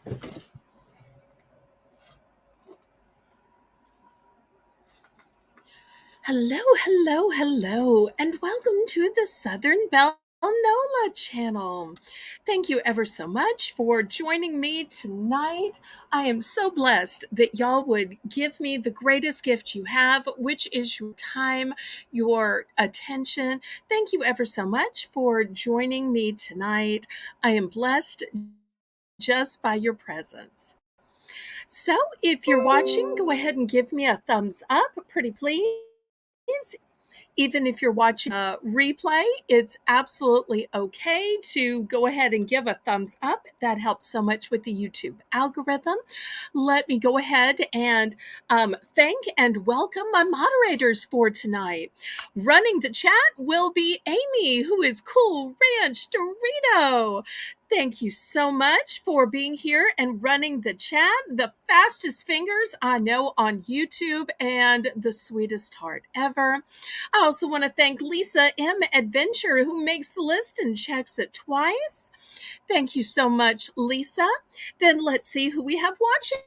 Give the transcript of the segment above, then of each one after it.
Hello, hello, hello, and welcome to the Southern Belle Nola channel. Thank you ever so much for joining me tonight. I am so blessed that y'all would give me the greatest gift you have, which is your time, your attention. Thank you ever so much for joining me tonight. I am blessed just by your presence. So, if you're watching, go ahead and give me a thumbs up, pretty please. Even if you're watching a replay, it's absolutely okay to go ahead and give a thumbs up. That helps so much with the YouTube algorithm. Let me go ahead and thank and welcome my moderators for tonight. Running the chat will be Amy, who is Cool Ranch Dorito. Thank you so much for being here and running the chat. The fastest fingers I know on YouTube and the sweetest heart ever. I also want to thank Lisa M. Adventure, who makes the list and checks it twice. Thank you so much, Lisa. Then let's see who we have watching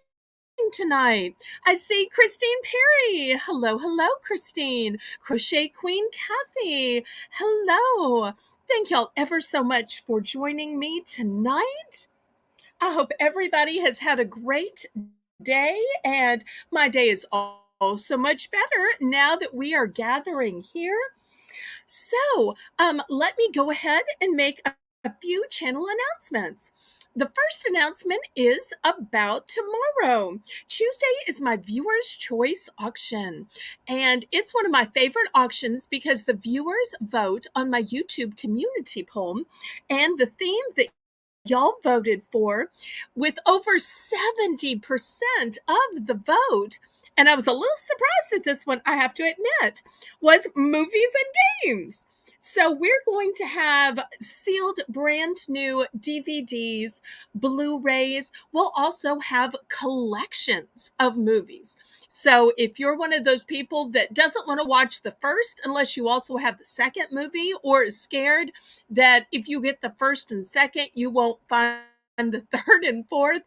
tonight. I see Christine Perry. Hello, hello, Christine. Crochet Queen Kathy. Hello. Thank y'all ever so much for joining me tonight. I hope everybody has had a great day, and my day is all so much better now that we are gathering here. So, let me go ahead and make a few channel announcements. The first announcement is about tomorrow. Tuesday is my Viewers' Choice auction, and it's one of my favorite auctions because the viewers vote on my YouTube community poll, and the theme that y'all voted for, with over 70% of the vote, and I was a little surprised at this one, I have to admit, was movies and games. So we're going to have sealed brand new DVDs, Blu-rays. We'll also have collections of movies. So if you're one of those people that doesn't want to watch the first unless you also have the second movie, or is scared that if you get the first and second, you won't find the third and fourth,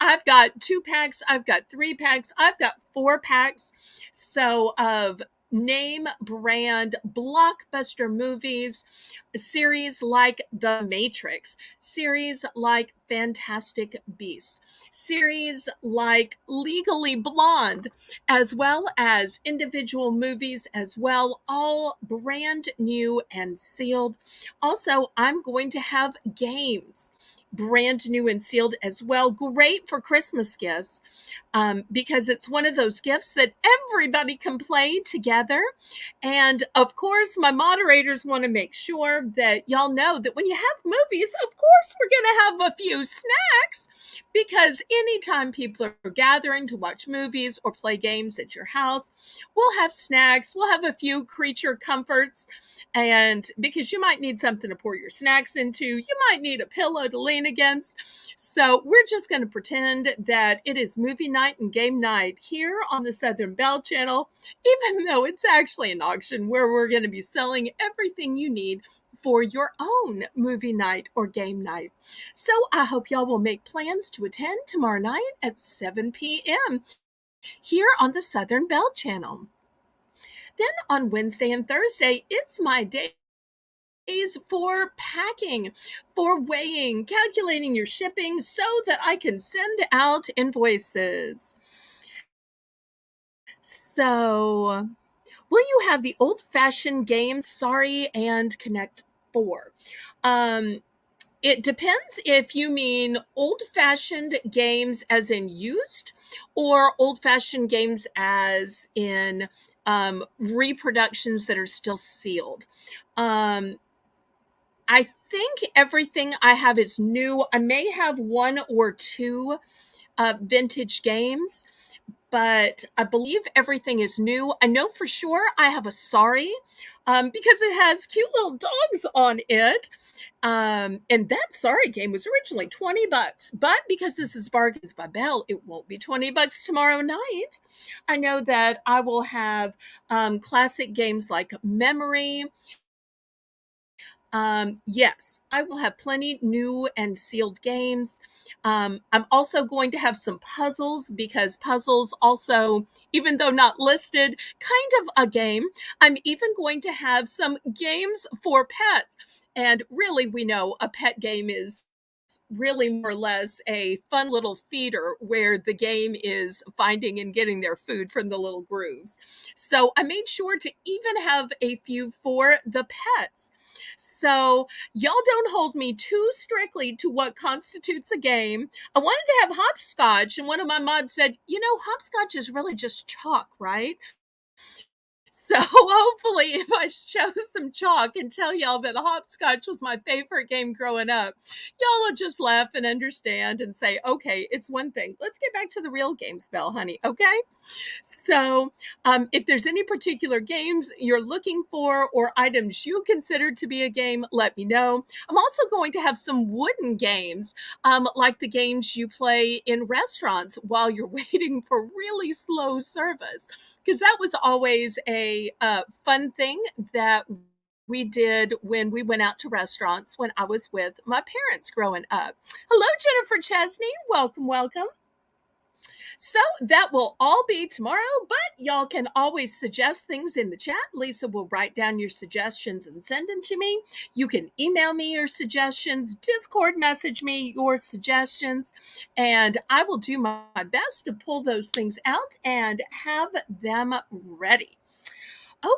I've got 2 packs, I've got 3 packs, I've got 4 packs. So of name brand blockbuster movies, series like The Matrix, series like Fantastic Beasts, series like Legally Blonde, as well as individual movies as well, all brand new and sealed. Also, I'm going to have games, brand new and sealed as well. Great for Christmas gifts, because it's one of those gifts that everybody can play together. And of course, my moderators want to make sure that y'all know that when you have movies, of course, we're going to have a few snacks, because anytime people are gathering to watch movies or play games at your house, we'll have snacks, we'll have a few creature comforts. And because you might need something to pour your snacks into, you might need a pillow to lean against. So we're just going to pretend that it is movie night and game night here on the Southern Belle channel, even though it's actually an auction where we're going to be selling everything you need for your own movie night or game night. So I hope y'all will make plans to attend tomorrow night at 7 p.m. here on the Southern Belle channel. Then on Wednesday and Thursday, it's my days for packing, for weighing, calculating your shipping so that I can send out invoices. So, will you have the old-fashioned game Sorry and Connect 4? It depends if you mean old-fashioned games as in used, or old-fashioned games as in reproductions that are still sealed. I think everything I have is new. I may have 1 or 2 vintage games, but I believe everything is new. I know for sure I have a Sorry, because it has cute little dogs on it. And that Sorry game was originally $20, but because this is Bargains by Belle, it won't be $20 tomorrow night. I know that I will have classic games like Memory, Yes, I will have plenty new and sealed games. I'm also going to have some puzzles because puzzles also, even though not listed, kind of a game. I'm even going to have some games for pets. And really, we know a pet game is really more or less a fun little feeder where the game is finding and getting their food from the little grooves. So I made sure to even have a few for the pets. So y'all don't hold me too strictly to what constitutes a game. I wanted to have hopscotch, and one of my mods said, hopscotch is really just chalk, right? So hopefully, if I show some chalk and tell y'all that hopscotch was my favorite game growing up, y'all will just laugh and understand and say, okay, it's one thing. Let's get back to the real game spell, honey. Okay. So, if there's any particular games you're looking for or items you consider to be a game, let me know. I'm also going to have some wooden games, like the games you play in restaurants while you're waiting for really slow service, because that was always a fun thing that we did when we went out to restaurants when I was with my parents growing up. Hello, Jennifer Chesney. Welcome, welcome. So that will all be tomorrow, but y'all can always suggest things in the chat. Lisa will write down your suggestions and send them to me. You can email me your suggestions, Discord message me your suggestions, and I will do my best to pull those things out and have them ready.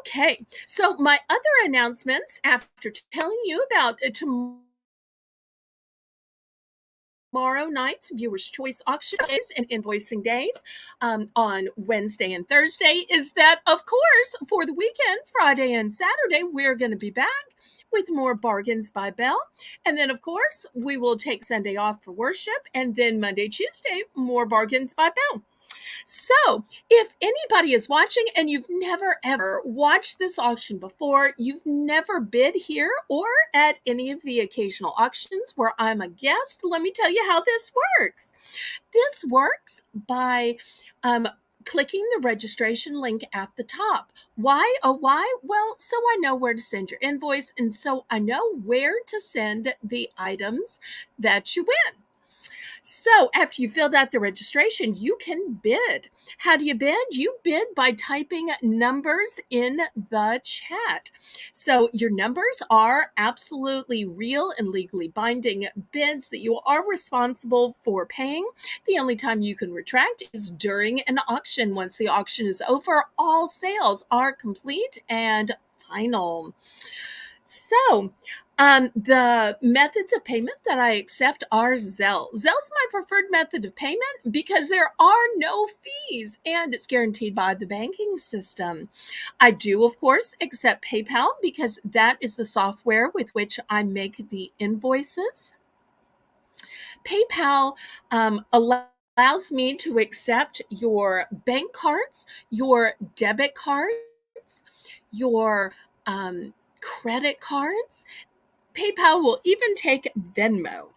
Okay, so my other announcements after telling you about tomorrow night's Viewers' Choice auction days and invoicing days on Wednesday and Thursday is that, of course, for the weekend, Friday and Saturday, we're going to be back with more Bargains by Belle. And then, of course, we will take Sunday off for worship. And then Monday, Tuesday, more Bargains by Belle. So, if anybody is watching and you've never ever watched this auction before, you've never bid here or at any of the occasional auctions where I'm a guest, let me tell you how this works. This works by clicking the registration link at the top. Why? Oh, why? Well, so I know where to send your invoice, and so I know where to send the items that you win. So after you filled out the registration, you can bid. How do you bid? You bid by typing numbers in the chat. So your numbers are absolutely real and legally binding bids that you are responsible for paying. The only time you can retract is during an auction. Once the auction is over, all sales are complete and final. So, the methods of payment that I accept are Zelle. Zelle's my preferred method of payment because there are no fees and it's guaranteed by the banking system. I do, of course, accept PayPal because that is the software with which I make the invoices. PayPal allows me to accept your bank cards, your debit cards, your credit cards. PayPal will even take Venmo.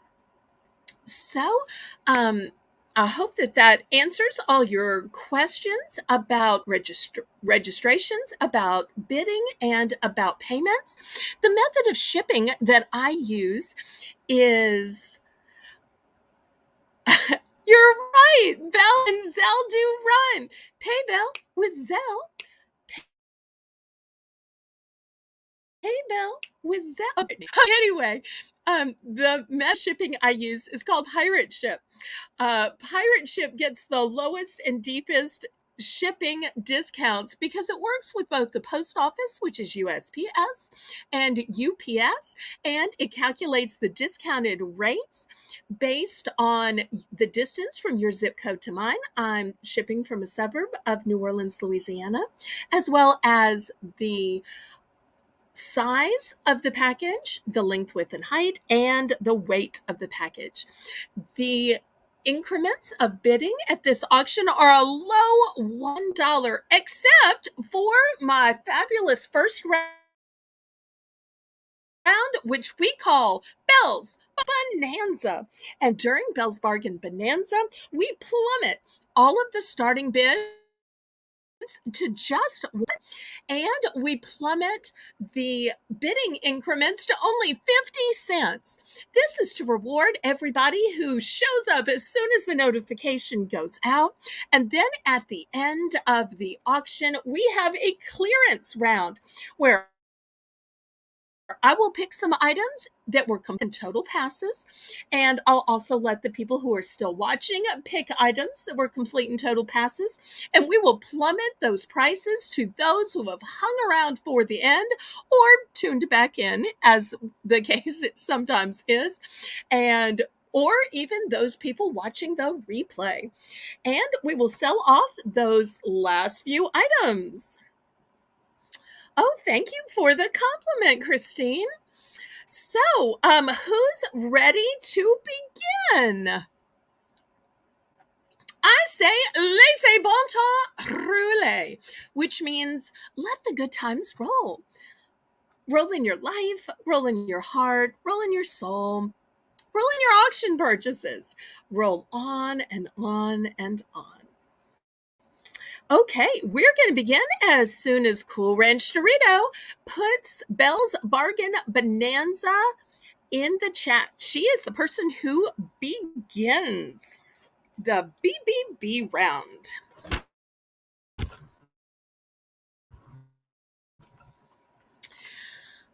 So, I hope that answers all your questions about registrations, about bidding, and about payments. The method of shipping that I use is you're right, Belle and Zelle do rhyme. Pay Belle with Zelle. Hey, Belle, with Zelle. Okay. Anyway, the mesh shipping I use is called Pirate Ship. Pirate Ship gets the lowest and deepest shipping discounts because it works with both the post office, which is USPS, and UPS, and it calculates the discounted rates based on the distance from your zip code to mine. I'm shipping from a suburb of New Orleans, Louisiana, as well as the size of the package, the length, width, and height, and the weight of the package. The increments of bidding at this auction are a low $1, except for my fabulous first round, which we call Belle's Bonanza. And during Belle's Bargain Bonanza, we plummet all of the starting bids to just one, and we plummet the bidding increments to only 50 cents. This is to reward everybody who shows up as soon as the notification goes out. And then at the end of the auction, we have a clearance round where I will pick some items that were in total passes, and I'll also let the people who are still watching pick items that were complete and total passes, and we will plummet those prices to those who have hung around for the end or tuned back in, as the case it sometimes is, and or even those people watching the replay. And we will sell off those last few items. Oh, thank you for the compliment, Christine. So, who's ready to begin? I say laissez bon temps rouler, which means let the good times roll. Roll in your life, roll in your heart, roll in your soul, roll in your auction purchases. Roll on and on and on. Okay, we're going to begin as soon as Cool Ranch Dorito puts Belle's Bargain Bonanza in the chat. She is the person who begins the BBB round.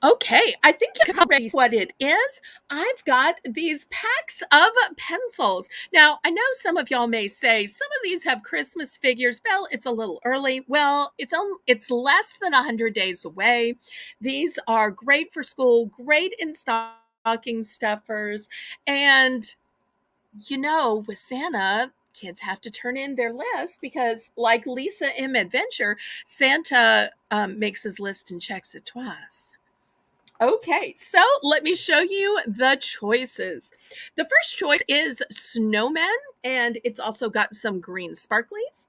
Okay, I think you can already see what it is. I've got these packs of pencils. Now, I know some of y'all may say some of these have Christmas figures. Belle, it's a little early. Well, it's less than 100 days away. These are great for school, great in stocking stuffers, and with Santa, kids have to turn in their list because, like Lisa M. Adventure, Santa makes his list and checks it twice. Okay, so let me show you the choices. The first choice is snowmen, and it's also got some green sparklies.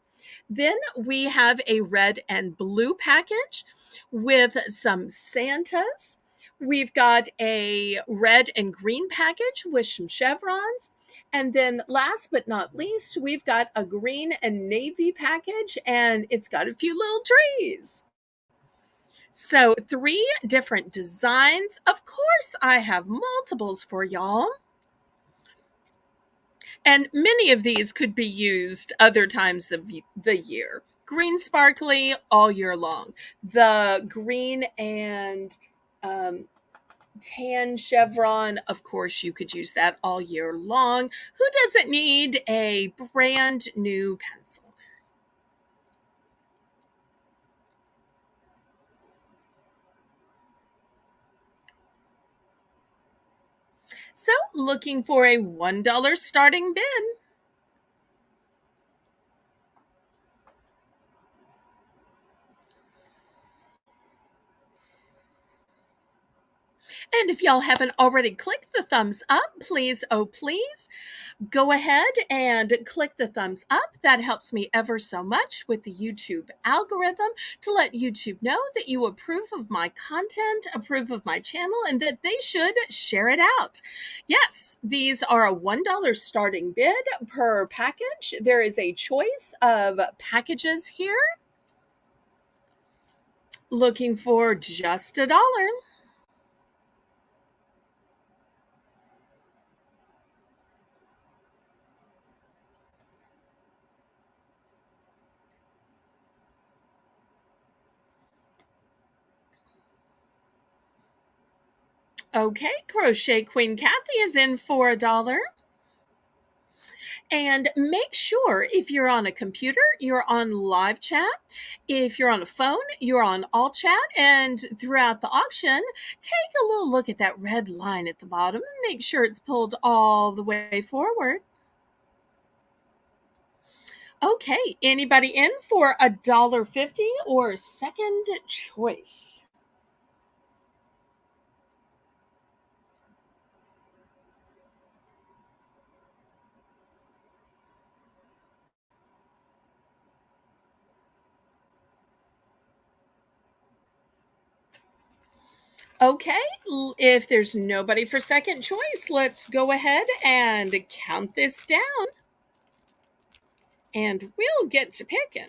Then we have a red and blue package with some Santas. We've got a red and green package with some chevrons. And then last but not least, we've got a green and navy package, and it's got a few little trees. So 3 different designs. Of course, I have multiples for y'all. And many of these could be used other times of the year. Green sparkly all year long. The green and tan chevron, of course, you could use that all year long. Who doesn't need a brand new pencil? So, looking for a $1 starting bid. And if y'all haven't already clicked the thumbs up, please, oh please, go ahead and click the thumbs up. That helps me ever so much with the YouTube algorithm to let YouTube know that you approve of my content, approve of my channel, and that they should share it out. Yes, these are a $1 starting bid per package. There is a choice of packages here. Looking for just $1. Okay, Crochet Queen Kathy is in for $1. And make sure if you're on a computer, you're on live chat. If you're on a phone, you're on all chat. And throughout the auction, take a little look at that red line at the bottom and make sure it's pulled all the way forward. Okay, anybody in for $1.50 or second choice? Okay, if there's nobody for second choice, let's go ahead and count this down. And we'll get to picking.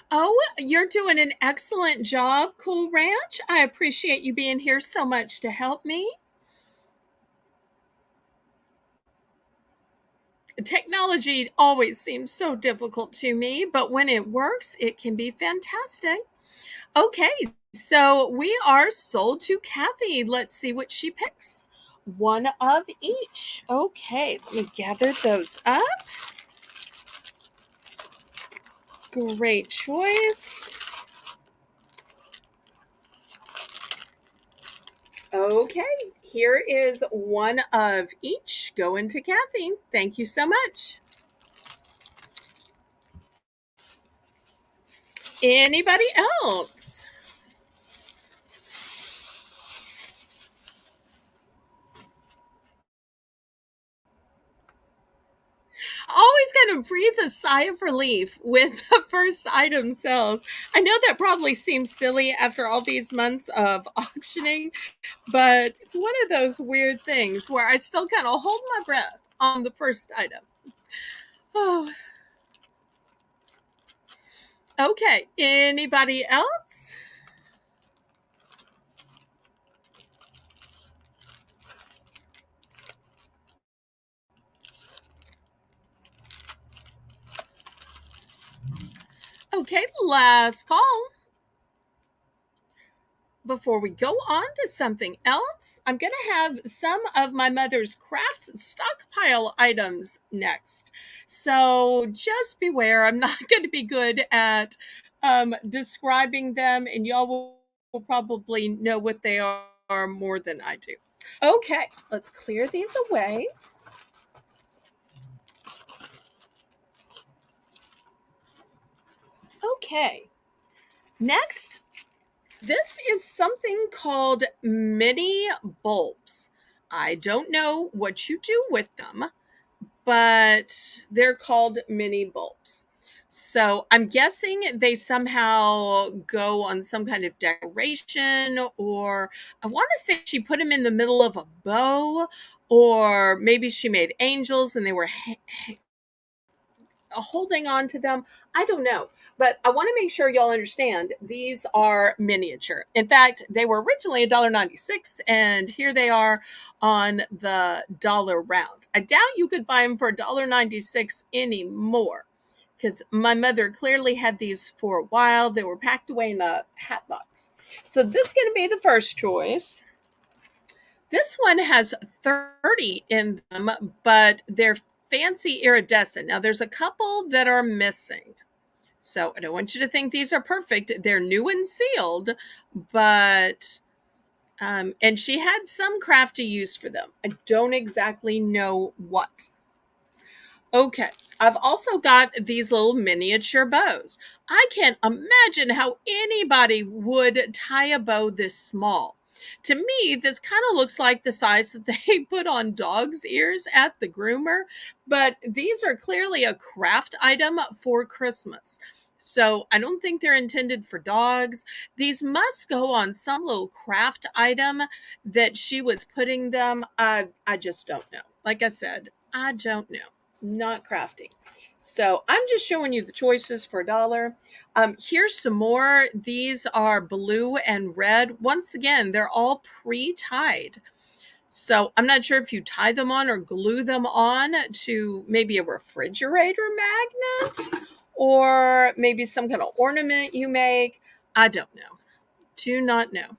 Oh, you're doing an excellent job, Cool Ranch. I appreciate you being here so much to help me. Technology always seems so difficult to me, but when it works, it can be fantastic. Okay, so we are sold to Kathy. Let's see what she picks. One of each. Okay, let me gather those up. Great choice. Okay, here is one of each going to Kathy. Thank you so much. Anybody else? Always kind of breathe a sigh of relief with the first item sells. I know that probably seems silly after all these months of auctioning, but it's one of those weird things where I still kind of hold my breath on the first item. Oh, okay. Anybody else? Okay, last call. Before we go on to something else, I'm going to have some of my mother's craft stockpile items next. So just beware, I'm not going to be good at describing them, and y'all will probably know what they are more than I do. Okay, let's clear these away. Okay, next, this is something called mini bulbs. I don't know what you do with them, but they're called mini bulbs. So I'm guessing they somehow go on some kind of decoration, or I want to say she put them in the middle of a bow, or maybe she made angels and they were holding on to them. I don't know. But I want to make sure y'all understand these are miniature. In fact, they were originally $1.96, and here they are on the dollar round. I doubt you could buy them for $1.96 anymore, because my mother clearly had these for a while. They were packed away in a hat box. So this is going to be the first choice. This one has 30 in them, but they're fancy iridescent. Now, there's a couple that are missing. So I don't want you to think these are perfect. They're new and sealed, but, and she had some crafty use for them. I don't exactly know what. Okay, I've also got these little miniature bows. I can't imagine how anybody would tie a bow this small. To me, this kind of looks like the size that they put on dogs' ears at the groomer, but these are clearly a craft item for Christmas. So I don't think they're intended for dogs. These must go on some little craft item that she was putting them. I just don't know. Like I said, I don't know, not crafting. So I'm just showing you the choices for $1. Here's some more. These are blue and red. Once again, they're all pre-tied. So I'm not sure if you tie them on or glue them on to maybe a refrigerator magnet or maybe some kind of ornament you make. I don't know. Do not know.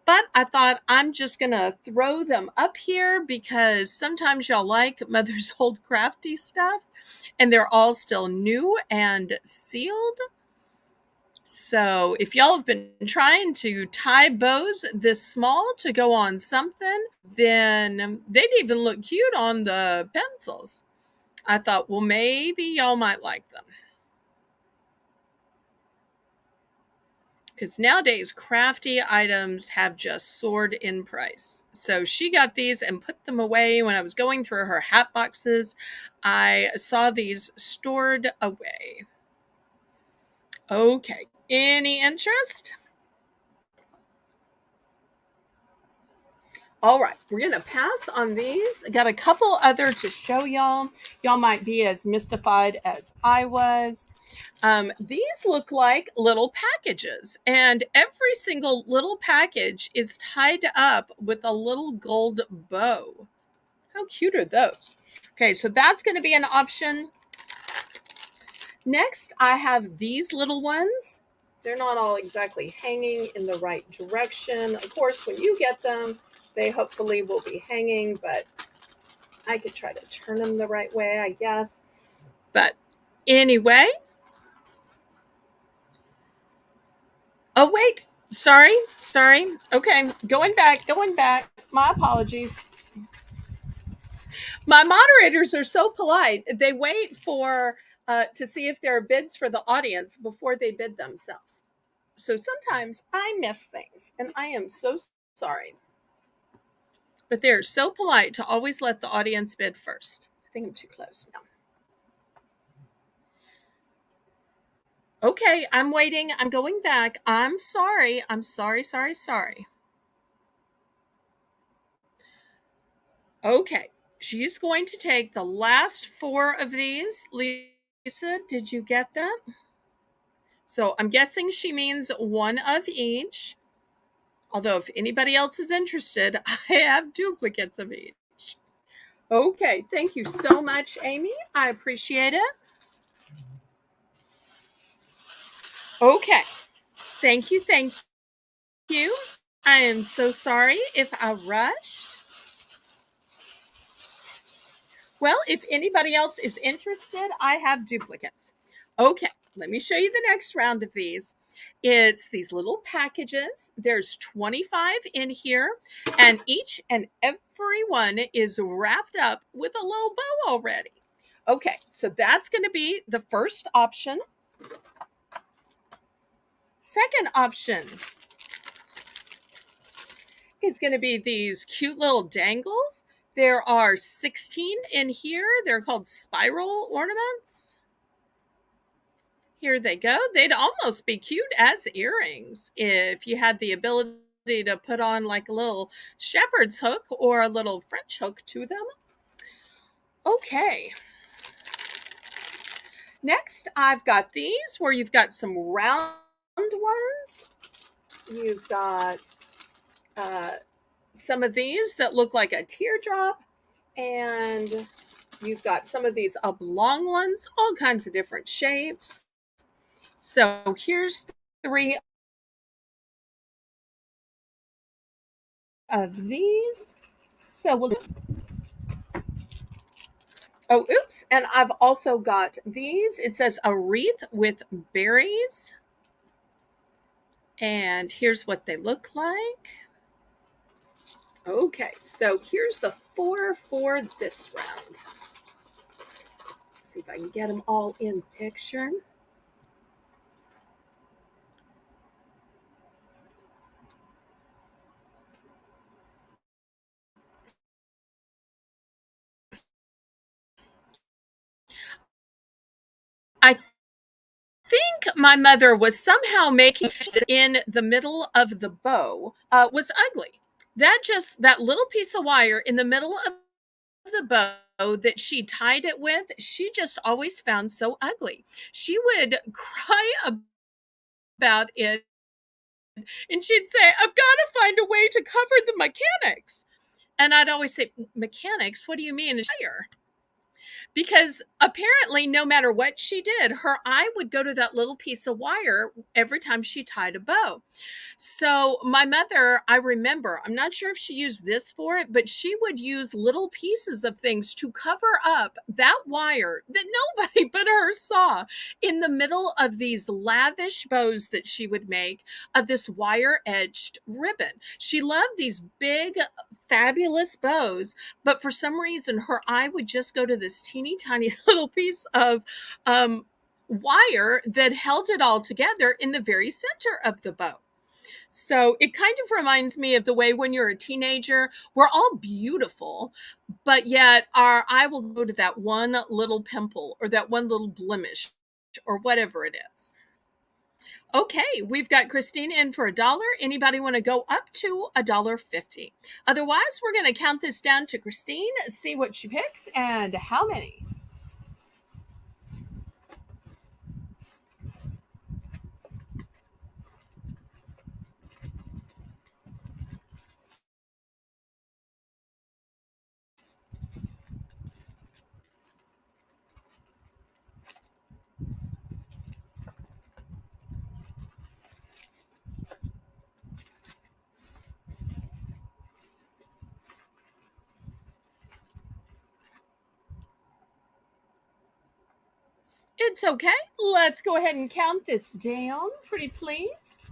But I thought I'm just going to throw them up here because sometimes y'all like Mother's old crafty stuff, and they're all still new and sealed. So if y'all have been trying to tie bows this small to go on something, then they'd even look cute on the pencils. I thought, well, maybe y'all might like them. Because nowadays crafty items have just soared in price. So she got these and put them away. When I was going through her hat boxes, I saw these stored away. Okay, any interest? All right, we're going to pass on these. I got a couple other to show y'all. Y'all might be as mystified as I was. These look like little packages, and every single little package is tied up with a little gold bow. How cute are those? Okay, so that's going to be an option. Next, I have these little ones. They're not all exactly hanging in the right direction. Of course, when you get them, they hopefully will be hanging, but I could try to turn them the right way, I guess. But anyway. Oh, wait. Sorry. Okay, going back. My apologies. My moderators are so polite. They wait for to see if there are bids for the audience before they bid themselves. So sometimes I miss things, and I am so sorry. But they're so polite to always let the audience bid first. I think I'm too close now. Okay, I'm waiting. I'm going back. I'm sorry. Sorry. Okay, she's going to take the last 4 of these. Lisa, did you get that? So I'm guessing she means 1 of each. Although if anybody else is interested, I have duplicates of each. Okay, thank you so much, Amy. I appreciate it. Okay, thank you. I am so sorry if I rushed. Well, if anybody else is interested, I have duplicates. Okay, let me show you the next round of these. It's these little packages. There's 25 in here, and each and every one is wrapped up with a little bow already. Okay, so that's going to be the first option. Second option is going to be these cute little dangles. There are 16 in here. They're called spiral ornaments. Here they go. They'd almost be cute as earrings if you had the ability to put on like a little shepherd's hook or a little French hook to them. Okay. Next, I've got these where you've got some round ones. You've got some of these that look like a teardrop, and you've got some of these oblong ones, all kinds of different shapes. So here's 3 of these. So we'll. Oh, oops. And I've also got these. It says a wreath with berries. And here's what they look like. Okay, so here's the 4 for this round. Let's see if I can get them all in picture. I think my mother was somehow making in the middle of the bow was ugly. That little piece of wire in the middle of the bow that she tied it with, she just always found so ugly. She would cry about it, and she'd say, "I've got to find a way to cover the mechanics." And I'd always say, "Mechanics? What do you mean? Wire?" Because apparently, no matter what she did, her eye would go to that little piece of wire every time she tied a bow. So my mother, I remember, I'm not sure if she used this for it, but she would use little pieces of things to cover up that wire that nobody but her saw in the middle of these lavish bows that she would make of this wire edged ribbon. She loved these big, fabulous bows, but for some reason her eye would just go to this teeny tiny little piece of wire that held it all together in the very center of the bow. So it kind of reminds me of the way when you're a teenager, we're all beautiful, but yet our eye will go to that one little pimple or that one little blemish or whatever it is. Okay, we've got Christine in for $1. Anybody want to go up to $1.50? Otherwise, we're going to count this down to Christine, see what she picks and how many. It's okay. Let's go ahead and count this down, pretty please.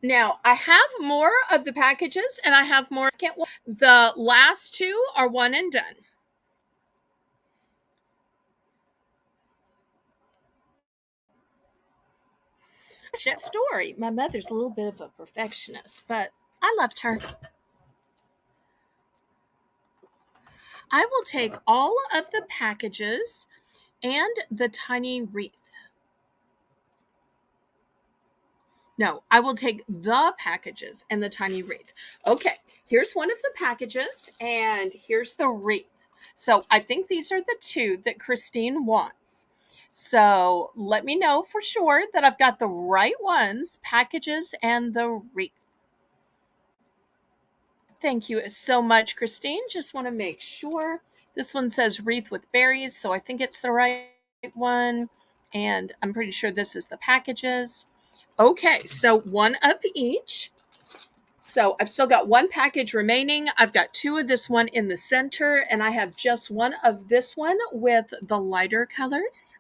Now, I have more of the packages and I have more. The last two are one and done. Story. My mother's a little bit of a perfectionist, but I loved her. I will take all of the packages and the tiny wreath. No, I will take the packages and the tiny wreath. Okay, here's one of the packages and here's the wreath. So I think these are the two that Christine wants. So let me know for sure that I've got the right ones, packages and the wreath. Thank you so much, Christine. Just want to make sure. This one says wreath with berries, so I think it's the right one. And I'm pretty sure this is the packages. Okay, so one of each. So I've still got one package remaining. I've got two of this one in the center, and I have just one of this one with the lighter colors.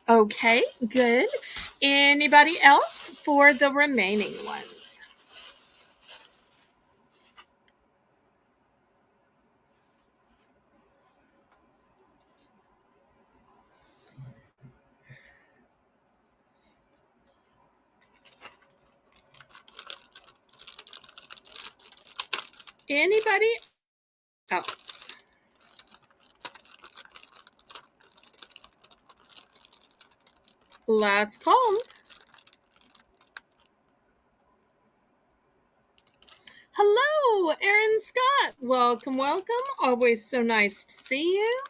Okay, good. Anybody else for the remaining ones? Anybody else? Last call. Hello, Aaron Scott. Welcome, welcome. Always so nice to see you.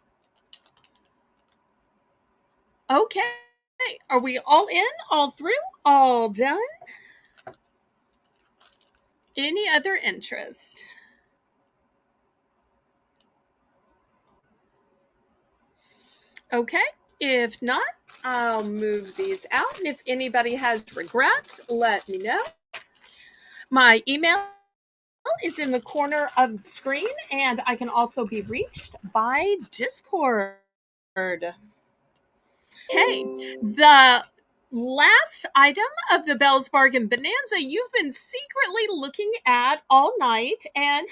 Okay. Are we all in, all through, all done? Any other interest? Okay. If not, I'll move these out. And if anybody has regrets, let me know. My email is in the corner of the screen, and I can also be reached by Discord. Hey, the last item of the Belle's Bargain Bonanza you've been secretly looking at all night, and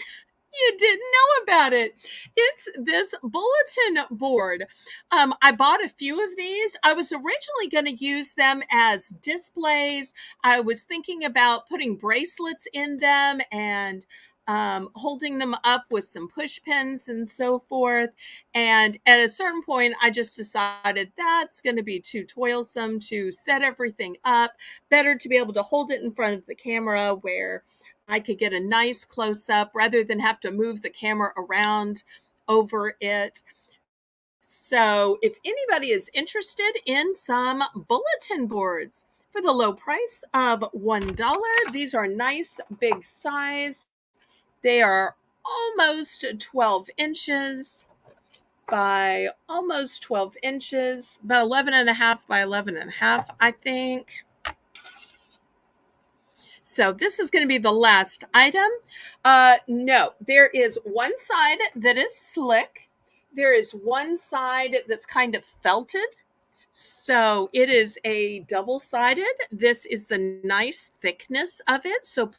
you didn't know about it. It's this bulletin board. I bought a few of these. I was originally going to use them as displays. I was thinking about putting bracelets in them and holding them up with some push pins and so forth. And at a certain point, I just decided that's going to be too toilsome to set everything up. Better to be able to hold it in front of the camera where I could get a nice close up rather than have to move the camera around over it. So, if anybody is interested in some bulletin boards for the low price of $1, these are nice big size. They are almost 12 inches by almost 12 inches, about 11 and a half by 11 and a half, I think. So this is going to be the last item. No, there is one side that is slick. There is one side that's kind of felted. So it is a double-sided. This is the nice thickness of it. So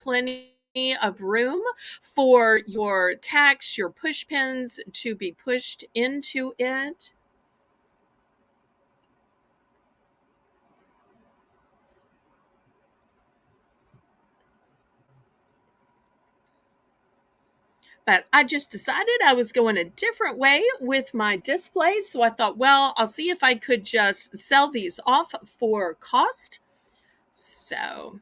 plenty of room for your tacks, your push pins to be pushed into it. But I just decided I was going a different way with my display. So I thought, well, I'll see if I could just sell these off for cost. So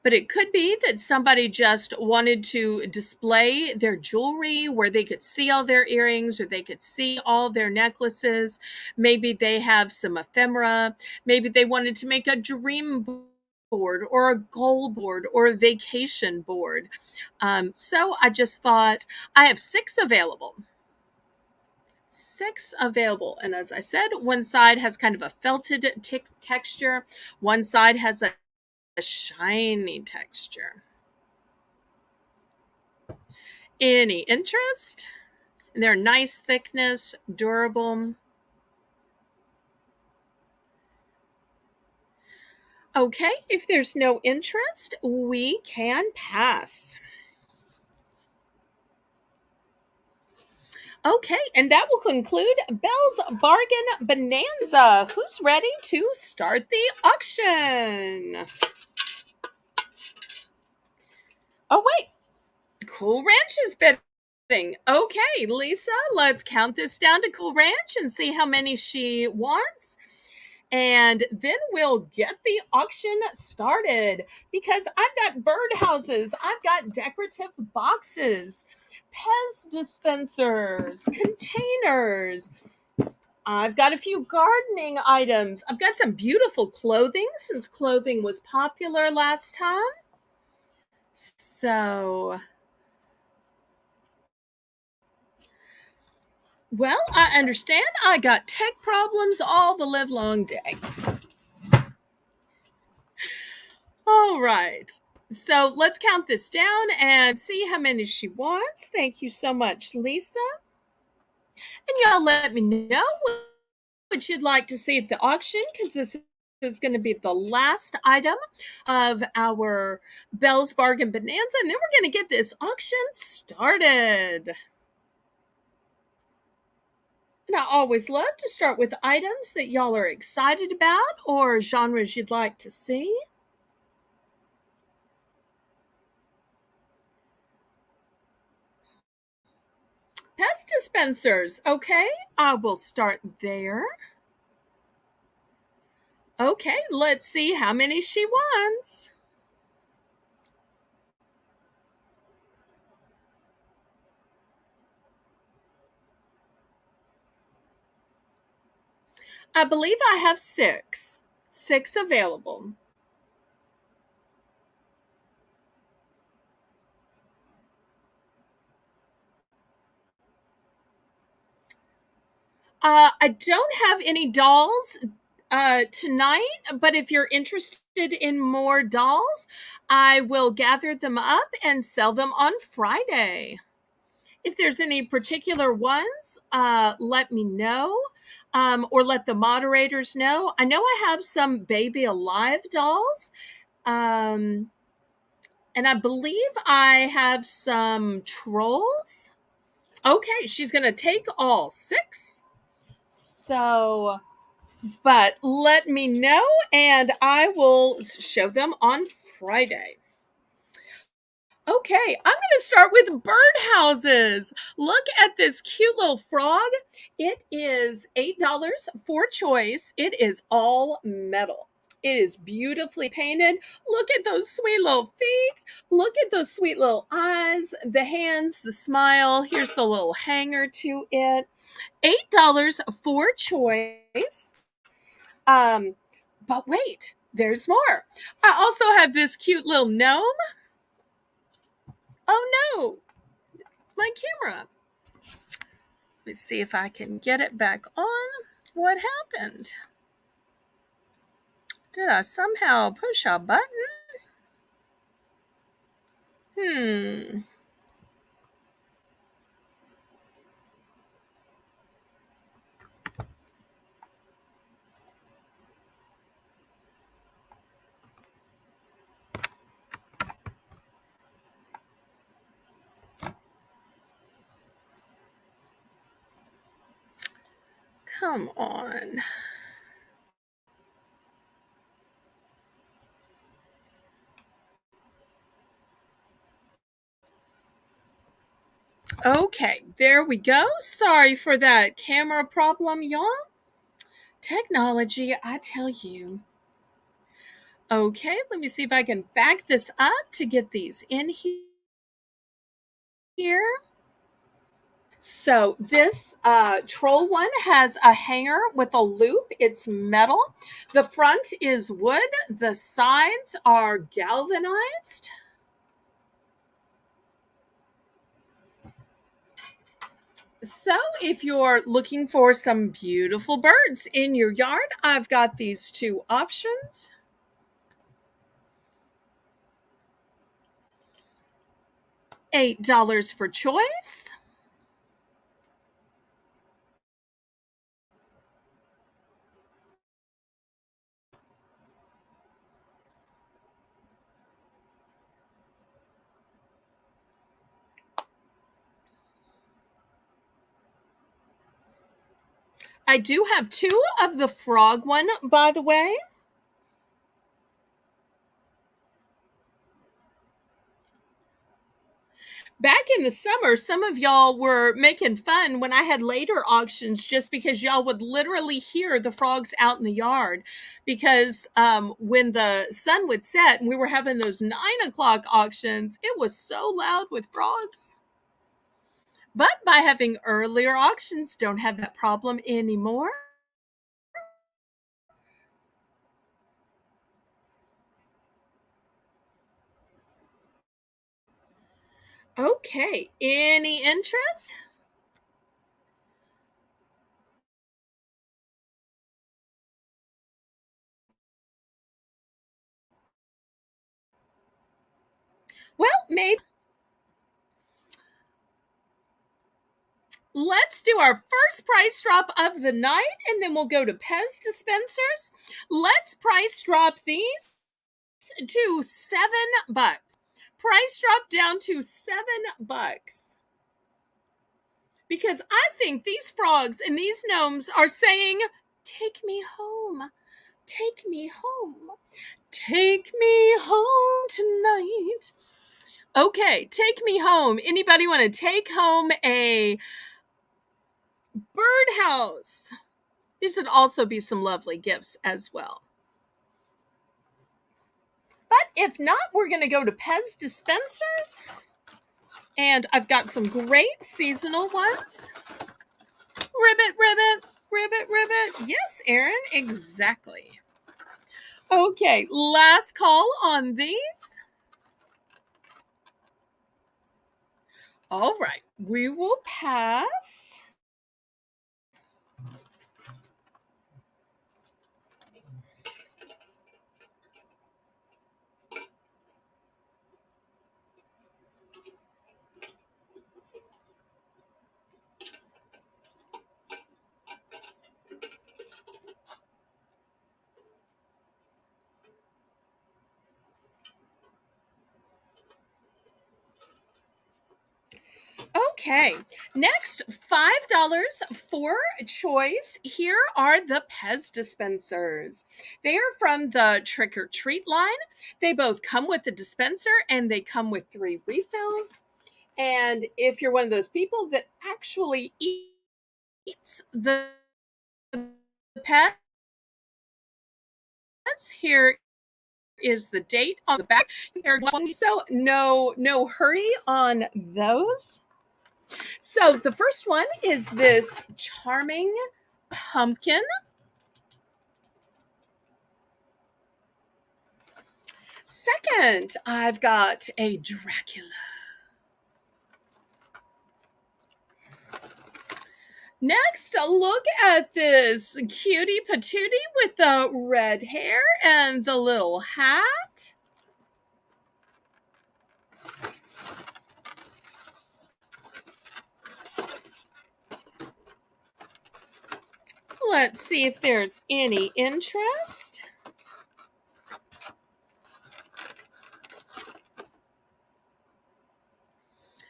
But it could be that somebody just wanted to display their jewelry where they could see all their earrings or they could see all their necklaces. Maybe they have some ephemera. Maybe they wanted to make a dream board or a goal board or a vacation board. So I just thought I have 6 available. 6 available. And as I said, one side has kind of a felted texture, one side has a shiny texture. Any interest? They're nice thickness, durable. Okay, if there's no interest, we can pass. Okay, and that will conclude Belle's Bargain Bonanza. Who's ready to start the auction? Oh, wait. Cool Ranch is bidding. Okay, Lisa, let's count this down to Cool Ranch and see how many she wants. And then we'll get the auction started because I've got birdhouses, I've got decorative boxes, Pez dispensers, containers. I've got a few gardening items. I've got some beautiful clothing since clothing was popular last time. So, well, I understand I got tech problems all the live long day. All right. So let's count this down and see how many she wants. Thank you so much, Lisa. And y'all let me know what you'd like to see at the auction because this is going to be the last item of our Belle's Bargain Bonanza. And then we're going to get this auction started. And I always love to start with items that y'all are excited about or genres you'd like to see. Pest dispensers. Okay, I will start there. Okay, let's see how many she wants. I believe I have 6. 6 available. I don't have any dolls tonight, but if you're interested in more dolls, I will gather them up and sell them on Friday. If there's any particular ones, let me know or let the moderators know. I know I have some Baby Alive dolls, and I believe I have some trolls. Okay, she's going to take all 6. So, but let me know and I will show them on Friday. Okay, I'm going to start with birdhouses. Look at this cute little frog. It is $8 for choice. It is all metal. It is beautifully painted. Look at those sweet little feet. Look at those sweet little eyes, the hands, the smile. Here's the little hanger to it. $8 for choice. But wait, there's more. I also have this cute little gnome. Oh no, my camera. Let's see if I can get it back on. What happened? Did I somehow push a button? Hmm. Come on. Okay, there we go. Sorry for that camera problem, y'all. Technology, I tell you. Okay, let me see if I can back this up to get these in here. So this troll one has a hanger with a loop. It's metal. The front is wood. The sides are galvanized. So if you're looking for some beautiful birds in your yard, I've got these two options. $8 for choice. I do have two of the frog one, by the way. Back in the summer, some of y'all were making fun when I had later auctions just because y'all would literally hear the frogs out in the yard. Because when the sun would set and we were having those 9 o'clock auctions, it was so loud with frogs. But by having earlier auctions, don't have that problem anymore. Okay, any interest? Well, maybe let's do our first price drop of the night and then we'll go to Pez dispensers. Let's price drop these to $7. Price drop down to $7. Because I think these frogs and these gnomes are saying, take me home. Take me home. Take me home tonight. Okay, take me home. Anybody want to take home a birdhouse? These would also be some lovely gifts as well. But if not, we're going to go to Pez dispensers. And I've got some great seasonal ones. Ribbit, ribbit, ribbit, ribbit. Yes, Aaron, exactly. Okay, last call on these. All right, we will pass. Okay, next $5 for choice. Here are the Pez dispensers. They are from the Trick or Treat line. They both come with the dispenser and they come with 3 refills. And if you're one of those people that actually eats the Pez, here is the date on the back. So no hurry on those. So the first one is this charming pumpkin. Second, I've got a Dracula. Next, look at this cutie patootie with the red hair and the little hat. Let's see if there's any interest.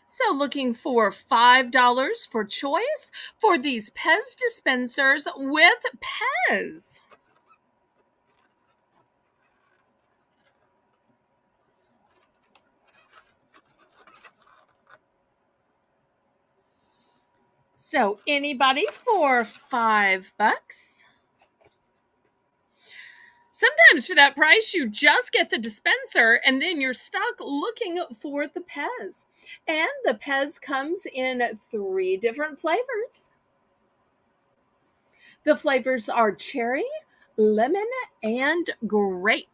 So looking for $5 for choice for these Pez dispensers with Pez. So anybody for $5? Sometimes for that price, you just get the dispenser and then you're stuck looking for the Pez. And the Pez comes in 3 different flavors. The flavors are cherry, lemon, and grape.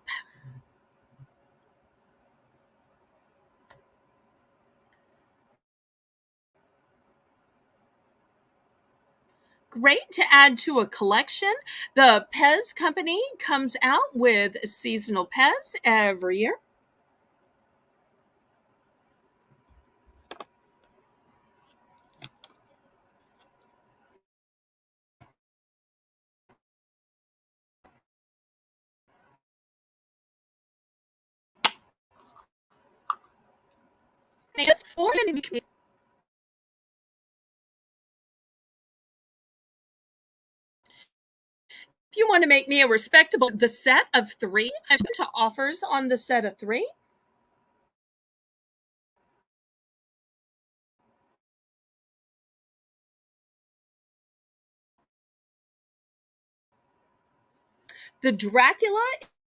Great to add to a collection. The Pez company comes out with seasonal Pez every year. If you want to make me a respectable, the set of 3, I have to offers on the set of 3. The Dracula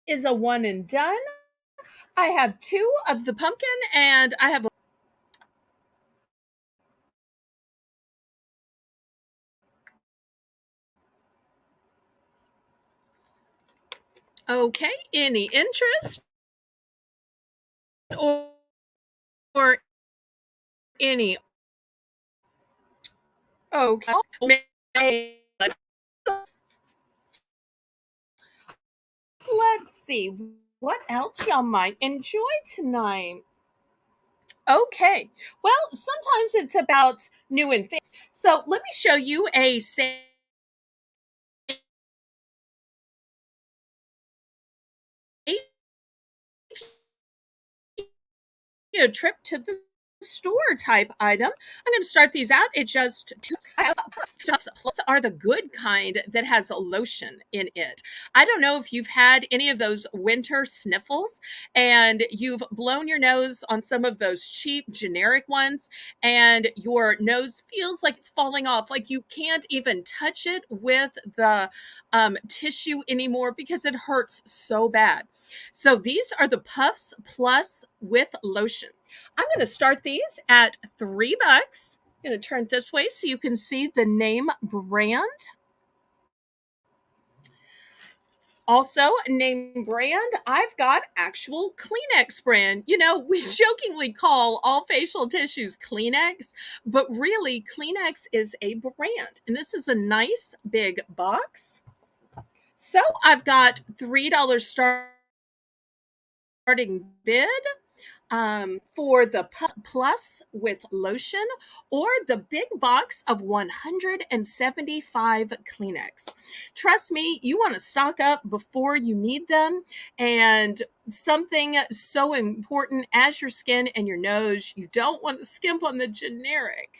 is a one and done. I have 2 of the pumpkin and I have okay, any interest or, or any okay. Let's see what else y'all might enjoy tonight. Okay. Well, sometimes it's about new and fancy. So let me show you a trip to the store type item. I'm going to start these out. It just plus are the good kind that has a lotion in it. I don't know if you've had any of those winter sniffles and you've blown your nose on some of those cheap generic ones and your nose feels like it's falling off, like you can't even touch it with the tissue anymore because it hurts so bad. So these are the Puffs Plus with lotion. I'm going to start these at $3. I'm going to turn it this way so you can see the name brand. Also, name brand, I've got actual Kleenex brand. You know, we jokingly call all facial tissues Kleenex, but really, Kleenex is a brand. And this is a nice big box. So I've got $3 starting bid for the Plus with lotion or the big box of 175 Kleenex. Trust me, you want to stock up before you need them. And something so important as your skin and your nose, you don't want to skimp on the generic.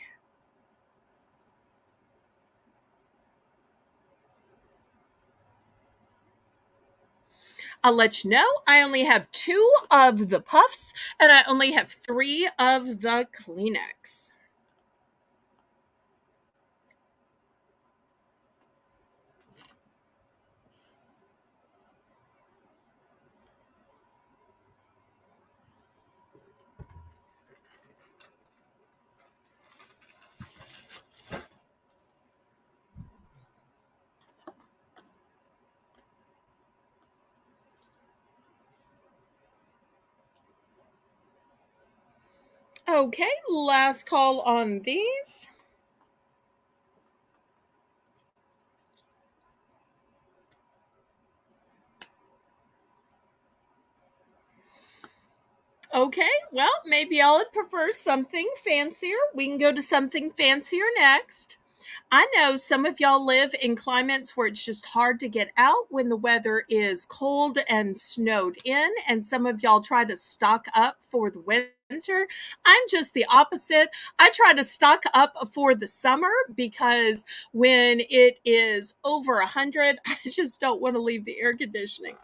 I'll let you know I only have 2 of the puffs and I only have 3 of the Kleenex. Okay, last call on these. Okay, well, maybe I'll prefer something fancier. We can go to something fancier next. I know some of y'all live in climates where it's just hard to get out when the weather is cold and snowed in, and some of y'all try to stock up for the winter. I'm just the opposite. I try to stock up for the summer because when it is over 100, I just don't want to leave the air conditioning.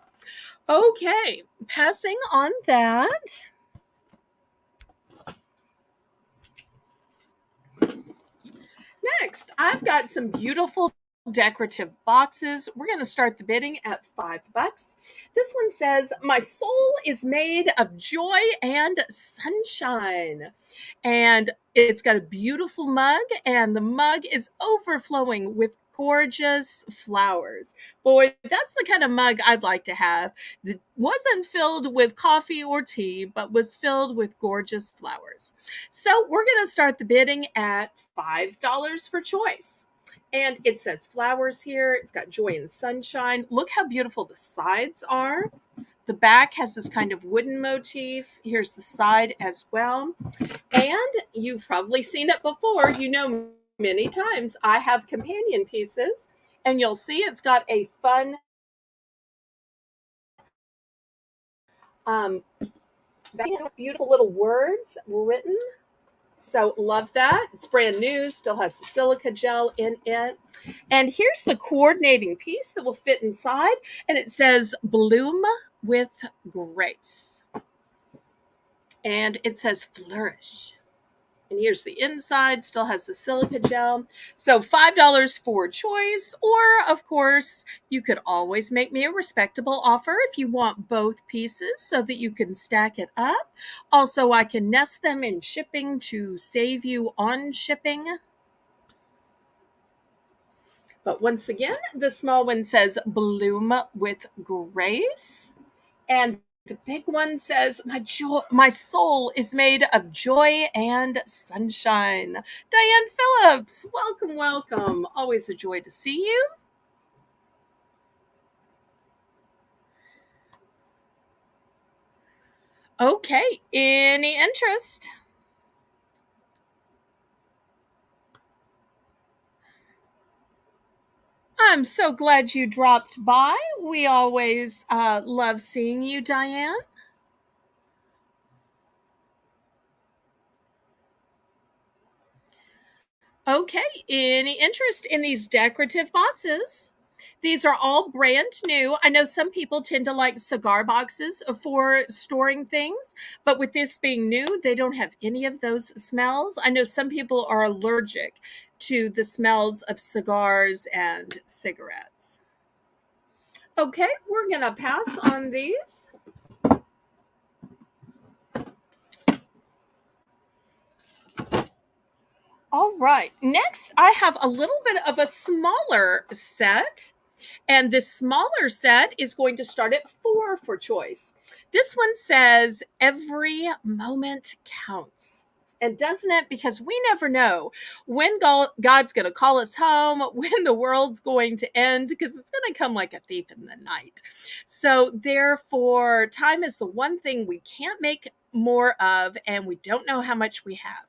Okay, passing on that. Next, I've got some beautiful decorative boxes. We're going to start the bidding at $5. This one says, "My soul is made of joy and sunshine." And it's got a beautiful mug, and the mug is overflowing with gorgeous flowers. Boy, that's the kind of mug I'd like to have. That wasn't filled with coffee or tea, but was filled with gorgeous flowers. So we're going to start the bidding at $5 for choice. And it says flowers here. It's got joy and sunshine. Look how beautiful the sides are. The back has this kind of wooden motif. Here's the side as well. And you've probably seen it before. You know, many times I have companion pieces, and you'll see it's got a fun beautiful little words written. So love that. It's brand new, still has the silica gel in it. And here's the coordinating piece that will fit inside. And it says "Bloom with Grace." And it says "Flourish." And here's the inside, still has the silica gel. So $5 for choice, or of course, you could always make me a respectable offer if you want both pieces so that you can stack it up. Also, I can nest them in shipping to save you on shipping. But once again, the small one says "Bloom with Grace." And the big one says, my soul is made of joy and sunshine." Diane Phillips, welcome, welcome. Always a joy to see you. Okay, any interest? I'm so glad you dropped by. We always love seeing you, Diane. Okay, any interest in these decorative boxes? These are all brand new. I know some people tend to like cigar boxes for storing things, but with this being new, they don't have any of those smells. I know some people are allergic to the smells of cigars and cigarettes. Okay, we're going to pass on these. All right, next I have a little bit of a smaller set. And this smaller set is going to start at 4 for choice. This one says "Every moment counts." And doesn't it? Because we never know when God's going to call us home, when the world's going to end, because it's going to come like a thief in the night. So, therefore, time is the one thing we can't make more of, and we don't know how much we have.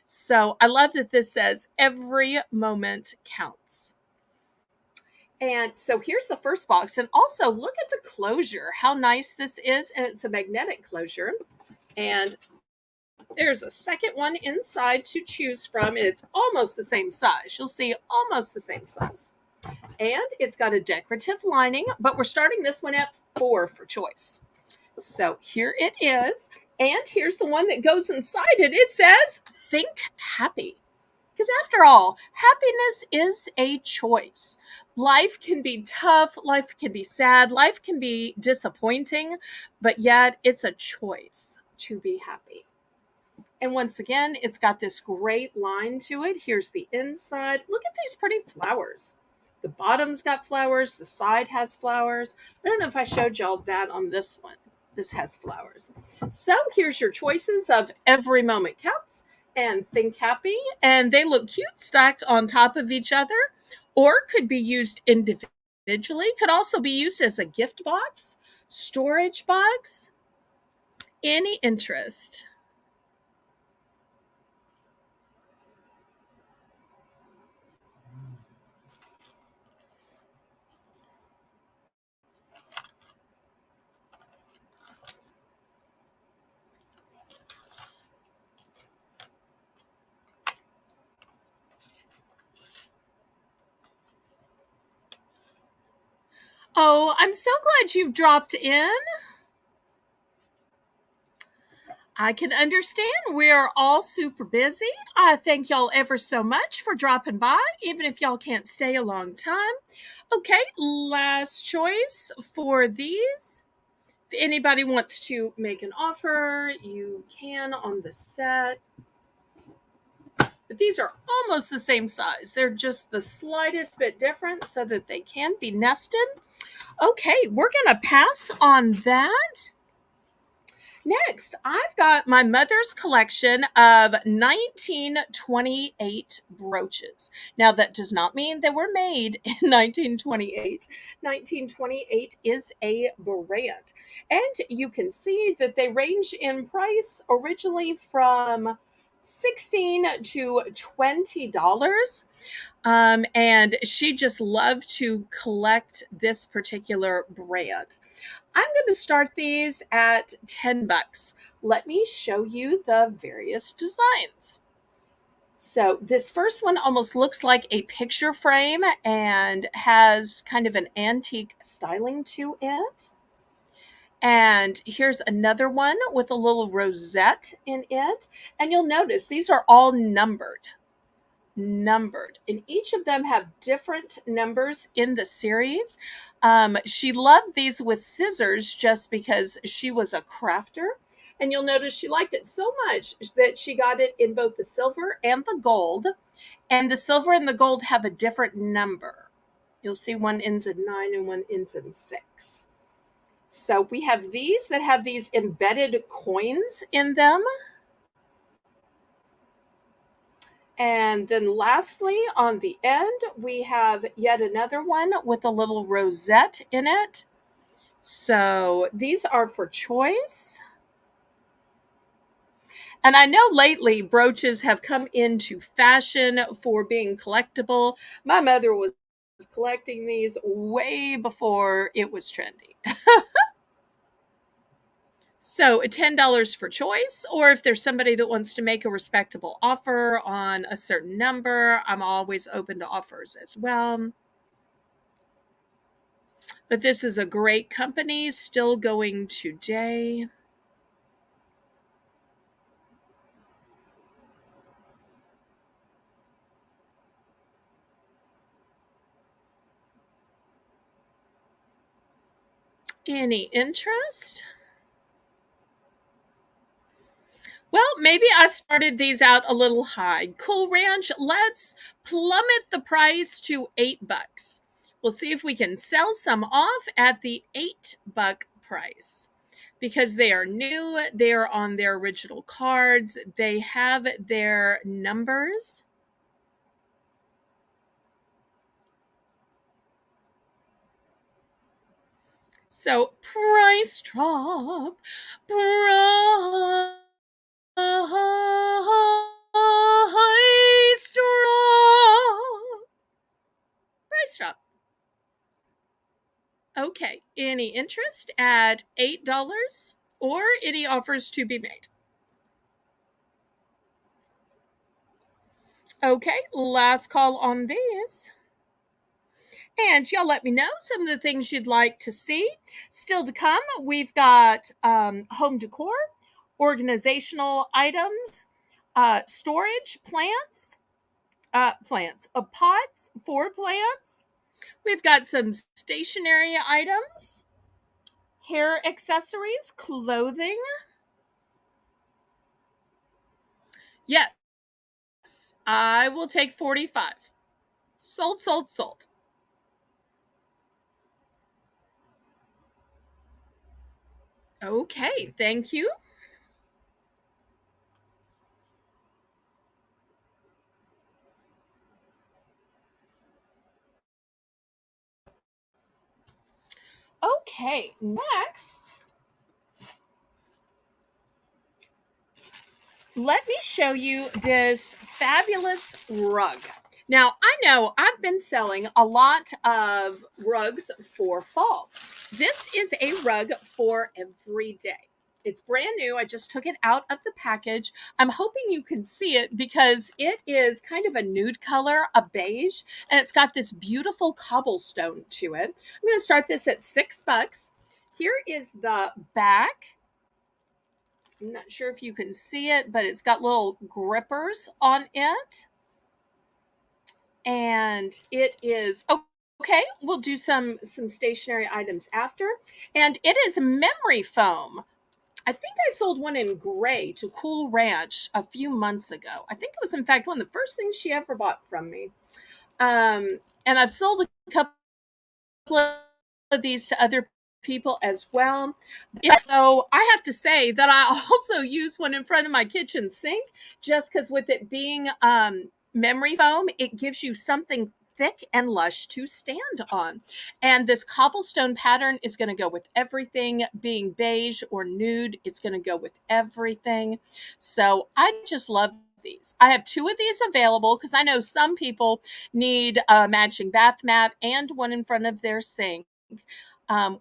So, I love that this says "Every moment counts." And so here's the first box. And also look at the closure, how nice this is. And it's a magnetic closure. And there's a second one inside to choose from. And it's almost the same size. You'll see almost the same size. And it's got a decorative lining, but we're starting this one at 4 for choice. So here it is. And here's the one that goes inside it. It says "Think Happy." Because after all, happiness is a choice. Life can be tough, life can be sad, life can be disappointing, but yet it's a choice to be happy. And once again, it's got this great line to it. Here's the inside. Look at these pretty flowers. The bottom's got flowers, the side has flowers. I don't know if I showed y'all that on this one. This has flowers. So here's your choices of "Every Moment Counts" and "Think Happy." And they look cute stacked on top of each other, or could be used individually, could also be used as a gift box, storage box. Any interest? Oh, I'm so glad you've dropped in. I can understand. We're all super busy. I thank y'all ever so much for dropping by, even if y'all can't stay a long time. Okay, last choice for these. If anybody wants to make an offer, you can on the set. But these are almost the same size. They're just the slightest bit different so that they can be nested. Okay, we're going to pass on that. Next, I've got my mother's collection of 1928 brooches. Now, that does not mean they were made in 1928. 1928 is a brand. And you can see that they range in price originally from $16 to $20. And she just loved to collect this particular brand. I'm going to start these at $10. Let me show you the various designs. So this first one almost looks like a picture frame and has kind of an antique styling to it. And here's another one with a little rosette in it. And you'll notice these are all numbered, and each of them have different numbers in the series. She loved these with scissors just because she was a crafter, and you'll notice she liked it so much that she got it in both the silver and the gold, and the silver and the gold have a different number. You'll see one ends in 9 and one ends in 6. So we have these that have these embedded coins in them. And then lastly, on the end, we have yet another one with a little rosette in it. So these are for choice. And I know lately brooches have come into fashion for being collectible. My mother was collecting these way before it was trendy. So $10 for choice, or if there's somebody that wants to make a respectable offer on a certain number, I'm always open to offers as well. But this is a great company, still going today. Any interest? Well, maybe I started these out a little high. Cool Ranch, let's plummet the price to $8. We'll see if we can sell some off at the $8 price because they are new. They are on their original cards. They have their numbers. So price drop, price drop, price drop. Okay, any interest at $8 or any offers to be made? Okay, last call on these. And y'all let me know some of the things you'd like to see. Still to come, we've got home decor, organizational items, storage, plants, pots for plants. We've got some stationery items, hair accessories, clothing. Yes, I will take 45. Sold, sold, sold. Okay, thank you. Okay, next, let me show you this fabulous rug. Now, I know I've been selling a lot of rugs for fall. This is a rug for every day. It's brand new. I just took it out of the package. I'm hoping you can see it because it is kind of a nude color, a beige, and it's got this beautiful cobblestone to it. I'm going to start this at $6. Here is the back. I'm not sure if you can see it, but it's got little grippers on it. And it is okay. We'll do some stationary items after. And it is memory foam. I think I sold one in gray to Cool Ranch a few months ago. I think it was, in fact, one of the first things she ever bought from me. And I've sold a couple of these to other people as well. So I have to say that I also use one in front of my kitchen sink, just because with it being memory foam, it gives you something thick and lush to stand on. And this cobblestone pattern is going to go with everything. Being beige or nude, it's going to go with everything. So I just love these. I have 2 of these available because I know some people need a matching bath mat and one in front of their sink.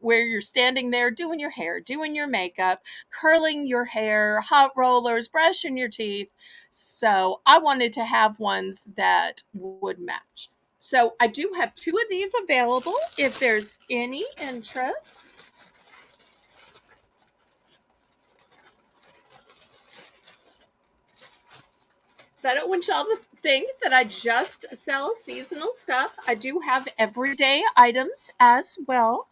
Where you're standing there doing your hair, doing your makeup, curling your hair, hot rollers, brushing your teeth. So I wanted to have ones that would match. So I do have 2 of these available if there's any interest. So I don't want y'all to think that I just sell seasonal stuff. I do have everyday items as well.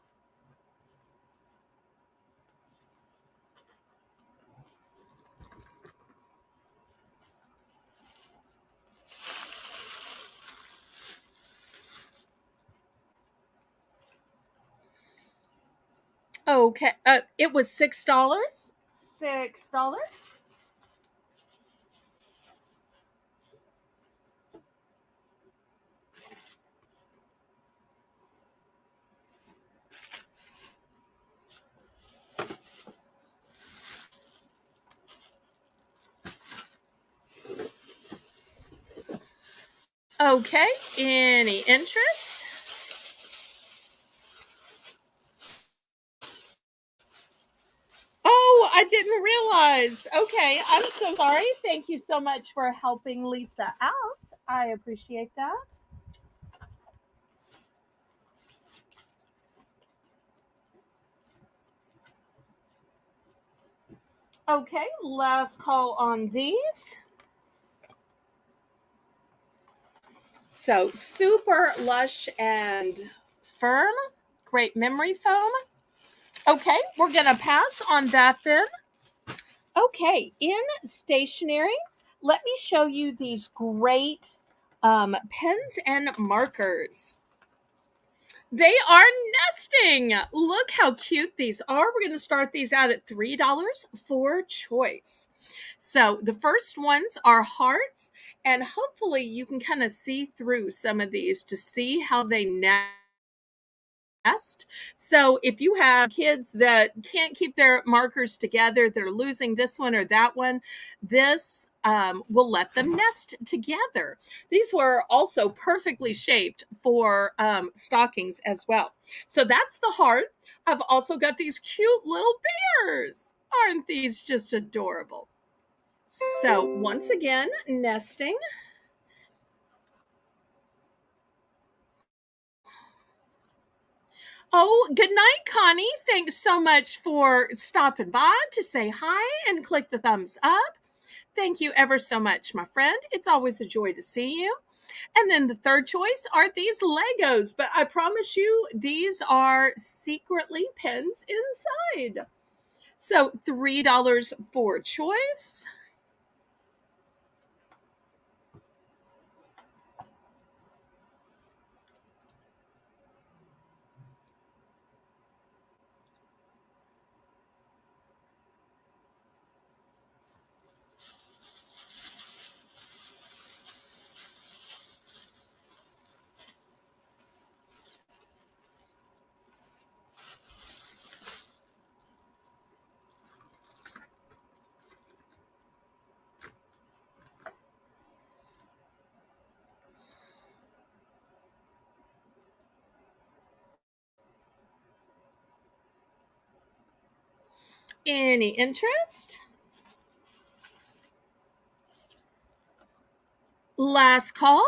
Okay, it was $6. $6. Okay, any interest? Oh, I didn't realize. Okay, I'm so sorry. Thank you so much for helping Lisa out. I appreciate that. Okay, last call on these. So, super lush and firm. Great memory foam. Okay, we're going to pass on that then. Okay, in stationery, let me show you these great pens and markers. They are nesting. Look how cute these are. We're going to start these out at $3 for choice. So the first ones are hearts, and hopefully you can kind of see through some of these to see how they nest. So if you have kids that can't keep their markers together, they're losing this one or that one, this will let them nest together. These were also perfectly shaped for stockings as well. So that's the heart. I've also got these cute little bears. Aren't these just adorable? So once again, nesting. Oh, good night, Connie. Thanks so much for stopping by to say hi and click the thumbs up. Thank you ever so much, my friend. It's always a joy to see you. And then the third choice are these Legos, but I promise you, these are secretly pens inside. So $3 for choice. Any interest? Last call.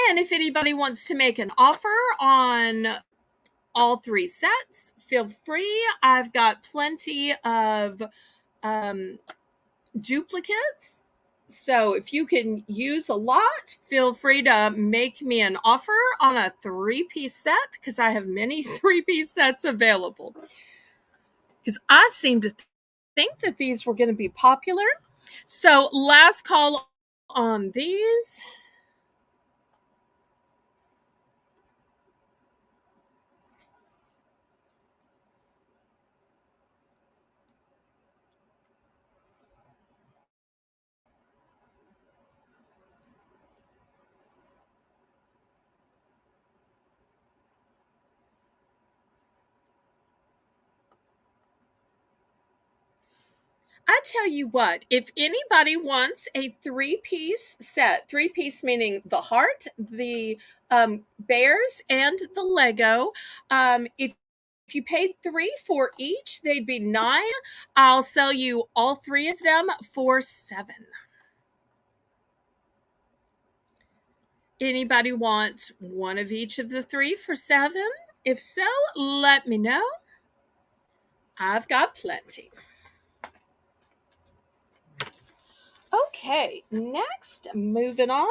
And if anybody wants to make an offer on all 3 sets, feel free. I've got plenty of duplicates. So if you can use a lot, feel free to make me an offer on a 3-piece set, because I have many 3-piece sets available. Because I seem to think that these were going to be popular. So last call on these. I tell you what, if anybody wants a 3-piece set, 3-piece meaning the heart, the bears, and the Lego, if you paid 3 for each, they'd be 9. I'll sell you all 3 of them for 7. Anybody want one of each of the 3 for 7? If so, let me know. I've got plenty. Okay, next, moving on.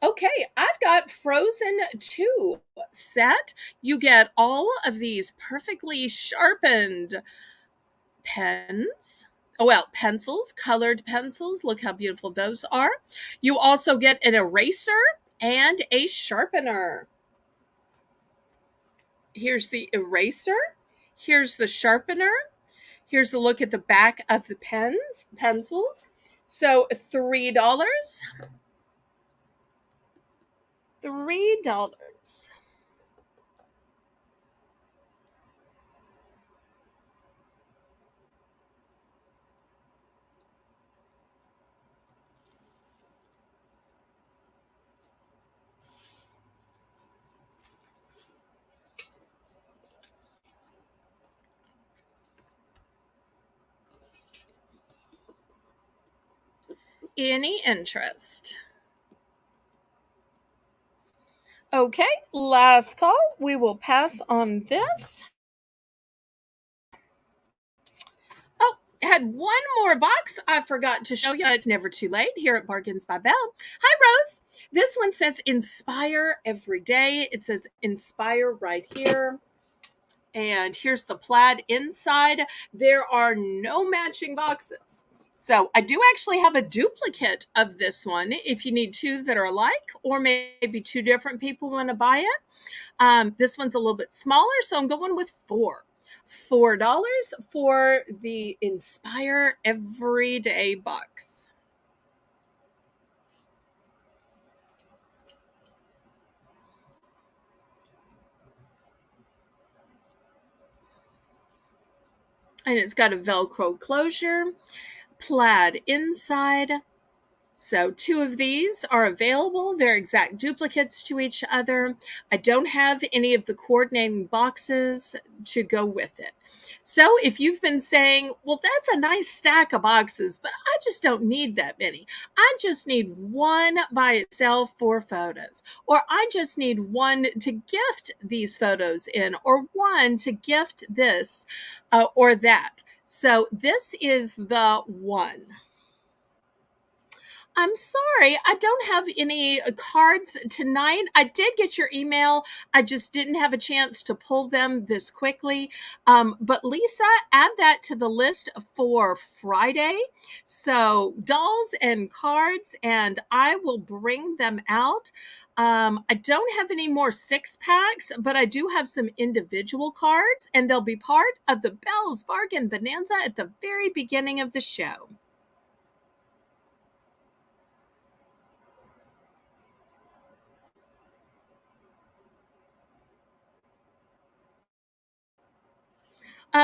Okay, I've got Frozen 2 set. You get all of these perfectly sharpened pens. Oh, well, pencils, colored pencils. Look how beautiful those are. You also get an eraser and a sharpener. Here's the eraser. Here's the sharpener. Here's a look at the back of the pencils. So $3. $3. Any interest? Okay, last call. We will pass on this. Oh, had one more box I forgot to show you. It's never too late here at Bargains by Belle. Hi, Rose. This one says inspire every day. It says inspire right here. And here's the plaid inside. There are no matching boxes. So I do actually have a duplicate of this one if you need 2 that are alike, or maybe 2 different people want to buy it. This one's a little bit smaller, so I'm going with 4. $4 for the Inspire Everyday box. And it's got a Velcro closure, plaid inside. So 2 of these are available. They're exact duplicates to each other. I don't have any of the coordinating boxes to go with it. So if you've been saying, well, that's a nice stack of boxes, but I just don't need that many. I just need one by itself for photos, or I just need one to gift these photos in, or one to gift this or that. So this is the one. I'm sorry, I don't have any cards tonight. I did get your email. I just didn't have a chance to pull them this quickly. But Lisa, add that to the list for Friday. So dolls and cards, and I will bring them out. I don't have any more 6-packs, but I do have some individual cards, and they'll be part of the Belle's Bargain Bonanza at the very beginning of the show.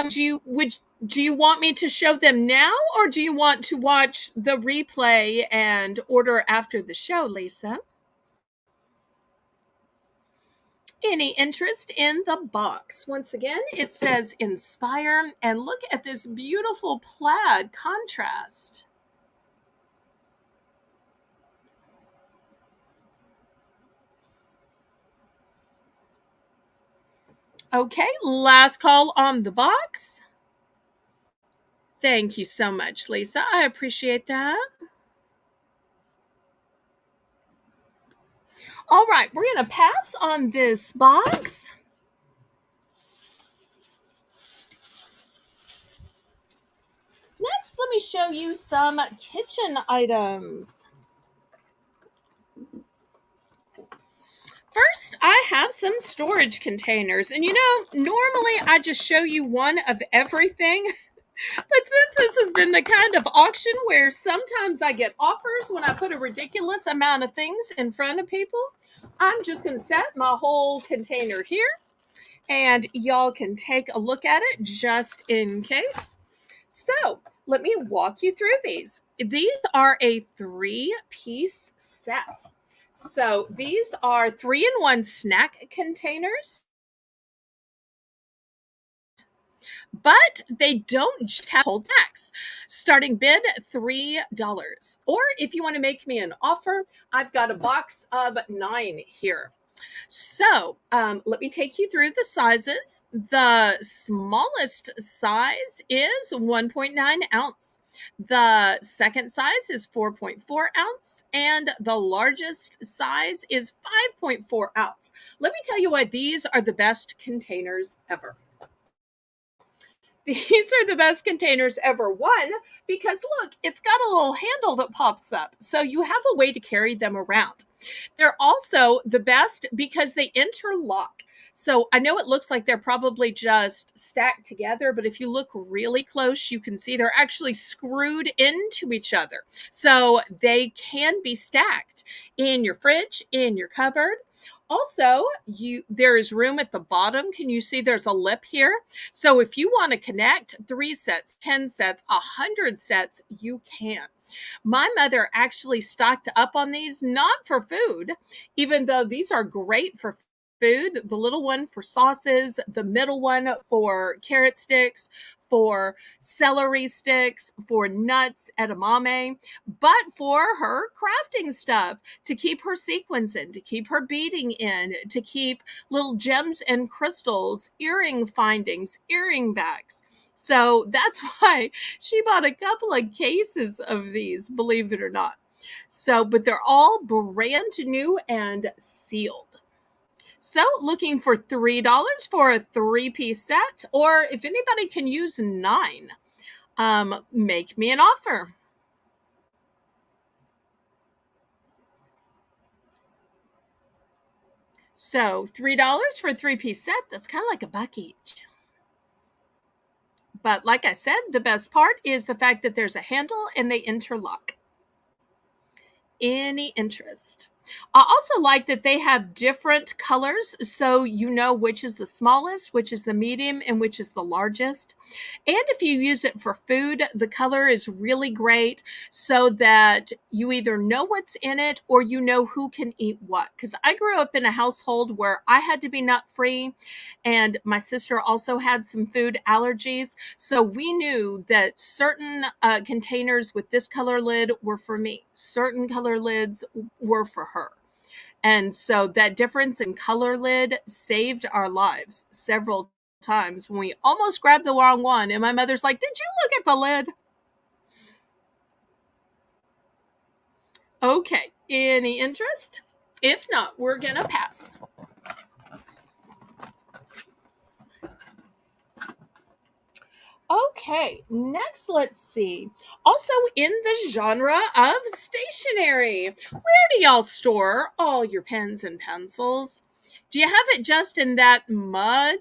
Do you want me to show them now, or do you want to watch the replay and order after the show, Lisa? Any interest in the box? Once again, it says inspire, and look at this beautiful plaid contrast. Okay, last call on the box. Thank you so much, Lisa. I appreciate that. All right, we're going to pass on this box. Next, let me show you some kitchen items. First, I have some storage containers. And normally I just show you one of everything. But since this has been the kind of auction where sometimes I get offers when I put a ridiculous amount of things in front of people, I'm just going to set my whole container here and y'all can take a look at it just in case. So let me walk you through these. These are a 3-piece set. So these are 3-in-1 snack containers, but they don't just have whole snacks. Starting bid $3. Or if you want to make me an offer, I've got a box of 9 here. So let me take you through the sizes. The smallest size is 1.9 ounce. The second size is 4.4 ounce, and the largest size is 5.4 ounce. Let me tell you why these are the best containers ever. These are the best containers ever. One, because look, it's got a little handle that pops up, so you have a way to carry them around. They're also the best because they interlock. So I know it looks like they're probably just stacked together, but if you look really close, you can see they're actually screwed into each other. So they can be stacked in your fridge, in your cupboard. Also, there is room at the bottom. Can you see there's a lip here? So if you want to connect 3 sets, 10 sets, 100 sets, you can. My mother actually stocked up on these, not for food, even though these are great for food. The little one for sauces, the middle one for carrot sticks, for celery sticks, for nuts, edamame, but for her crafting stuff, to keep her sequins in, to keep her beading in, to keep little gems and crystals, earring findings, earring backs. So that's why she bought a couple of cases of these, believe it or not. So, but they're all brand new and sealed. So, looking for $3 for a 3-piece set, or if anybody can use 9, make me an offer. So, $3 for a 3-piece set, that's kind of like $1 each. But like I said, the best part is the fact that there's a handle and they interlock. Any interest? I also like that they have different colors, so you know which is the smallest, which is the medium, and which is the largest. And if you use it for food, the color is really great so that you either know what's in it or you know who can eat what. Because I grew up in a household where I had to be nut free, and my sister also had some food allergies. So we knew that certain containers with this color lid were for me, certain color lids were for her. And so that difference in color lid saved our lives several times when we almost grabbed the wrong one. And my mother's like, "Did you look at the lid?" Okay, any interest? If not, we're going to pass. Okay, next let's see. Also in the genre of stationery, where do y'all store all your pens and pencils? Do you have it just in that mug,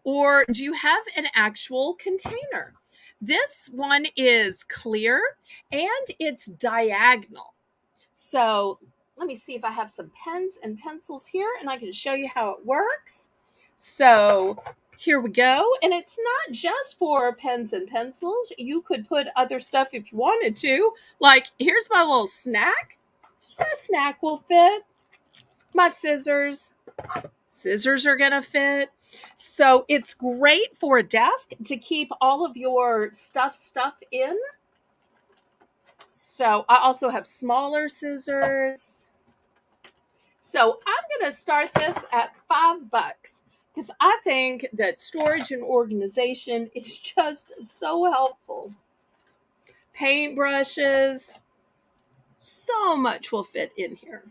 or do you have an actual container? This one is clear and it's diagonal. So let me see if I have some pens and pencils here and I can show you how it works. So here we go. And it's not just for pens and pencils. You could put other stuff if you wanted to. Like, here's my little snack. That snack will fit. My scissors. Scissors are going to fit. So it's great for a desk to keep all of your stuff in. So I also have smaller scissors. So I'm going to start this at $5. because I think that storage and organization is just so helpful. Paintbrushes, so much will fit in here.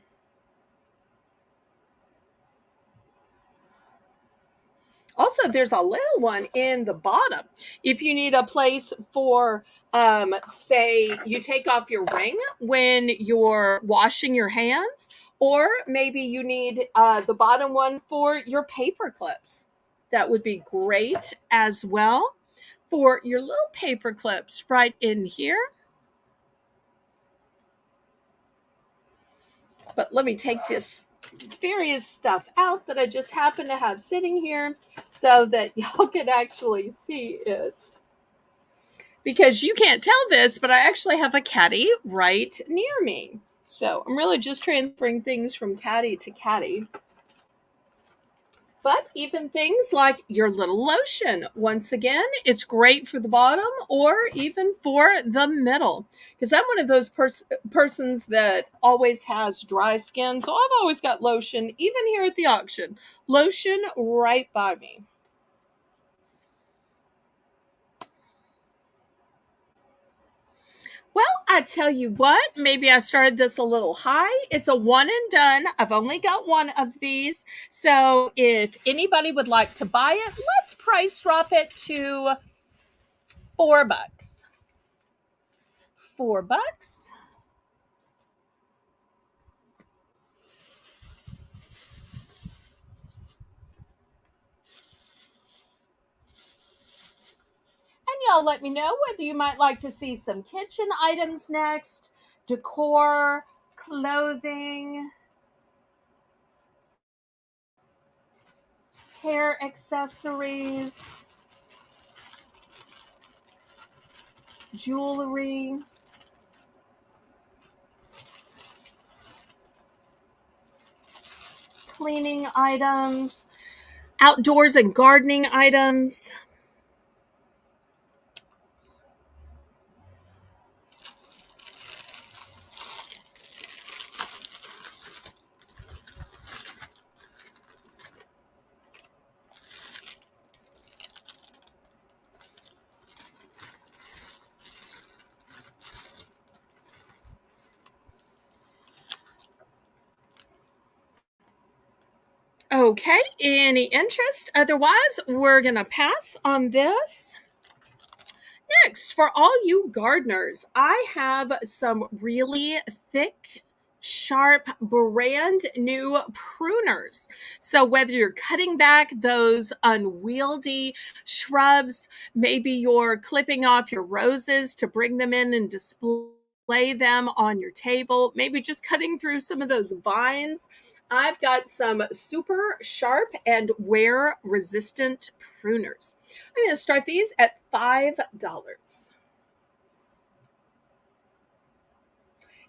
Also, there's a little one in the bottom. If you need a place for, say, you take off your ring when you're washing your hands, or maybe you need the bottom one for your paper clips. That would be great as well for your little paper clips right in here. But let me take this various stuff out that I just happen to have sitting here so that y'all can actually see it. Because you can't tell this, but I actually have a caddy right near me. So I'm really just transferring things from caddy to caddy. But even things like your little lotion, once again, it's great for the bottom or even for the middle. Because I'm one of those persons that always has dry skin. So I've always got lotion, even here at the auction. Lotion right by me. Well, I tell you what, maybe I started this a little high. It's a one and done. I've only got one of these. So if anybody would like to buy it, let's price drop it to $4. $4. And y'all let me know whether you might like to see some kitchen items next, decor, clothing, hair accessories, jewelry, cleaning items, outdoors and gardening items. Okay, any interest? Otherwise, we're going to pass on this. Next, for all you gardeners, I have some really thick, sharp, brand new pruners. So whether you're cutting back those unwieldy shrubs, maybe you're clipping off your roses to bring them in and display them on your table, maybe just cutting through some of those vines, I've got some super sharp and wear resistant pruners. I'm going to start these at $5.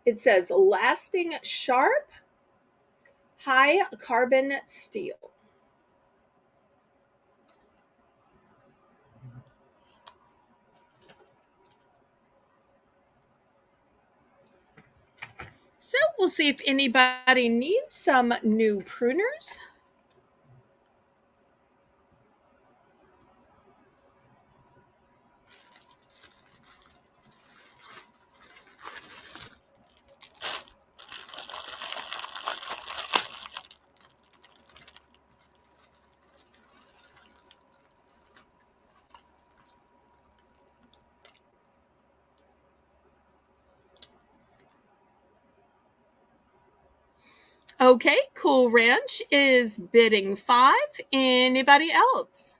It says lasting sharp, high carbon steel. So we'll see if anybody needs some new pruners. Okay, Cool Ranch is bidding $5. Anybody else?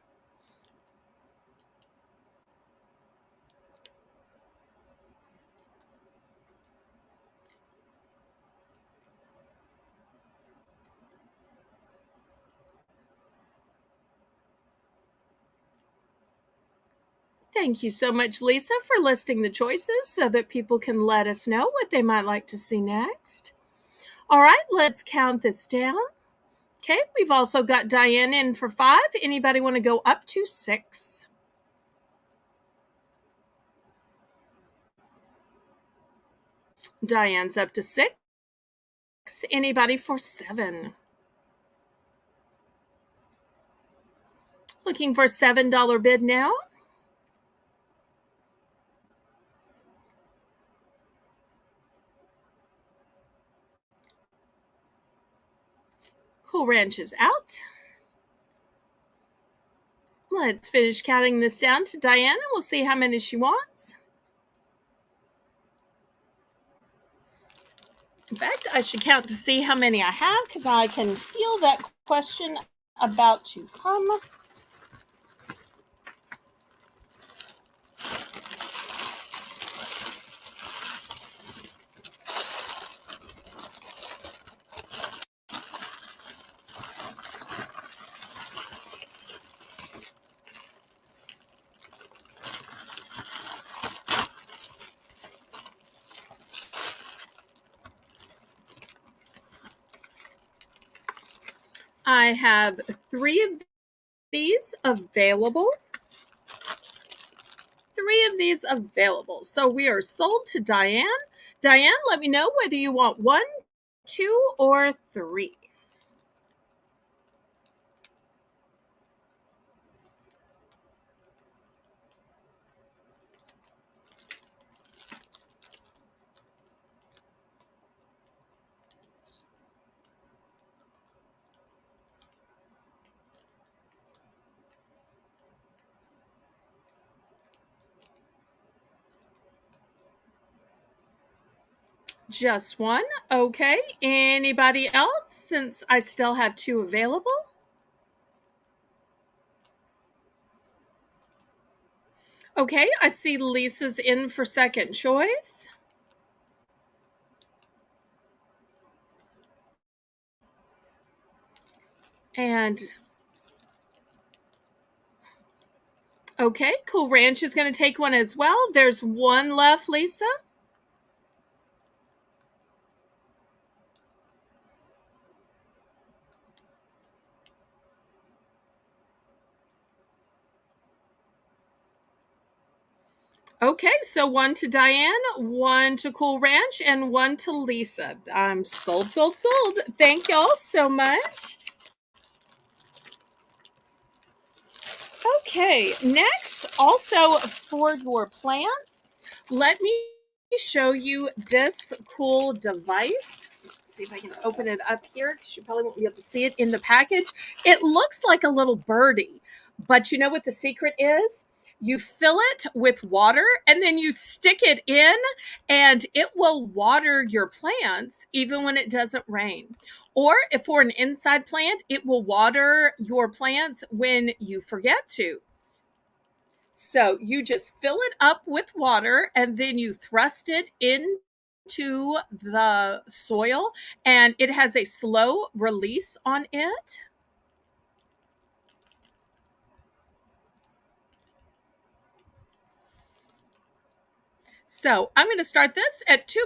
Thank you so much, Lisa, for listing the choices so that people can let us know what they might like to see next. All right, let's count this down. Okay, we've also got Diane in for $5. Anybody want to go up to $6? Diane's up to $6. Anybody for $7? Looking for a $7 bid now. Cool Ranch is out. Let's finish counting this down to Diana. We'll see how many she wants. In fact, I should count to see how many I have because I can feel that question about to come. I have 3 of these available. 3 of these available. So we are sold to Diane. Diane, let me know whether you want 1, 2, or 3. Just 1. Okay. Anybody else since I still have 2 available? Okay, I see Lisa's in for second choice. And okay, Cool Ranch is going to take 1 as well. There's 1 left, Lisa. Okay, so 1 to Diane, 1 to Cool Ranch, and 1 to Lisa. I'm sold, sold, sold. Thank y'all so much. Okay, next, also for your plants, let me show you this cool device. Let's see if I can open it up here because you probably won't be able to see it in the package. It looks like a little birdie, but you know what the secret is? You fill it with water and then you stick it in, and it will water your plants even when it doesn't rain. Or if for an inside plant, it will water your plants when you forget to. So you just fill it up with water and then you thrust it into the soil, and it has a slow release on it. So I'm going to start this at $2.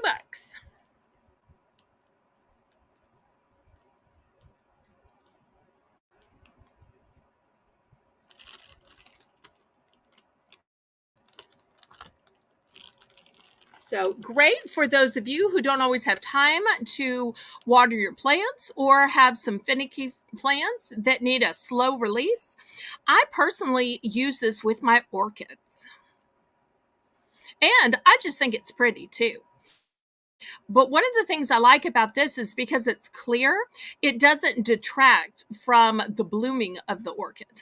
So great for those of you who don't always have time to water your plants or have some finicky plants that need a slow release. I personally use this with my orchids. And I just think it's pretty too. But one of the things I like about this is because it's clear, it doesn't detract from the blooming of the orchid.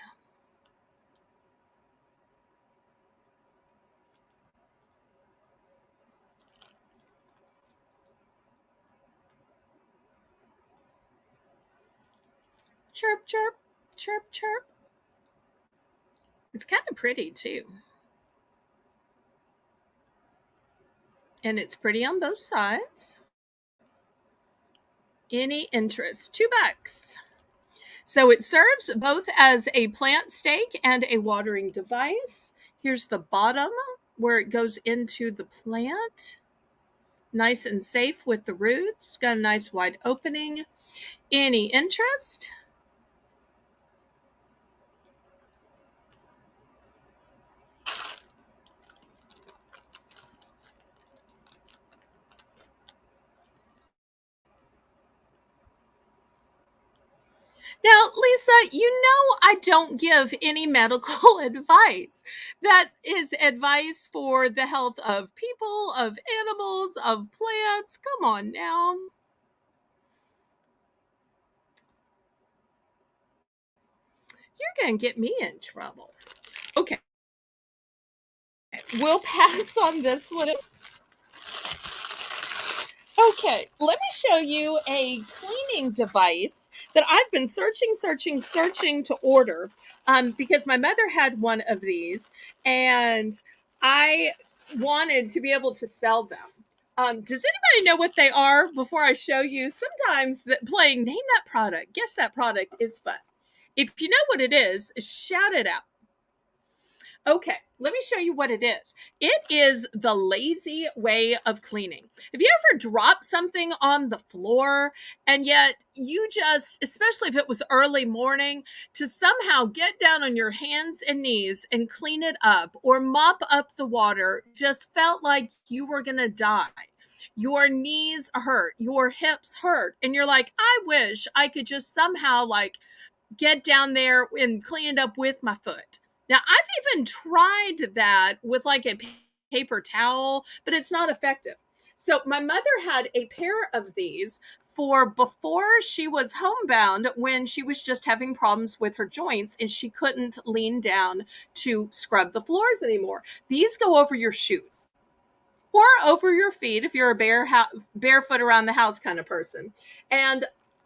Chirp, chirp, chirp, chirp. It's kind of pretty too. And it's pretty on both sides. Any interest? $2. So it serves both as a plant stake and a watering device. Here's the bottom where it goes into the plant. Nice and safe with the roots. Got a nice wide opening. Any interest? Now, Lisa, you know I don't give any medical advice. That is advice for the health of people, of animals, of plants. Come on now. You're going to get me in trouble. Okay, we'll pass on this one. Okay, let me show you a cleaning device that I've been searching to order because my mother had one of these and I wanted to be able to sell them. Does anybody know what they are before I show you? Sometimes that playing name that product, guess that product is fun. If you know what it is, shout it out. Okay, let me show you what it is. It is the lazy way of cleaning. Have you ever dropped something on the floor and yet you just, especially if it was early morning, to somehow get down on your hands and knees and clean it up or mop up the water just felt like you were going to die? Your knees hurt, your hips hurt, and you're like, I wish I could just somehow like get down there and clean it up with my foot. Now, I've even tried that with like a paper towel, but it's not effective. So, my mother had a pair of these for before she was homebound when she was just having problems with her joints and she couldn't lean down to scrub the floors anymore. These go over your shoes or over your feet if you're a barefoot around the house kind of person. And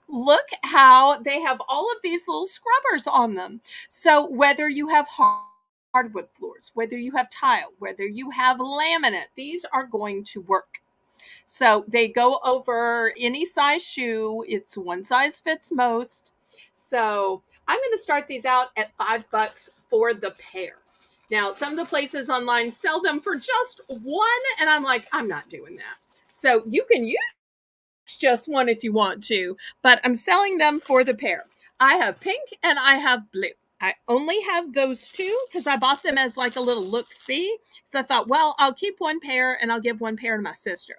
look how they have all of these little scrubbers on them. So whether you have hardwood floors, whether you have tile, whether you have laminate, these are going to work. So they go over any size shoe. It's one size fits most. So I'm going to start these out at $5 for the pair. Now, some of the places online sell them for just one, and I'm like, I'm not doing that. So you can use just one if you want to, but I'm selling them for the pair. I have pink and I have blue. I only have those two because I bought them as like a little look-see. So I thought, well, I'll keep one pair and I'll give one pair to my sister.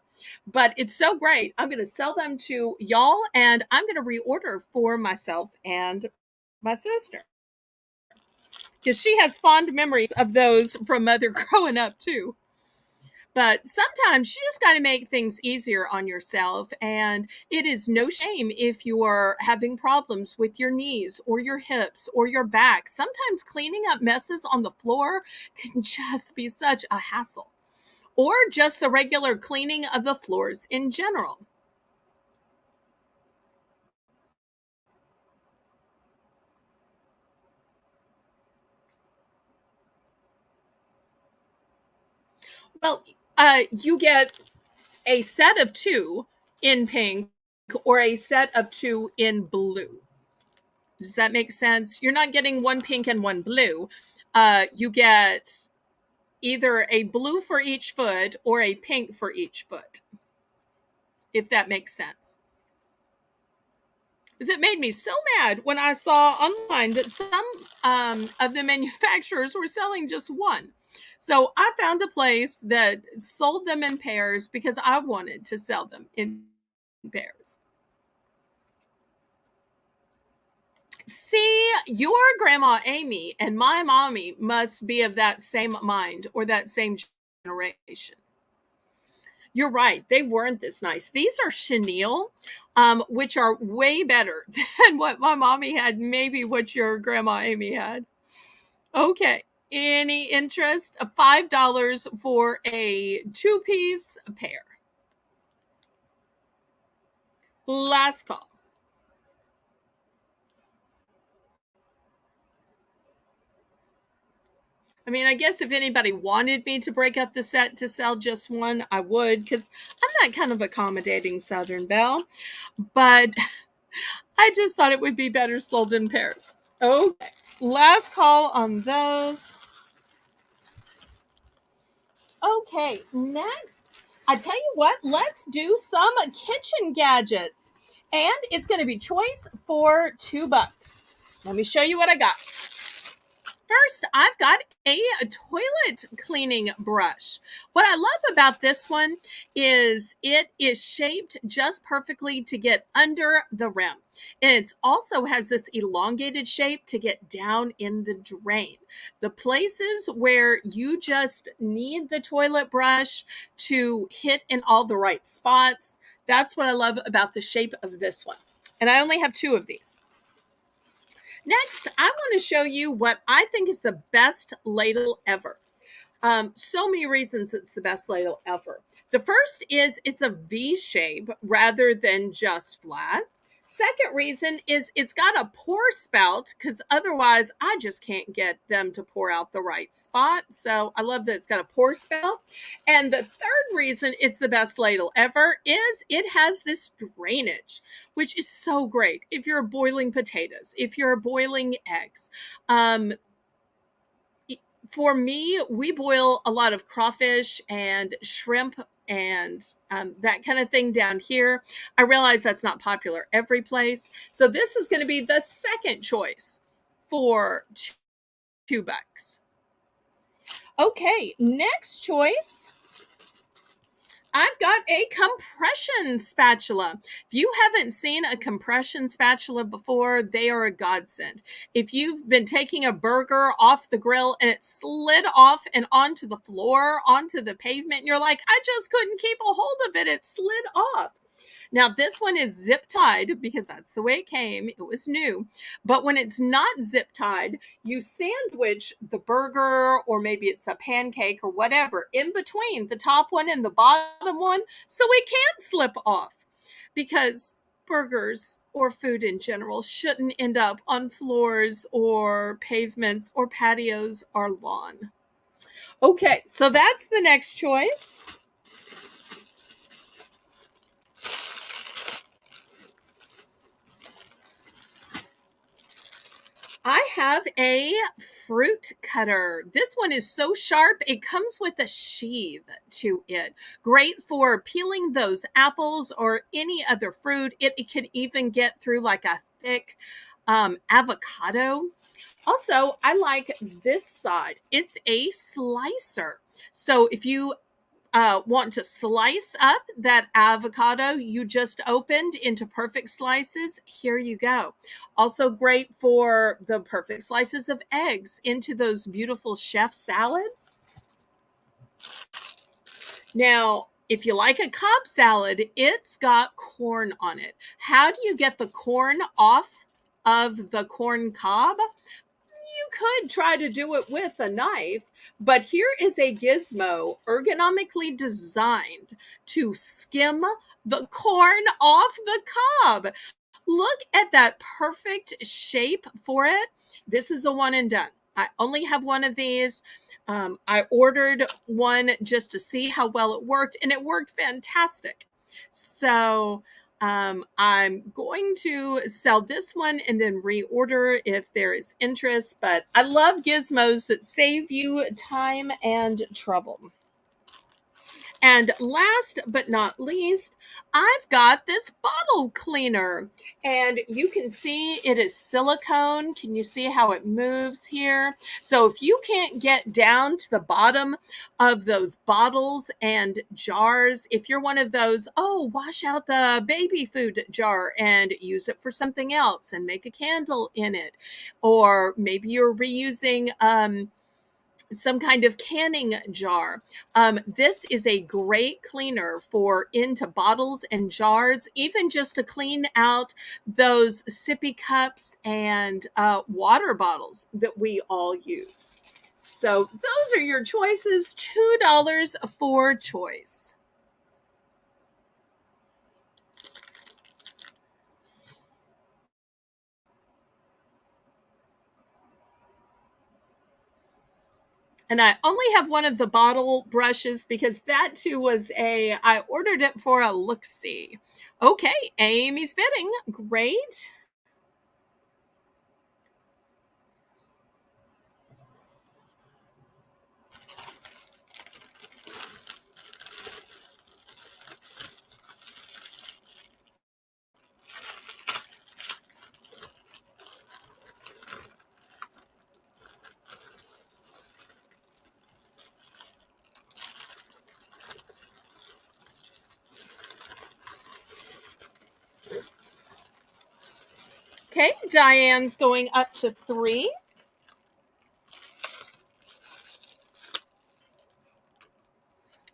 But it's so great. I'm going to sell them to y'all and I'm going to reorder for myself and my sister because she has fond memories of those from mother growing up too. But sometimes you just got to make things easier on yourself. And it is no shame if you are having problems with your knees or your hips or your back. Sometimes cleaning up messes on the floor can just be such a hassle, or just the regular cleaning of the floors in general. Well, you get a set of two in pink or a set of two in blue. Does that make sense? You're not getting one pink and one blue. You get either a blue for each foot or a pink for each foot, if that makes sense. Because it made me so mad when I saw online that some of the manufacturers were selling just one. So I found a place that sold them in pairs because I wanted to sell them in pairs. See, your grandma Amy and my mommy must be of that same mind or that same generation. You're right. They weren't this nice. These are chenille, which are way better than what my mommy had, maybe what your grandma Amy had. Okay. Any interest? $5 for a two-piece pair. Last call. I mean, I guess if anybody wanted me to break up the set to sell just one, I would, because I'm that kind of accommodating Southern Belle. But I just thought it would be better sold in pairs. Okay, last call on those. Okay, next, I tell you what, let's do some kitchen gadgets. And it's going to be choice for $2. Let me show you what I got. First, I've got a toilet cleaning brush. What I love about this one is it is shaped just perfectly to get under the rim. And it also has this elongated shape to get down in the drain. The places where you just need the toilet brush to hit in all the right spots, that's what I love about the shape of this one. And I only have 2 of these. Next, I want to show you what I think is the best ladle ever. So many reasons it's the best ladle ever. The first is it's a V shape rather than just flat. Second reason is it's got a pour spout, because otherwise I just can't get them to pour out the right spot. So I love that it's got a pour spout. And the third reason it's the best ladle ever is it has this drainage, which is so great if you're boiling potatoes, if you're boiling eggs. For me, we boil a lot of crawfish and shrimp and that kind of thing down here. I realize that's not popular every place. So this is going to be the second choice for $2. Okay, next choice. I've got a compression spatula. If you haven't seen a compression spatula before, they are a godsend. If you've been taking a burger off the grill and it slid off and onto the floor, onto the pavement, and you're like, I just couldn't keep a hold of it, it slid off. Now, this one is zip tied because that's the way it came. It was new. But when it's not zip tied, you sandwich the burger, or maybe it's a pancake or whatever, in between the top one and the bottom one so it can't slip off. Because burgers or food in general shouldn't end up on floors or pavements or patios or lawn. Okay, so that's the next choice. I have a fruit cutter. This one is so sharp, it comes with a sheath to it. Great for peeling those apples or any other fruit. It can even get through like a thick avocado. Also, I like this side. It's a slicer. So if you want to slice up that avocado you just opened into perfect slices, here you go. Also great for the perfect slices of eggs into those beautiful chef salads. Now, if you like a Cobb salad, it's got corn on it. How do you get the corn off of the corn cob? You could try to do it with a knife, but here is a gizmo ergonomically designed to skim the corn off the cob. Look at that perfect shape for it. This is a one and done. I only have one of these. I ordered one just to see how well it worked, and it worked fantastic. So I'm going to sell this one and then reorder if there is interest. But I love gizmos that save you time and trouble. And last but not least, I've got this bottle cleaner, and you can see it is silicone. Can you see how it moves here? So if you can't get down to the bottom of those bottles and jars, if you're one of those, oh, wash out the baby food jar and use it for something else and make a candle in it, or maybe you're reusing some kind of canning jar. This is a great cleaner for into bottles and jars, even just to clean out those sippy cups and water bottles that we all use. So those are your choices. $2 for choice. And I only have one of the bottle brushes because that too was I ordered it for a look-see. Okay, Amy's bidding. Great. Okay, Diane's going up to 3.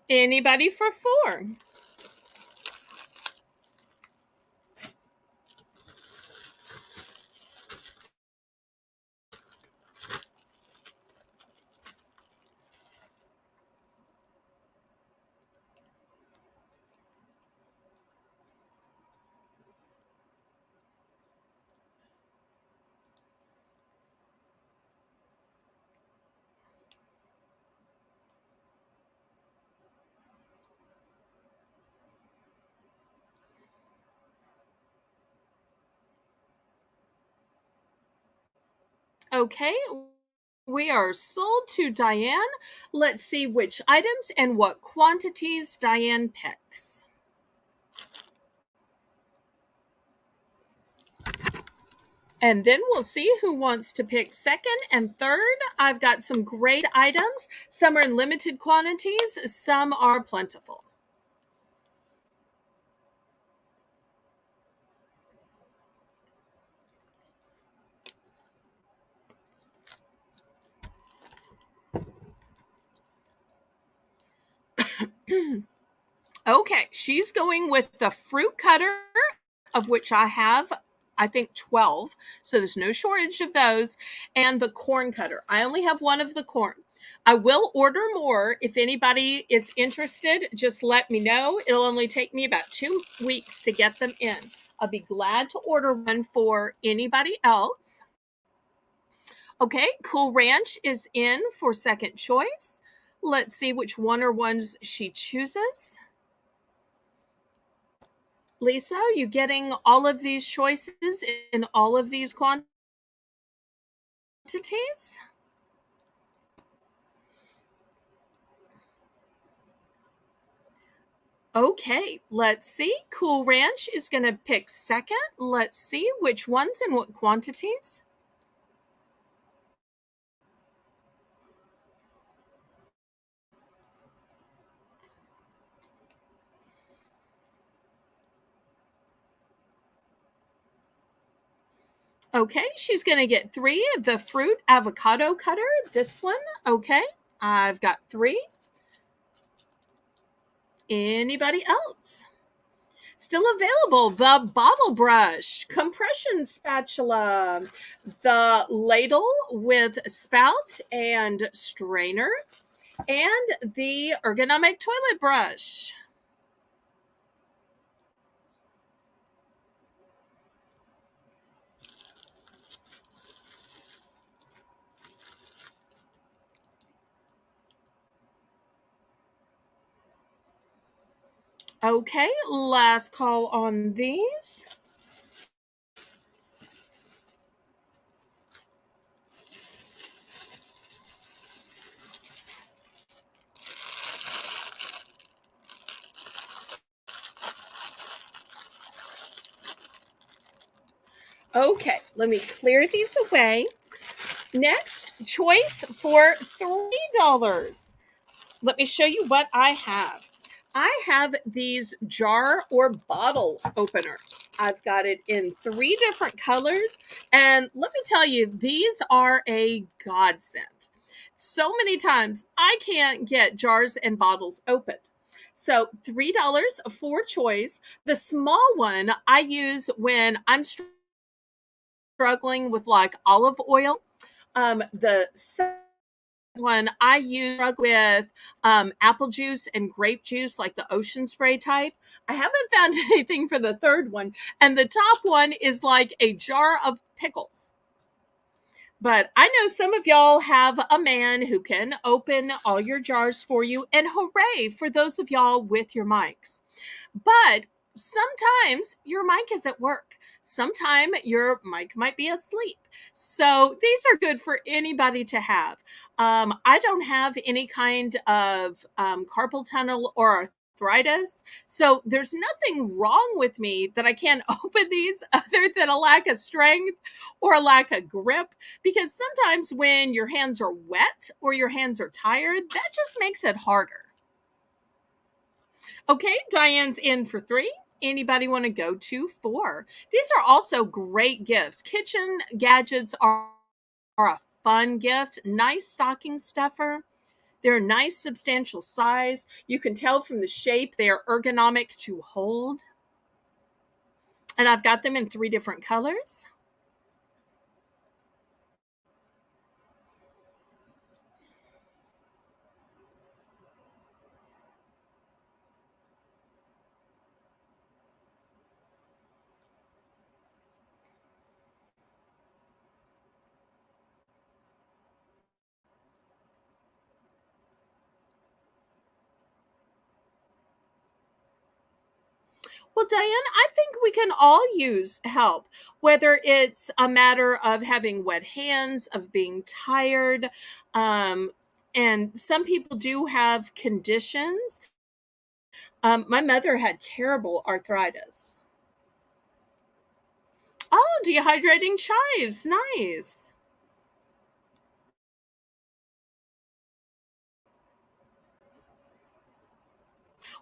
Anybody for 4? Okay, we are sold to Diane. Let's see which items and what quantities Diane picks. And then we'll see who wants to pick second and third. I've got some great items. Some are in limited quantities, some are plentiful. Okay, she's going with the fruit cutter, of which I have, I think, 12. So there's no shortage of those. And the corn cutter. I only have one of the corn. I will order more. If anybody is interested, just let me know. It'll only take me about 2 weeks to get them in. I'll be glad to order one for anybody else. Okay, Cool Ranch is in for second choice. Let's see which one or ones she chooses. Lisa, are you getting all of these choices in all of these quantities? Okay, let's see. Cool Ranch is going to pick second. Let's see which ones and what quantities. Okay, she's going to get 3 of the fruit avocado cutter. This one. Okay, I've got 3. Anybody else? Still available, the bottle brush, compression spatula, the ladle with spout and strainer, and the ergonomic toilet brush. Okay, last call on these. Okay, let me clear these away. Next, choice for $3. Let me show you what I have. I have these jar or bottle openers. I've got it in 3 different colors. And let me tell you, these are a godsend. So many times I can't get jars and bottles opened. So $3 for choice. The small one I use when I'm struggling with like olive oil. The one I use with apple juice and grape juice, like the ocean spray type. I haven't found anything for the third one. And the top one is like a jar of pickles. But I know some of y'all have a man who can open all your jars for you. And hooray for those of y'all with your mics. But sometimes your mic is at work. Sometime your mic might be asleep. So these are good for anybody to have. I don't have any kind of carpal tunnel or arthritis. So there's nothing wrong with me that I can't open these other than a lack of strength or a lack of grip. Because sometimes when your hands are wet or your hands are tired, that just makes it harder. Okay, Diane's in for 3. anybody want to go to for? These are also great gifts. Kitchen gadgets are a fun gift. Nice stocking stuffer. They're a nice substantial size. You can tell from the shape they are ergonomic to hold. And I've got them in 3 different colors. Well, Diane, I think we can all use help, whether it's a matter of having wet hands, of being tired, and some people do have conditions. My mother had terrible arthritis. Oh, dehydrating chives. Nice.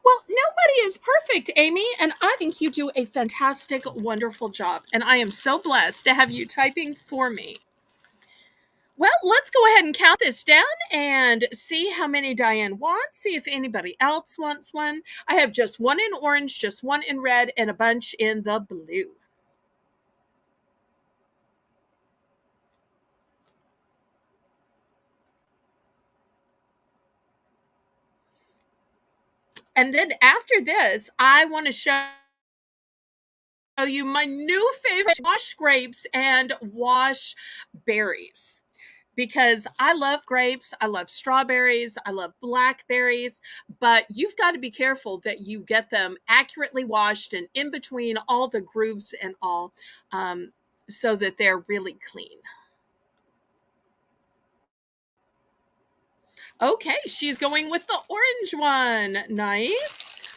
Well, nobody is perfect, Amy, and I think you do a fantastic, wonderful job. And I am so blessed to have you typing for me. Well, let's go ahead and count this down and see how many Diane wants. See if anybody else wants one. I have just one in orange, just one in red, and a bunch in the blue. And then after this, I want to show you my new favorite, wash grapes and wash berries. Because I love grapes, I love strawberries, I love blackberries, but you've got to be careful that you get them accurately washed and in between all the grooves and all, so that they're really clean. Okay, she's going with the orange one. Nice.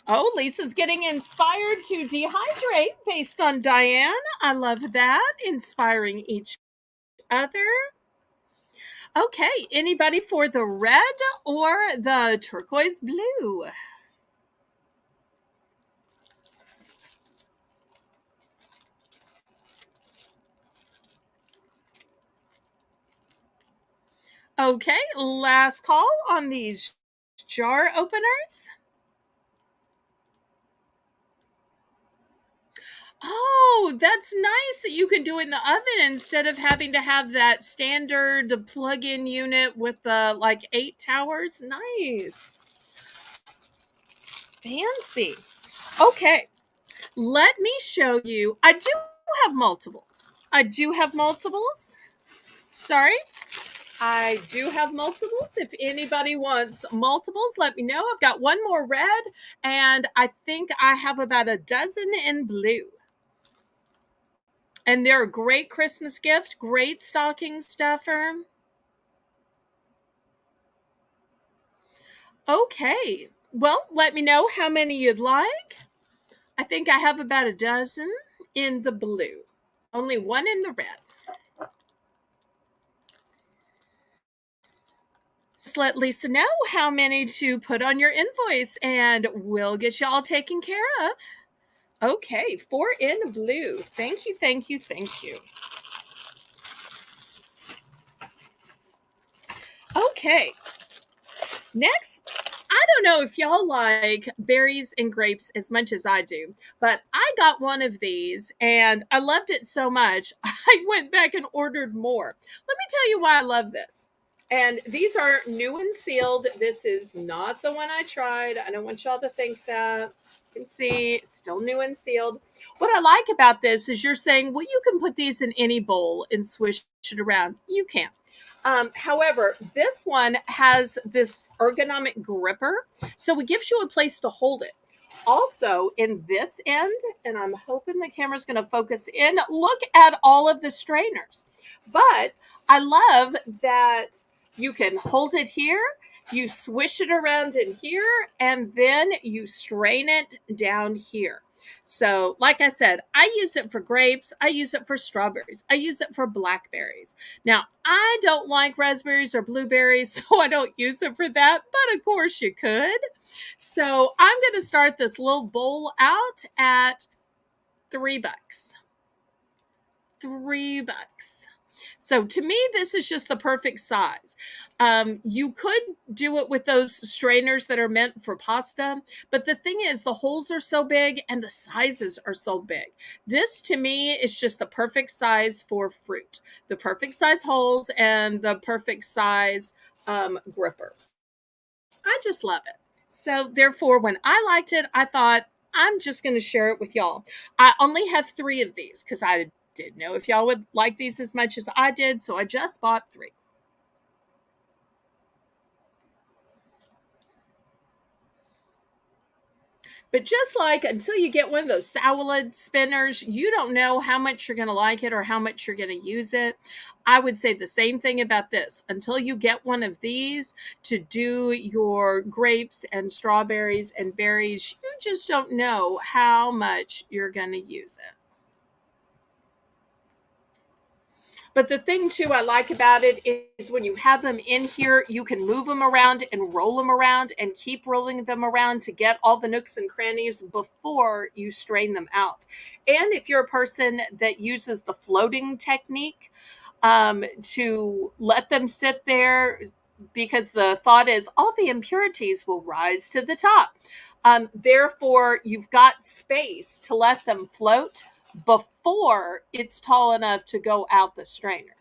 Oh, Lisa's getting inspired to dehydrate based on Diane. I love that. Inspiring each other. Okay, anybody for the red or the turquoise blue? Okay, last call on these jar openers. Oh, that's nice that you can do it in the oven instead of having to have that standard plug-in unit with the like 8 towers. Nice. Fancy. Okay, let me show you. I do have multiples. Sorry. I do have multiples. If anybody wants multiples, let me know. I've got one more red, and I think I have about a dozen in blue. And they're a great Christmas gift, great stocking stuffer. Okay. Well, let me know how many you'd like. I think I have about a dozen in the blue, only one in the red. Just let Lisa know how many to put on your invoice, and we'll get you all taken care of. Okay, 4 in blue. Thank you, thank you, thank you. Okay, next, I don't know if y'all like berries and grapes as much as I do, but I got one of these and I loved it so much, I went back and ordered more. Let me tell you why I love this. And these are new and sealed. This is not the one I tried. I don't want y'all to think that. You can see it's still new and sealed. What I like about this is you're saying, well, you can put these in any bowl and swish it around. You can. However, this one has this ergonomic gripper, so it gives you a place to hold it. Also, in this end, and I'm hoping the camera's going to focus in, look at all of the strainers. But I love that you can hold it here, you swish it around in here, and then you strain it down here. So, like I said, I use it for grapes. I use it for strawberries. I use it for blackberries. Now, I don't like raspberries or blueberries, so I don't use it for that, but of course you could. So, I'm going to start this little bowl out at $3. $3. So to me, this is just the perfect size. You could do it with those strainers that are meant for pasta, but the thing is, the holes are so big and the sizes are so big. This to me is just the perfect size for fruit, the perfect size holes and the perfect size gripper. I just love it. So therefore, when I liked it, I thought I'm just going to share it with y'all. I only have 3 of these because I didn't know if y'all would like these as much as I did, so I just bought 3. But just like until you get one of those salad spinners, you don't know how much you're going to like it or how much you're going to use it. I would say the same thing about this. Until you get one of these to do your grapes and strawberries and berries, you just don't know how much you're going to use it. But the thing too I like about it is when you have them in here, you can move them around and roll them around and keep rolling them around to get all the nooks and crannies before you strain them out. And if you're a person that uses the floating technique, to let them sit there, because the thought is all the impurities will rise to the top. Therefore, you've got space to let them float before it's tall enough to go out the strainer.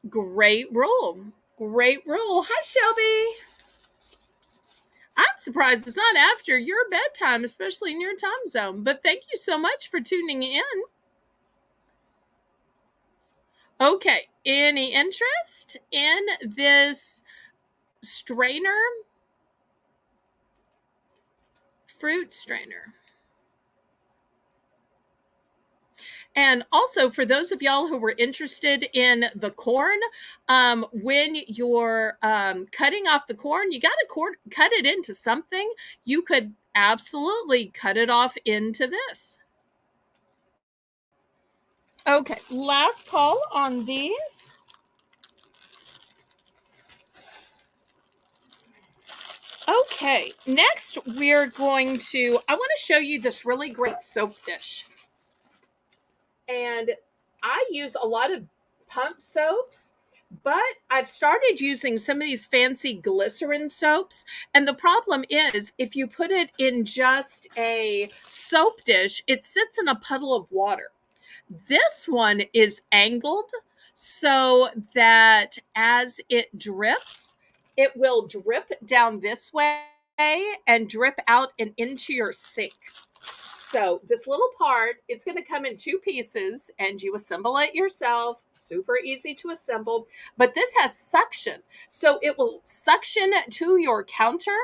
Great rule. Great rule. Hi, Shelby. I'm surprised it's not after your bedtime, especially in your time zone. But thank you so much for tuning in. Okay. Any interest in this strainer? Fruit strainer. And also, for those of y'all who were interested in the corn, when you're cutting off the corn, you got to cut it into something. You could absolutely cut it off into this. Okay, last call on these. Okay, next we're going to, I want to show you this really great soap dish. And I use a lot of pump soaps, but I've started using some of these fancy glycerin soaps. And the problem is, if you put it in just a soap dish, it sits in a puddle of water. This one is angled so that as it drips, it will drip down this way and drip out and into your sink. So this little part, it's going to come in 2 pieces and you assemble it yourself. Super easy to assemble. But this has suction. So it will suction to your counter.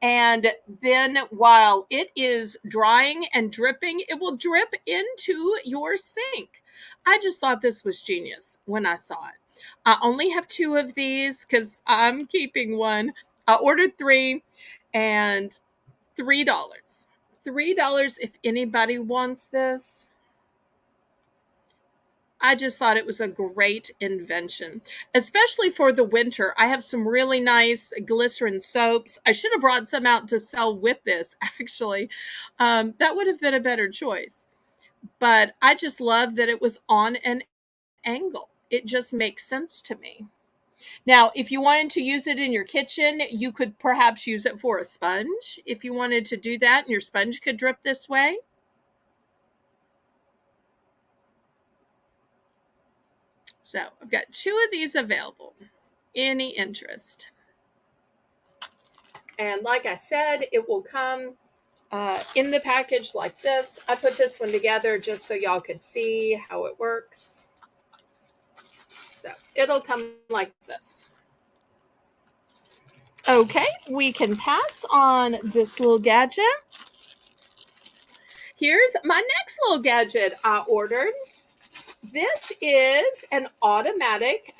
And then while it is drying and dripping, it will drip into your sink. I just thought this was genius when I saw it. I only have 2 of these because I'm keeping one. I ordered 3 and $3. $3 if anybody wants this. I just thought it was a great invention, especially for the winter. I have some really nice glycerin soaps. I should have brought some out to sell with this, actually. That would have been a better choice. But I just love that it was on an angle. It just makes sense to me. Now, if you wanted to use it in your kitchen, you could perhaps use it for a sponge. If you wanted to do that and your sponge could drip this way. So I've got 2 of these available. Any interest? And like I said, it will come in the package like this. I put this one together just so y'all could see how it works. So it'll come like this. Okay, we can pass on this little gadget. Here's my next little gadget I ordered. This is an automatic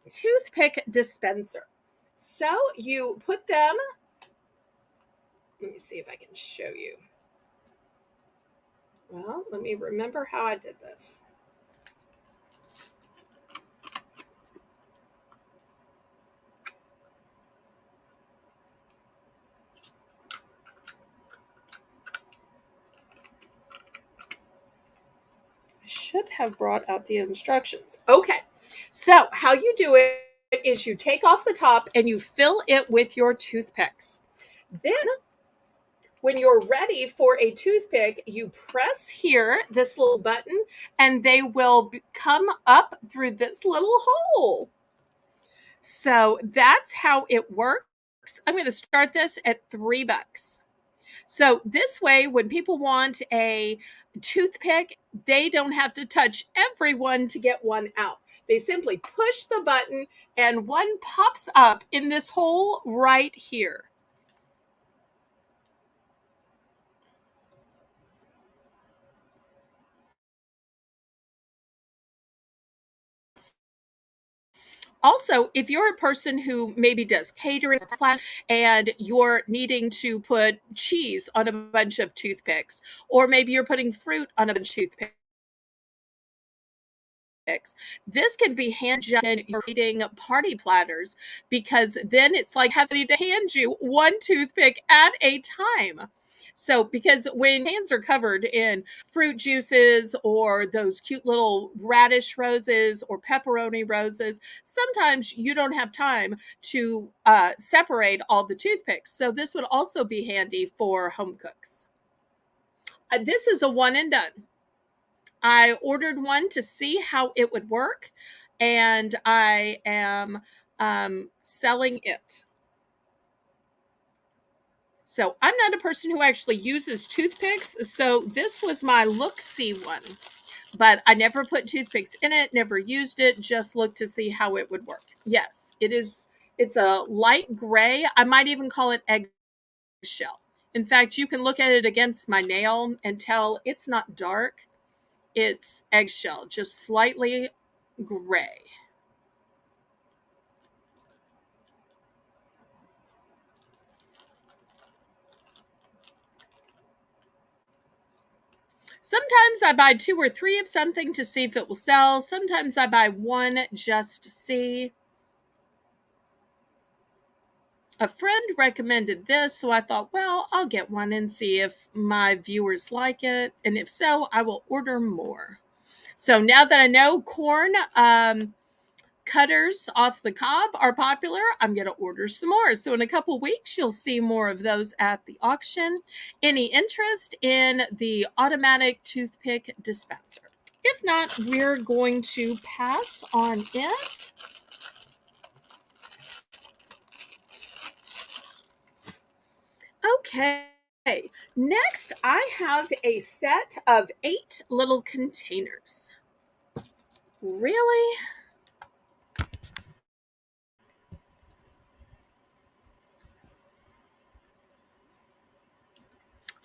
toothpick dispenser. So you put them, let me see if I can show you. Well, let me remember how I did this. I should have brought out the instructions. Okay. So, how you do it is you take off the top and you fill it with your toothpicks. Then, when you're ready for a toothpick, you press here, this little button, and they will come up through this little hole. So that's how it works. I'm going to start this at $3. So this way, when people want a toothpick, they don't have to touch everyone to get one out. They simply push the button and one pops up in this hole right here. Also, if you're a person who maybe does catering and you're needing to put cheese on a bunch of toothpicks, or maybe you're putting fruit on a bunch of toothpicks, this can be hand when you're eating party platters, because then it's like having to hand you one toothpick at a time. So, because when hands are covered in fruit juices or those cute little radish roses or pepperoni roses, sometimes you don't have time to separate all the toothpicks. So, this would also be handy for home cooks. This is a one and done. I ordered one to see how it would work, and I am selling it. So I'm not a person who actually uses toothpicks. So this was my look-see one, but I never put toothpicks in it, never used it, just looked to see how it would work. Yes, it is. It's a light gray. I might even call it eggshell. In fact, you can look at it against my nail and tell it's not dark. It's eggshell, just slightly gray. Sometimes I buy 2 or 3 of something to see if it will sell. Sometimes I buy one just to see. A friend recommended this, so I thought, well, I'll get one and see if my viewers like it. And if so, I will order more. So now that I know corn cutters off the cob are popular, I'm going to order some more. So in a couple weeks, you'll see more of those at the auction. Any interest in the automatic toothpick dispenser? If not, we're going to pass on it. Okay. Next, I have a set of 8 little containers. Really?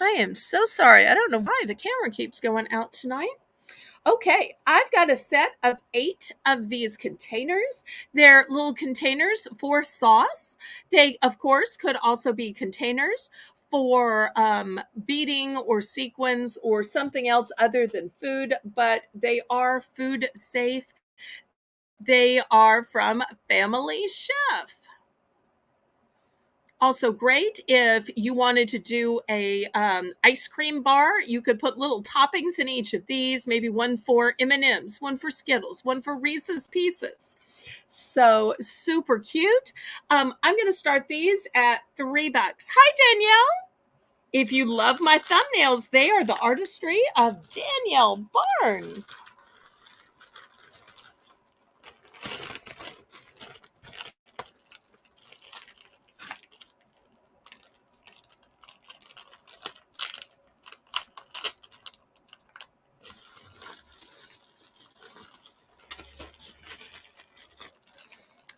I am so sorry. I don't know why the camera keeps going out tonight. Okay, I've got a set of 8 of these containers. They're little containers for sauce. They, of course, could also be containers for beading or sequins or something else other than food, but they are food safe. They are from Family Chef. Also great if you wanted to do a ice cream bar. You could put little toppings in each of these, maybe one for M&Ms, one for Skittles, one for Reese's Pieces. So super cute. I'm going to start these at $3. Hi, Danielle. If you love my thumbnails, they are the artistry of Danielle Barnes.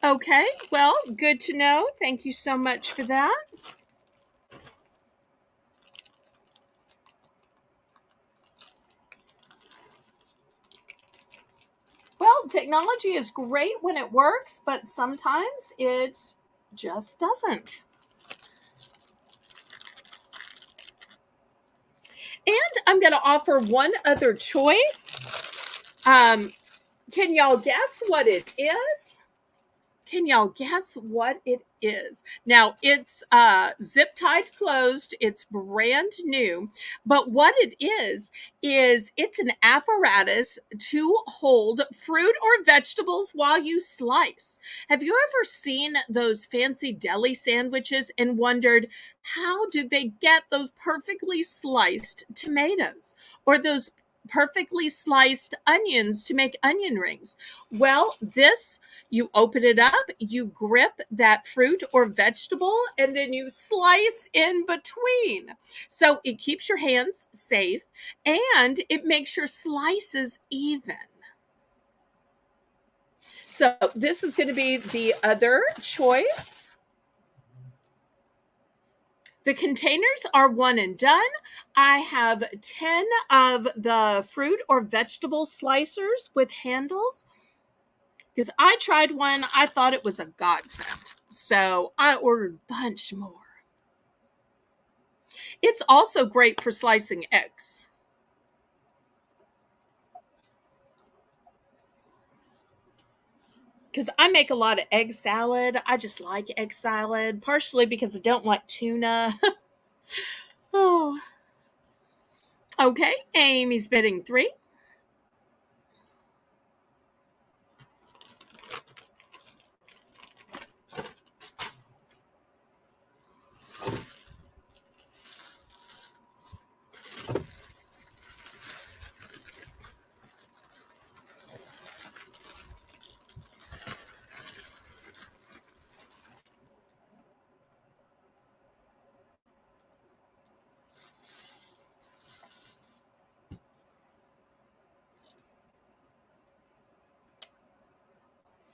Okay, well, good to know. Thank you so much for that. Well, technology is great when it works, but sometimes it just doesn't. And I'm going to offer one other choice. Can y'all guess what it is? Can y'all guess what it is? Now, it's zip tied closed. It's brand new. But what it is it's an apparatus to hold fruit or vegetables while you slice. Have you ever seen those fancy deli sandwiches and wondered, how do they get those perfectly sliced tomatoes or those perfectly sliced onions to make onion rings? Well, this, you open it up, you grip that fruit or vegetable, and then you slice in between. So it keeps your hands safe and it makes your slices even. So this is going to be the other choice. The containers are one and done. I have 10 of the fruit or vegetable slicers with handles. Because I tried one, I thought it was a godsend. So I ordered a bunch more. It's also great for slicing eggs. Because I make a lot of egg salad. I just like egg salad, partially because I don't like tuna. Oh, okay. Amy's bidding 3.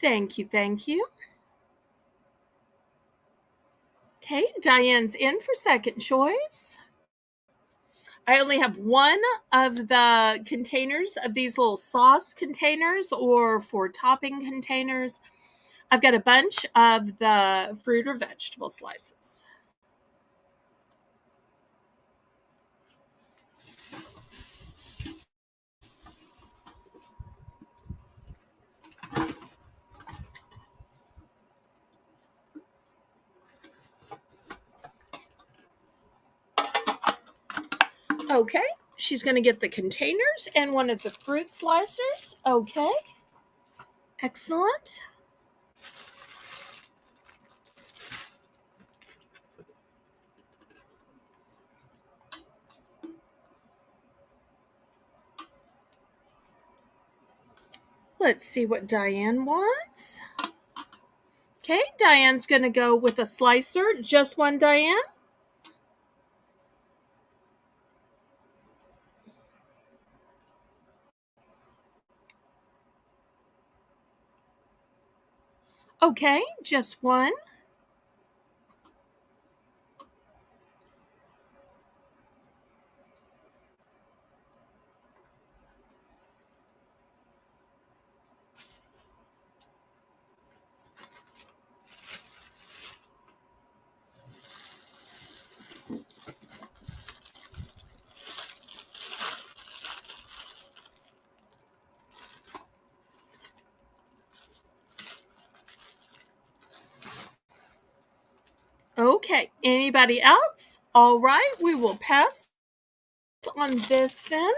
Thank you, thank you. Okay, Diane's in for second choice. I only have one of the containers of these little sauce containers or for topping containers. I've got a bunch of the fruit or vegetable slices. Okay, she's going to get the containers and one of the fruit slicers. Okay, excellent. Let's see what Diane wants. Okay, Diane's going to go with a slicer. Just one, Diane? Okay, just one. Okay, anybody else? All right, we will pass on this then.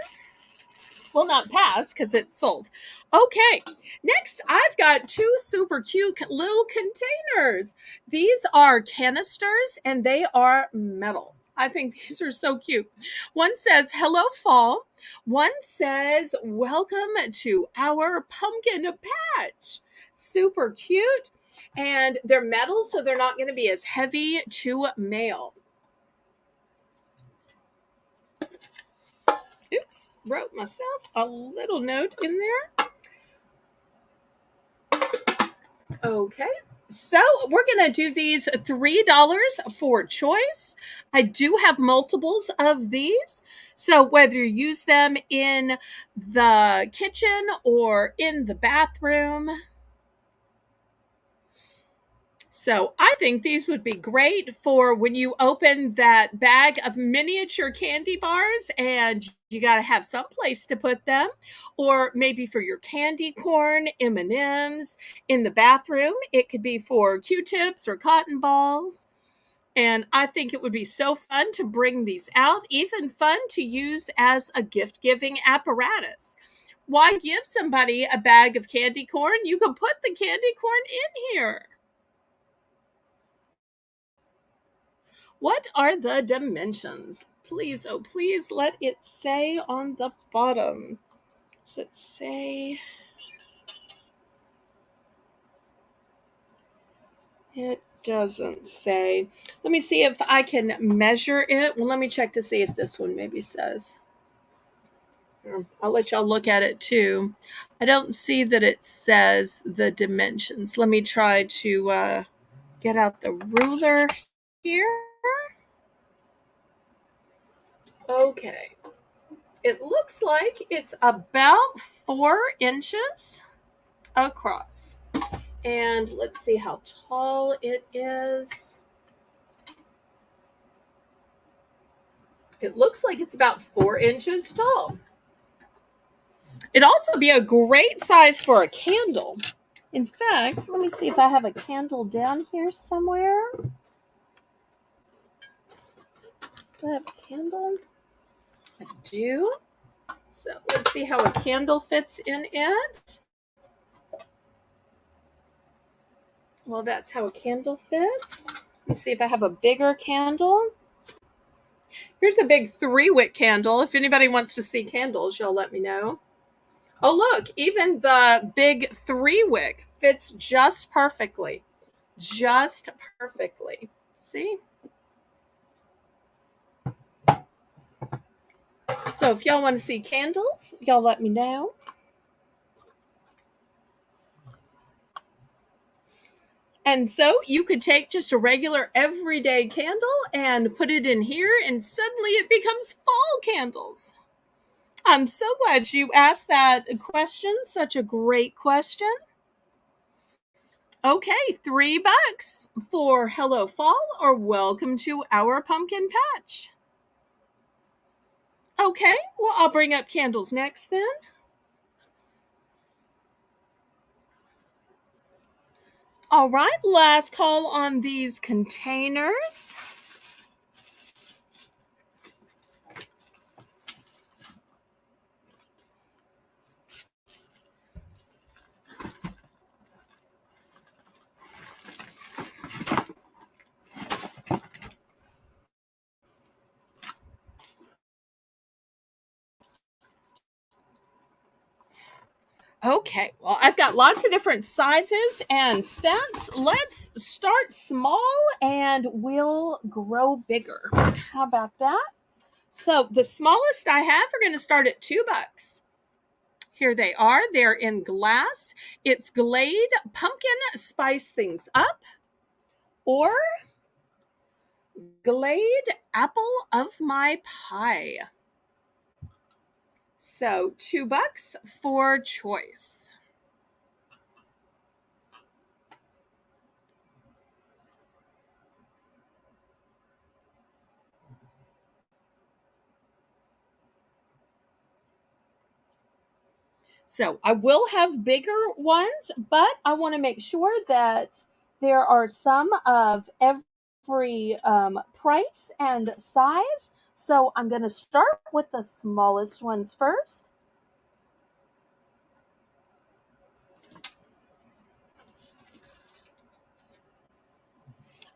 Well, not pass because it's sold. Okay, next I've got 2 super cute little containers. These are canisters and they are metal. I think these are so cute. One says, "Hello, fall." One says, "Welcome to our pumpkin patch." Super cute. And they're metal, so they're not going to be as heavy to mail. Oops, wrote myself a little note in there. Okay. So we're going to do these $3 for choice. I do have multiples of these. So whether you use them in the kitchen or in the bathroom. So I think these would be great for when you open that bag of miniature candy bars and you got to have some place to put them, or maybe for your candy corn, M&Ms in the bathroom. It could be for Q-tips or cotton balls. And I think it would be so fun to bring these out, even fun to use as a gift-giving apparatus. Why give somebody a bag of candy corn? You can put the candy corn in here. What are the dimensions? Please, oh please, let it say on the bottom. Does it say? It doesn't say. Let me see if I can measure it. Well, let me check to see if this one maybe says. I'll let y'all look at it too. I don't see that it says the dimensions. Let me try to get out the ruler here. Okay. It looks like it's about 4 inches across. And let's see how tall it is. It looks like it's about 4 inches tall. It'd also be a great size for a candle. In fact, let me see if I have a candle down here somewhere. Do I have a candle? I do. So let's see how a candle fits in it. Well, that's how a candle fits. Let me see if I have a bigger candle. Here's a big 3-wick candle. If anybody wants to see candles, y'all let me know. Oh, look, even the big 3-wick fits just perfectly. Just perfectly. See? So if y'all want to see candles, y'all let me know. And so you could take just a regular everyday candle and put it in here, and suddenly it becomes fall candles. I'm so glad you asked that question. Such a great question. Okay, $3 for Hello Fall or Welcome to Our Pumpkin Patch. Okay, well, I'll bring up candles next then. All right, last call on these containers. Okay, well, I've got lots of different sizes and scents. Let's start small and we'll grow bigger. How about that? So the smallest I have are going to start at $2. Here they are. They're in glass. It's Glade Pumpkin Spice Things Up or Glade Apple of My Pie. So $2 for choice. So I will have bigger ones, but I want to make sure that there are some of every price and size. So I'm going to start with the smallest ones first.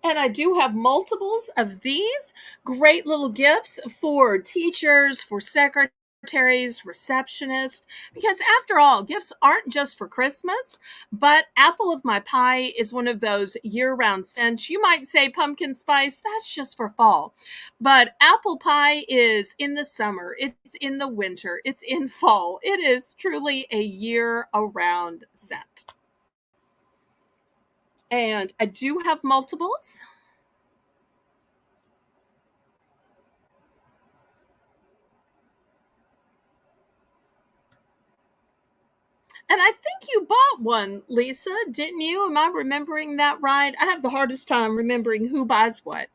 And I do have multiples of these great little gifts for teachers, for secretaries, receptionists, because after all, gifts aren't just for Christmas, but Apple of My Pie is one of those year-round scents. You might say pumpkin spice, that's just for fall. But apple pie is in the summer, it's in the winter, it's in fall. It is truly a year-around scent. And I do have multiples. And I think you bought one, Lisa, didn't you? Am I remembering that right? I have the hardest time remembering who buys what.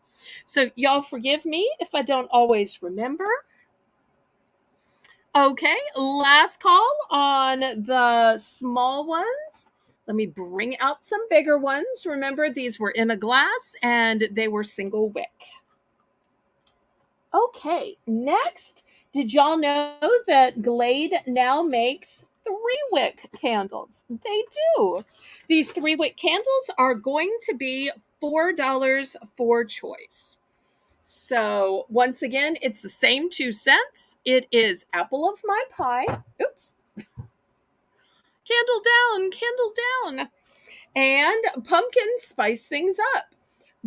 So, y'all forgive me if I don't always remember. Okay, last call on the small ones. Let me bring out some bigger ones. Remember, these were in a glass and they were single wick. Okay, next, did y'all know that Glade now makes 3-wick candles? They do. These 3-wick candles are going to be $4 for choice. So once again, it's the same 2 cents. It is apple of my pie. Oops. Candle down. And pumpkin spice things up.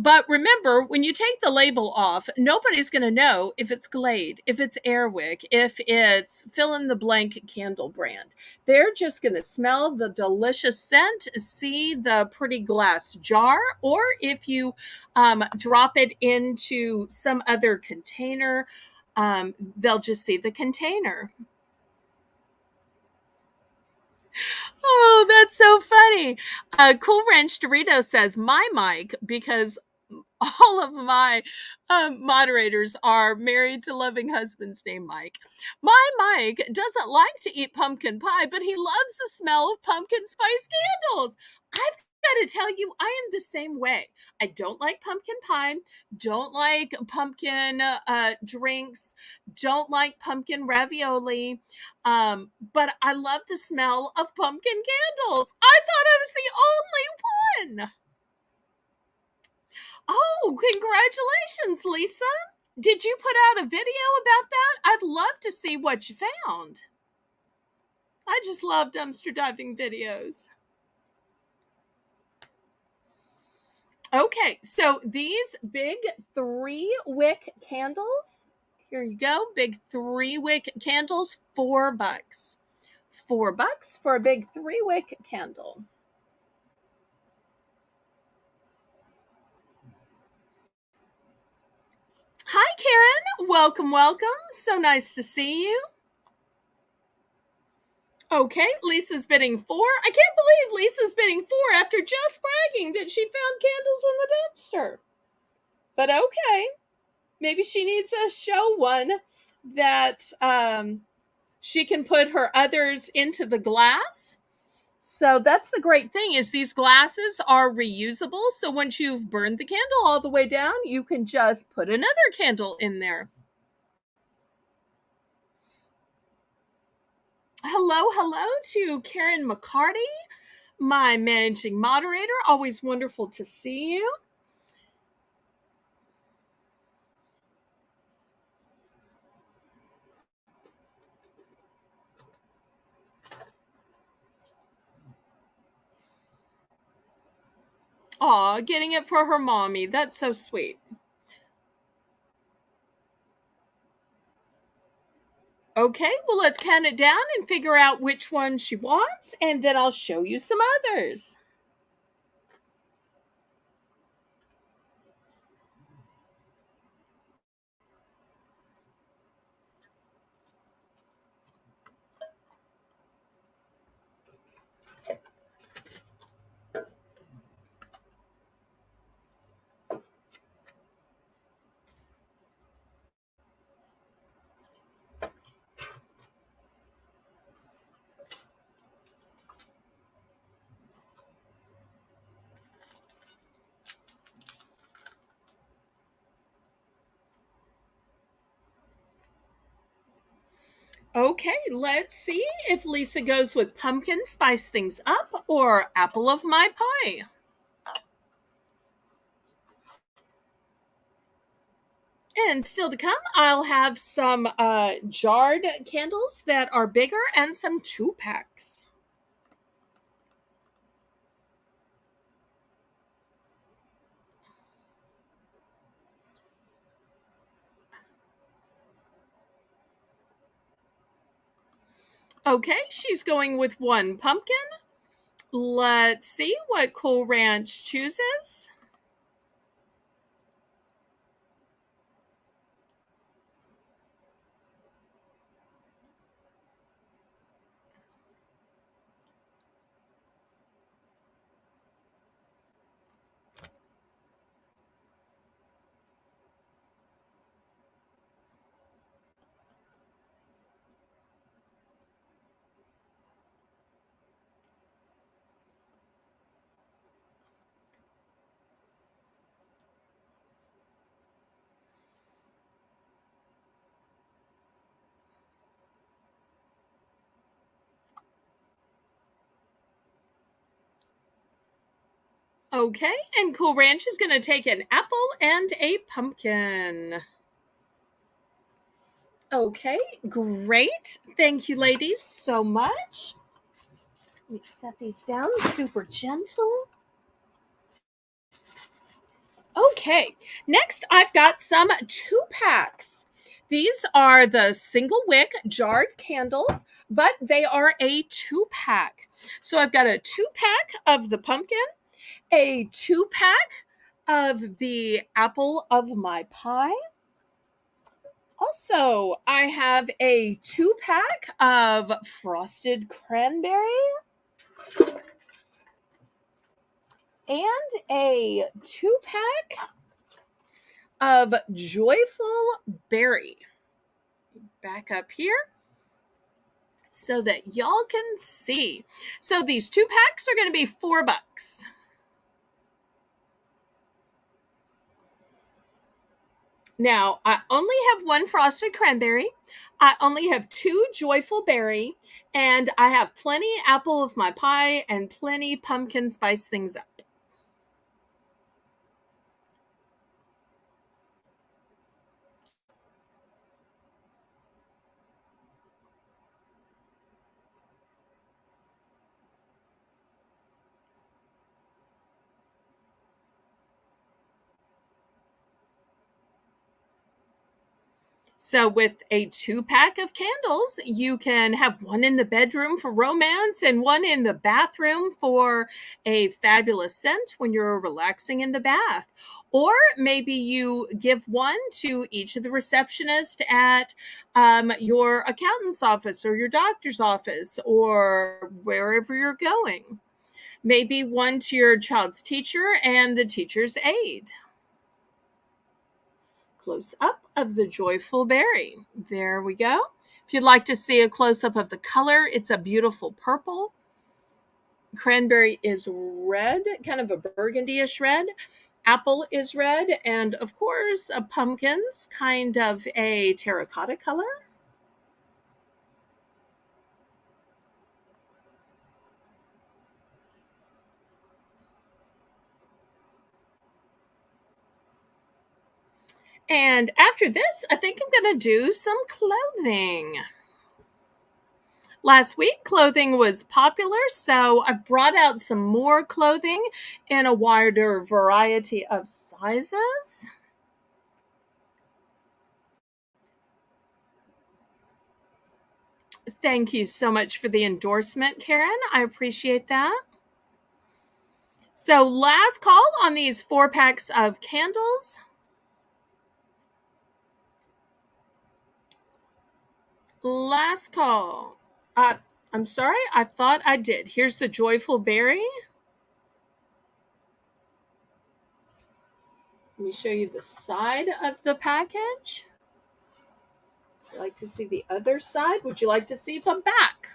But remember, when you take the label off, nobody's going to know if it's Glade, if it's Airwick, if it's fill in the blank candle brand. They're just going to smell the delicious scent, see the pretty glass jar, or if you drop it into some other container, they'll just see the container. Oh, that's so funny. Cool Ranch Dorito says, my mic, because all of my moderators are married to loving husbands named Mike. My Mike doesn't like to eat pumpkin pie, but he loves the smell of pumpkin spice candles. I've got to tell you, I am the same way. I don't like pumpkin pie, don't like pumpkin drinks, don't like pumpkin ravioli, but I love the smell of pumpkin candles. I thought I was the only one. Oh, congratulations, Lisa. Did you put out a video about that? I'd love to see what you found. I just love dumpster diving videos. Okay, so these big 3-wick candles, here you go, big 3-wick candles, $4. $4 for a big 3-wick candle. Hi, Karen. Welcome. So nice to see you. Okay, Lisa's bidding 4. I can't believe Lisa's bidding 4 after just bragging that she found candles in the dumpster. But okay, maybe she needs a show one that she can put her others into the glass. So that's the great thing is these glasses are reusable. So once you've burned the candle all the way down, you can just put another candle in there. Hello to Karen McCarty, my managing moderator. Always wonderful to see you. Aw, getting it for her mommy. That's so sweet. Okay, well, let's count it down and figure out which one she wants, and then I'll show you some others. Okay, let's see if Lisa goes with pumpkin spice things up or apple of my pie. And still to come, I'll have some jarred candles that are bigger and some 2-packs. Okay, she's going with 1 pumpkin. Let's see what Cool Ranch chooses. Okay, and Cool Ranch is going to take an apple and a pumpkin. Okay, great. Thank you, ladies, so much. Let me set these down super gentle. Okay, next I've got some 2-packs. These are the single wick jarred candles, but they are a 2-pack. So I've got a 2-pack of the pumpkin, a 2-pack of the apple of my pie. Also, I have a 2-pack of frosted cranberry and a 2-pack of joyful berry. Back up here so that y'all can see. So these 2-packs are going to be $4. Now, I only have 1 frosted cranberry. I only have 2 joyful berry, and I have plenty apple of my pie and plenty pumpkin spice things up. So, with a 2-pack of candles, you can have one in the bedroom for romance and one in the bathroom for a fabulous scent when you're relaxing in the bath. Or maybe you give one to each of the receptionists at your accountant's office or your doctor's office or wherever you're going. Maybe one to your child's teacher and the teacher's aide. Close up of the joyful berry. There we go. If you'd like to see a close up of the color, it's a beautiful purple. Cranberry is red, kind of a burgundy-ish red. Apple is red, and of course, a pumpkin's kind of a terracotta color. And after this, I think I'm going to do some clothing. Last week, clothing was popular, so I brought out some more clothing in a wider variety of sizes. Thank you so much for the endorsement, Karen. I appreciate that. So, last call on these 4-packs of candles. Last call. I'm sorry, I thought I did. Here's the joyful berry. Let me show you the side of the package. Would you like to see the other side? Would you like to see the back?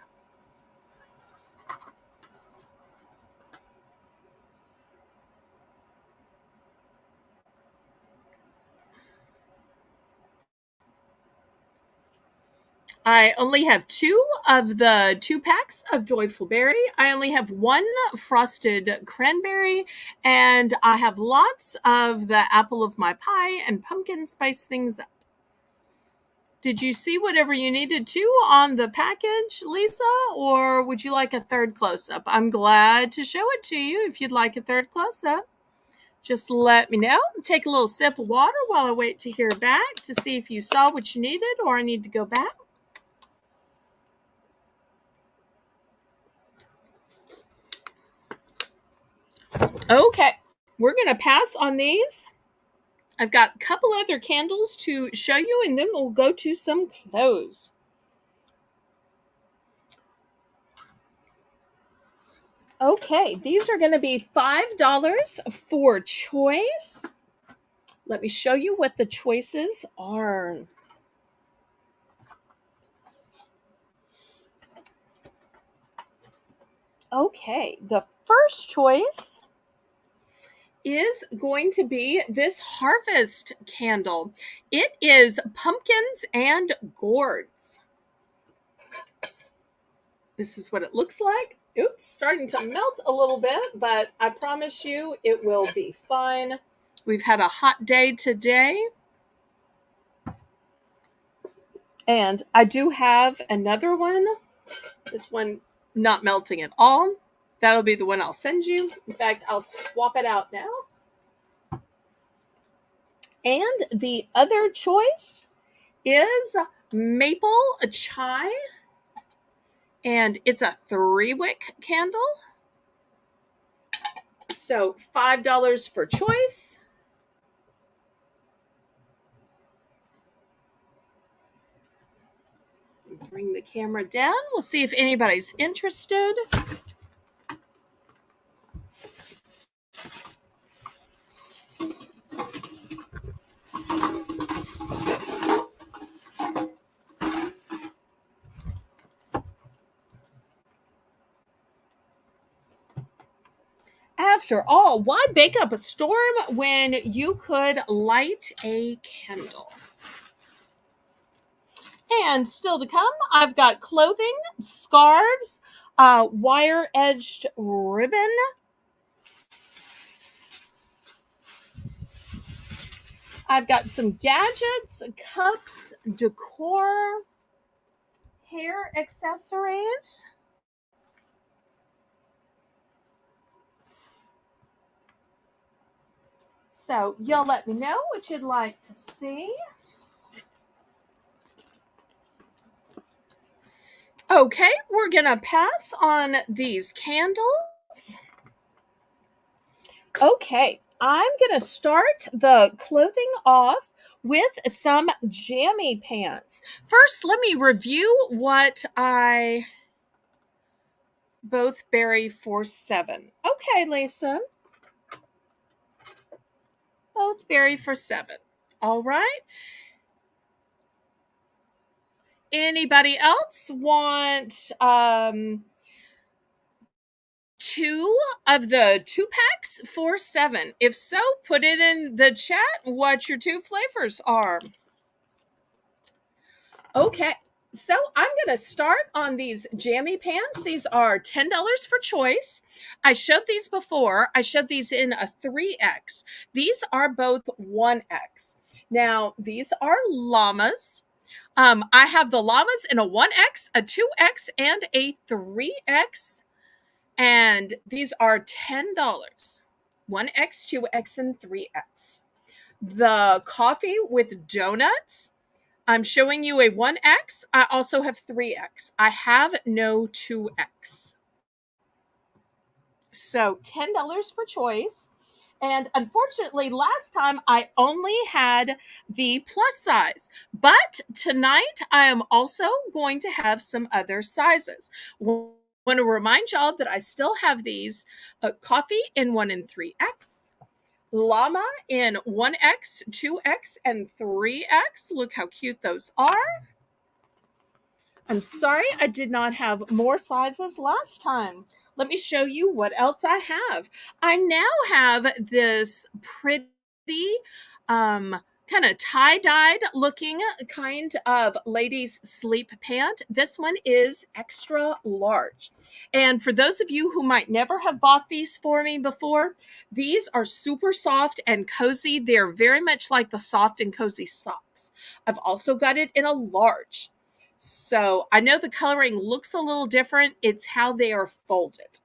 I only have 2 of the 2-packs of Joyful Berry. I only have 1 frosted cranberry, and I have lots of the apple of my pie and pumpkin spice things up. Did you see whatever you needed to on the package, Lisa, or would you like a third close-up? I'm glad to show it to you if you'd like a third close-up. Just let me know. Take a little sip of water while I wait to hear back to see if you saw what you needed or I need to go back. Okay, we're going to pass on these. I've got a couple other candles to show you, and then we'll go to some clothes. Okay, these are going to be $5 for choice. Let me show you what the choices are. Okay, the first choice is going to be this harvest candle. It is pumpkins and gourds. This is what it looks like. Oops, starting to melt a little bit, but I promise you it will be fine. We've had a hot day today. And I do have another one. This one not melting at all. That'll be the one I'll send you. In fact, I'll swap it out now. And the other choice is maple chai. And it's a 3-wick candle. So $5 for choice. Bring the camera down. We'll see if anybody's interested. After all, why bake up a storm when you could light a candle? And still to come, I've got clothing, scarves, wire-edged ribbon. I've got some gadgets, cups, decor, hair accessories. So y'all let me know what you'd like to see. Okay, we're going to pass on these candles. Okay, I'm going to start the clothing off with some jammy pants. First, let me review what I both bury for $7. Okay, Lisa. Both bury for $7. All right. Anybody else want 2 of the 2-packs for $7? If so, put it in the chat what your 2 flavors are. Okay, so I'm going to start on these jammy pants. These are $10 for choice. I showed these before. I showed these in a 3X. These are both 1X. Now, these are llamas. I have the llamas in a 1X, a 2X, and a 3X. And these are $10. 1X, 2X, and 3X. The coffee with donuts, I'm showing you a 1X. I also have 3X. I have no 2X. So $10 for choice. And unfortunately, last time I only had the plus size. But tonight I am also going to have some other sizes. I want to remind y'all that I still have these coffee in 1 and 3X. Llama in 1X, 2X, and 3X. Look how cute those are. I'm sorry I did not have more sizes last time. Let me show you what else I have. I now have this pretty kind of tie-dyed looking kind of ladies sleep pant. This one is extra large. And for those of you who might never have bought these for me before, these are super soft and cozy. They're very much like the soft and cozy socks. I've also got it in a large. So I know the coloring looks a little different. It's how they are folded.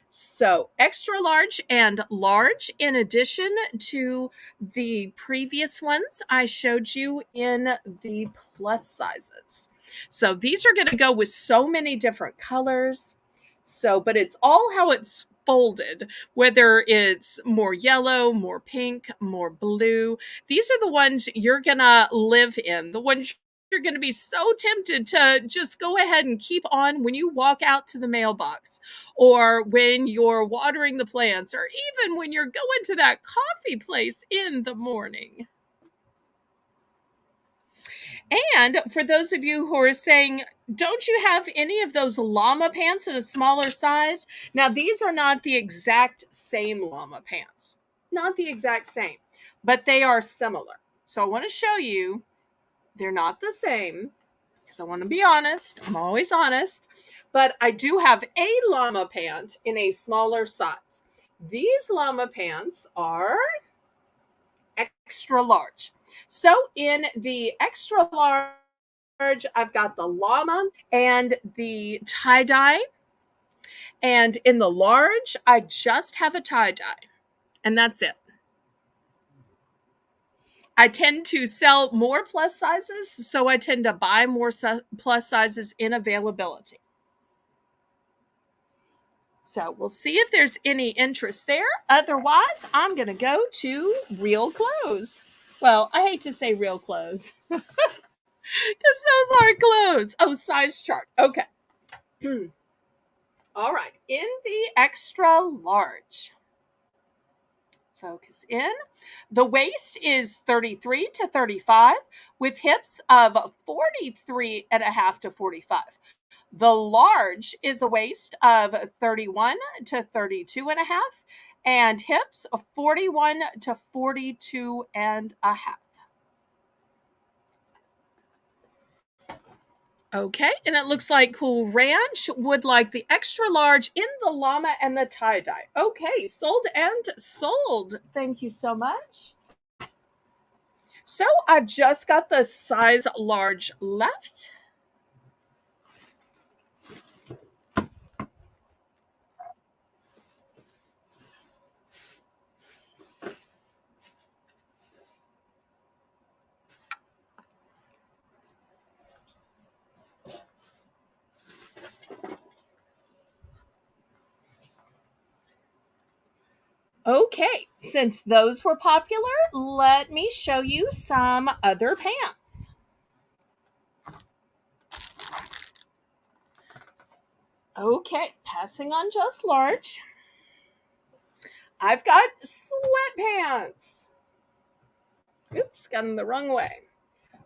So extra large and large, in addition to the previous ones I showed you in the plus sizes. So these are going to go with so many different colors. So, but it's all how it's folded, whether it's more yellow, more pink, more blue. These are the ones you're going to live in, the ones you're going to be so tempted to just go ahead and keep on when you walk out to the mailbox, or when you're watering the plants, or even when you're going to that coffee place in the morning. And for those of you who are saying, don't you have any of those llama pants in a smaller size? Now, these are not the exact same llama pants. Not the exact same, but they are similar. So I want to show you, they're not the same. because I want to be honest. I'm always honest. But I do have a llama pant in a smaller size. These llama pants are extra large. So in the extra large, I've got the llama and the tie-dye. And in the large, I just have a tie-dye. And that's it. I tend to sell more plus sizes, so I tend to buy more plus sizes in availability. So we'll see if there's any interest there. Otherwise, I'm going to go to real clothes. Well, I hate to say real clothes because those aren't clothes. Oh, size chart. Okay. All right. In the extra large, focus in. The waist is 33 to 35 with hips of 43 and a half to 45. The large is a waist of 31 to 32 and a half and hips of 41 to 42 and a half. Okay, and it looks like Cool Ranch would like the extra large in the llama and the tie-dye. Okay, sold and sold. Thank you so much. So I've just got the size large left. Okay, since those were popular, let me show you some other pants. Okay, passing on just large. I've got sweatpants. Oops, got them the wrong way.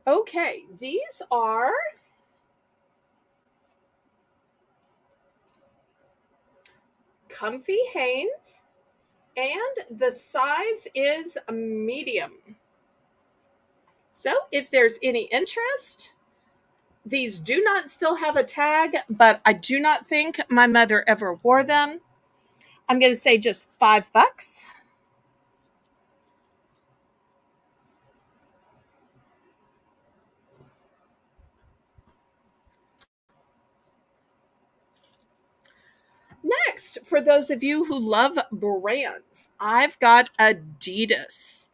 Okay, these are comfy Hanes, and the size is medium. So if there's any interest, these do not still have a tag, but I do not think my mother ever wore them. I'm going to say just $5. Next, for those of you who love brands, I've got Adidas.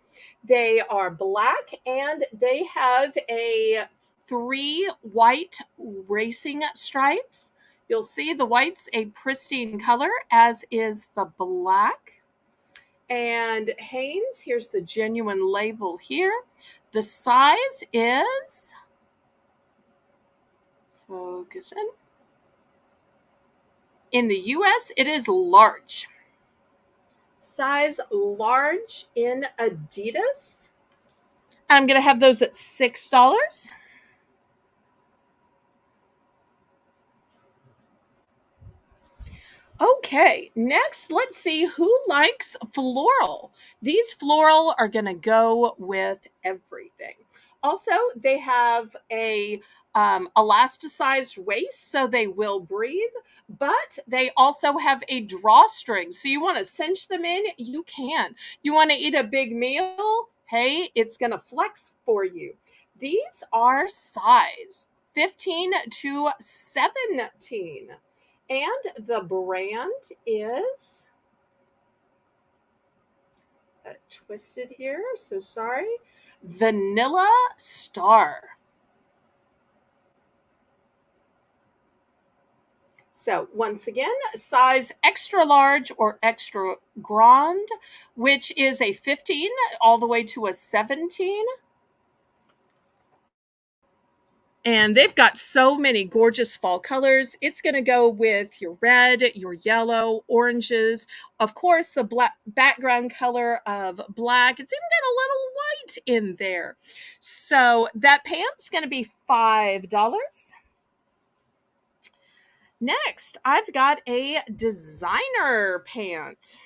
They are black and they have a 3 white racing stripes. You'll see the white's a pristine color, as is the black. And Hanes, here's the genuine label here. The size is, focus in the US, it is large. Size large in Adidas. I'm going to have those at $6. Okay, next, let's see who likes floral. These floral are going to go with everything. Also, they have a elasticized waist, so they will breathe, but they also have a drawstring. So you want to cinch them in, you can. You want to eat a big meal, hey, it's going to flex for you. These are size 15 to 17. And the brand is twisted here, so sorry. Vanilla Star. So once again, size extra large or extra grand, which is a 15 all the way to a 17. And they've got so many gorgeous fall colors. It's going to go with your red, your yellow, oranges. Of course, the black background color of black. It's even got a little white in there. So that pant's going to be $5. Next, I've got a designer pant.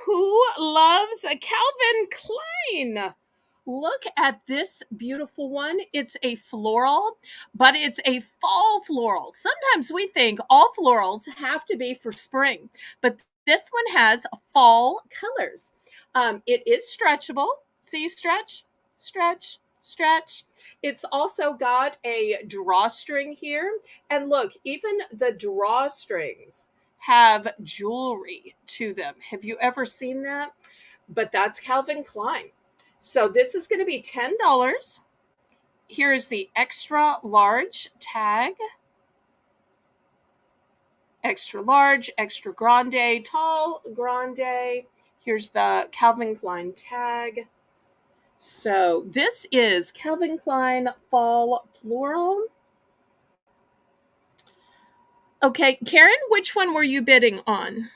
Who loves a Calvin Klein? Look at this beautiful one. It's a floral, but it's a fall floral. Sometimes we think all florals have to be for spring, but this one has fall colors. It is stretchable. See, stretch, stretch, stretch. It's also got a drawstring here. And look, even the drawstrings have jewelry to them. Have you ever seen that? But that's Calvin Klein. So this is going to be $10. Here is the extra large tag. Extra large, extra grande, tall, grande. Here's the Calvin Klein tag. So this is Calvin Klein Fall Floral. Okay, Karen, which one were you bidding on?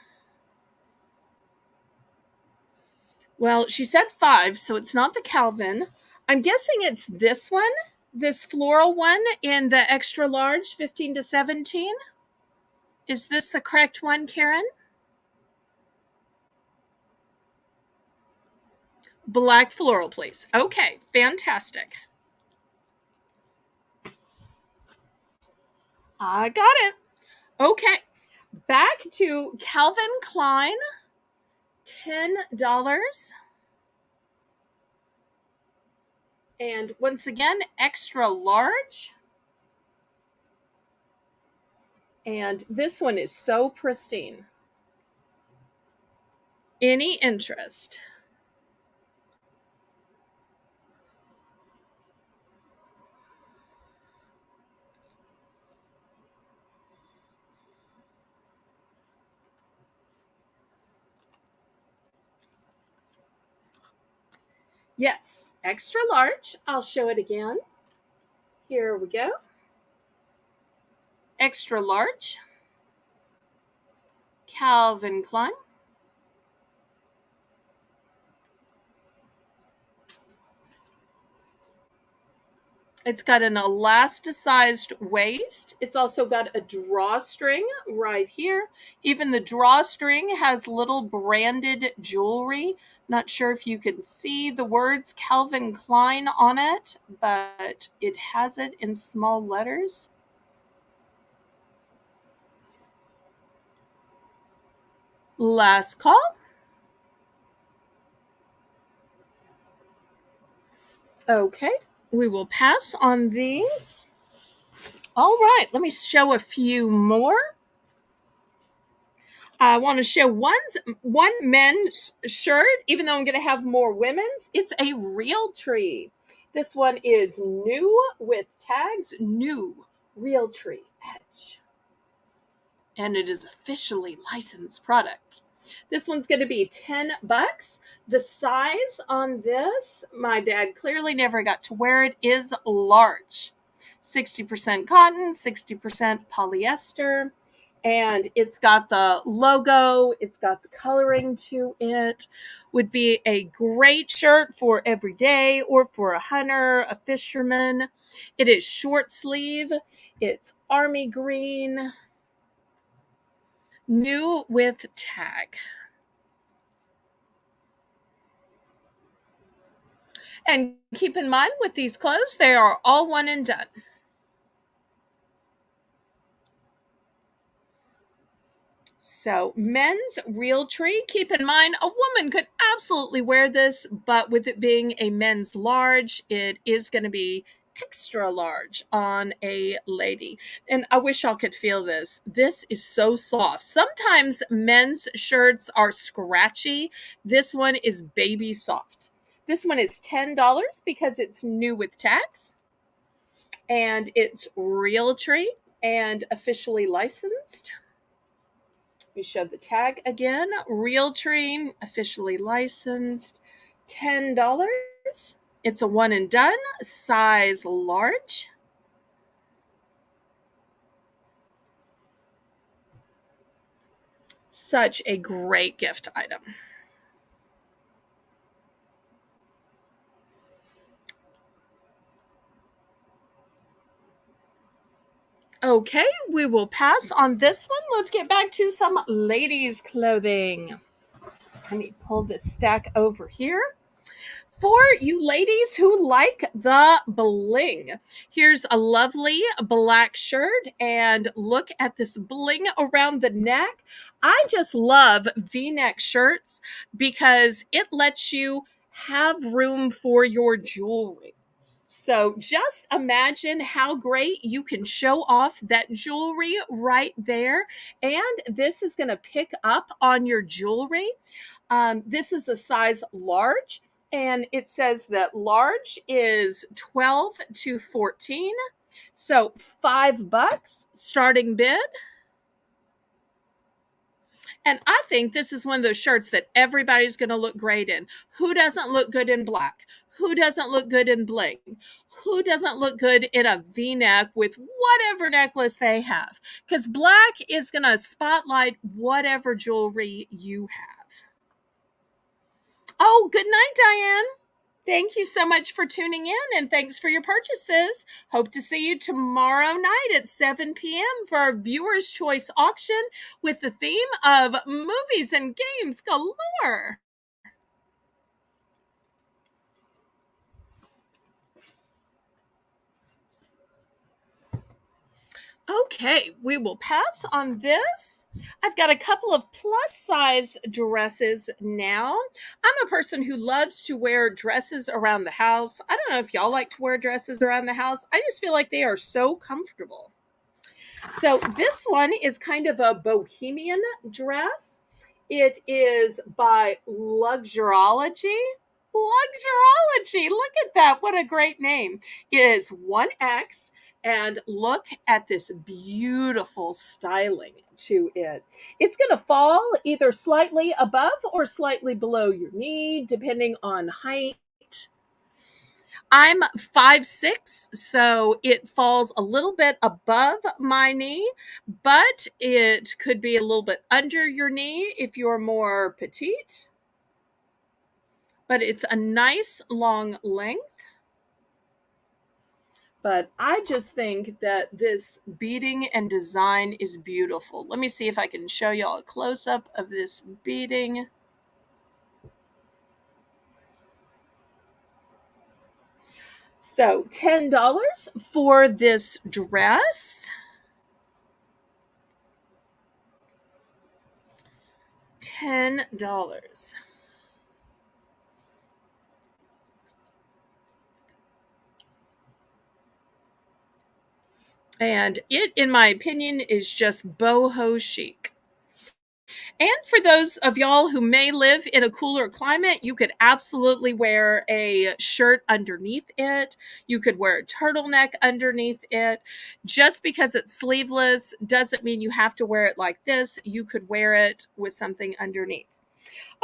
Well, she said 5, so it's not the Calvin. I'm guessing it's this one, this floral one in the extra large, 15 to 17. Is this the correct one, Karen? Black floral, please. Okay, fantastic. I got it. Okay, back to Calvin Klein, $10. And once again, extra large. And this one is so pristine. Any interest? Yes, extra large. I'll show it again. Here we go. Extra large. Calvin Klein. It's got an elasticized waist. It's also got a drawstring right here. Even the drawstring has little branded jewelry. Not sure if you can see the words Calvin Klein on it, but it has it in small letters. Last call. Okay, we will pass on these. All right, let me show a few more. I want to show one men's shirt, even though I'm going to have more women's. It's a Realtree. This one is new with tags, new Realtree Edge. And it is officially licensed product. This one's going to be $10. The size on this, my dad clearly never got to wear it, is large. 60% cotton, 60% polyester. And it's got the logo, it's got the coloring to it. Would be a great shirt for every day or for a hunter, a fisherman. It is short sleeve. It's army green. New with tag. And keep in mind with these clothes, they are all one and done. So men's Realtree, keep in mind a woman could absolutely wear this, but with it being a men's large, it is going to be extra large on a lady. And I wish y'all could feel this. This is so soft. Sometimes men's shirts are scratchy. This one is baby soft. This one is $10 because it's new with tax. And it's Realtree and officially licensed. We show the tag again. Realtree, officially licensed, $10. It's a one and done, size large. Such a great gift item. Okay, we will pass on this one. Let's get back to some ladies' clothing. Let me pull this stack over here. For you ladies who like the bling, here's a lovely black shirt, and look at this bling around the neck. I just love V-neck shirts because it lets you have room for your jewelry. So just imagine how great you can show off that jewelry right there. And this is going to pick up on your jewelry. This is a size large, and it says that large is 12 to 14. So $5 starting bid. And I think this is one of those shirts that everybody's going to look great in. Who doesn't look good in black? Who doesn't look good in bling? Who doesn't look good in a V-neck with whatever necklace they have? Because black is going to spotlight whatever jewelry you have. Oh, good night, Diane. Thank you so much for tuning in, and thanks for your purchases. Hope to see you tomorrow night at 7 p.m. for our Viewer's Choice auction with the theme of movies and games galore. Okay, we will pass on this. I've got a couple of plus size dresses now. I'm a person who loves to wear dresses around the house. I don't know if y'all like to wear dresses around the house. I just feel like they are so comfortable. So this one is kind of a bohemian dress. It is by Luxurology. Luxurology. Look at that. What a great name. It is 1X. And look at this beautiful styling to it. It's going to fall either slightly above or slightly below your knee, depending on height. I'm 5'6", so it falls a little bit above my knee, but it could be a little bit under your knee if you're more petite. But it's a nice long length. But I just think that this beading and design is beautiful. Let me see if I can show y'all a close-up of this beading. So $10 for this dress. $10. And it, in my opinion, is just boho chic. And for those of y'all who may live in a cooler climate, you could absolutely wear a shirt underneath it. You could wear a turtleneck underneath it. Just because it's sleeveless doesn't mean you have to wear it like this. You could wear it with something underneath.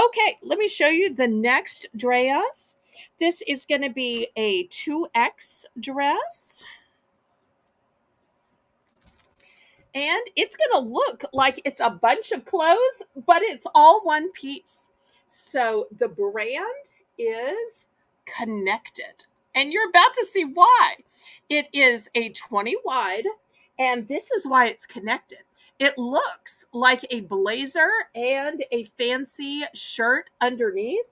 Okay, let me show you the next dress. This is going to be a 2X dress. And it's going to look like it's a bunch of clothes, but it's all one piece. So the brand is Connected. And you're about to see why. It is a 20 wide, and this is why it's connected. It looks like a blazer and a fancy shirt underneath,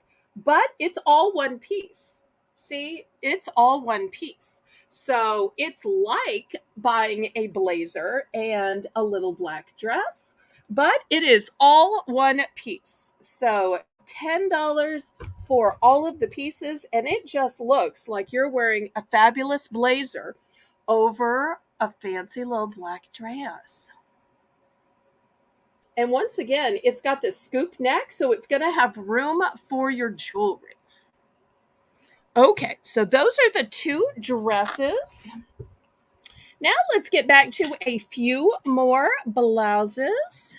but it's all one piece. See, it's all one piece. So it's like buying a blazer and a little black dress, but it is all one piece. So $10 for all of the pieces, and it just looks like you're wearing a fabulous blazer over a fancy little black dress. And once again, it's got this scoop neck, so it's going to have room for your jewelry. Okay, so those are the two dresses. Now let's get back to a few more blouses.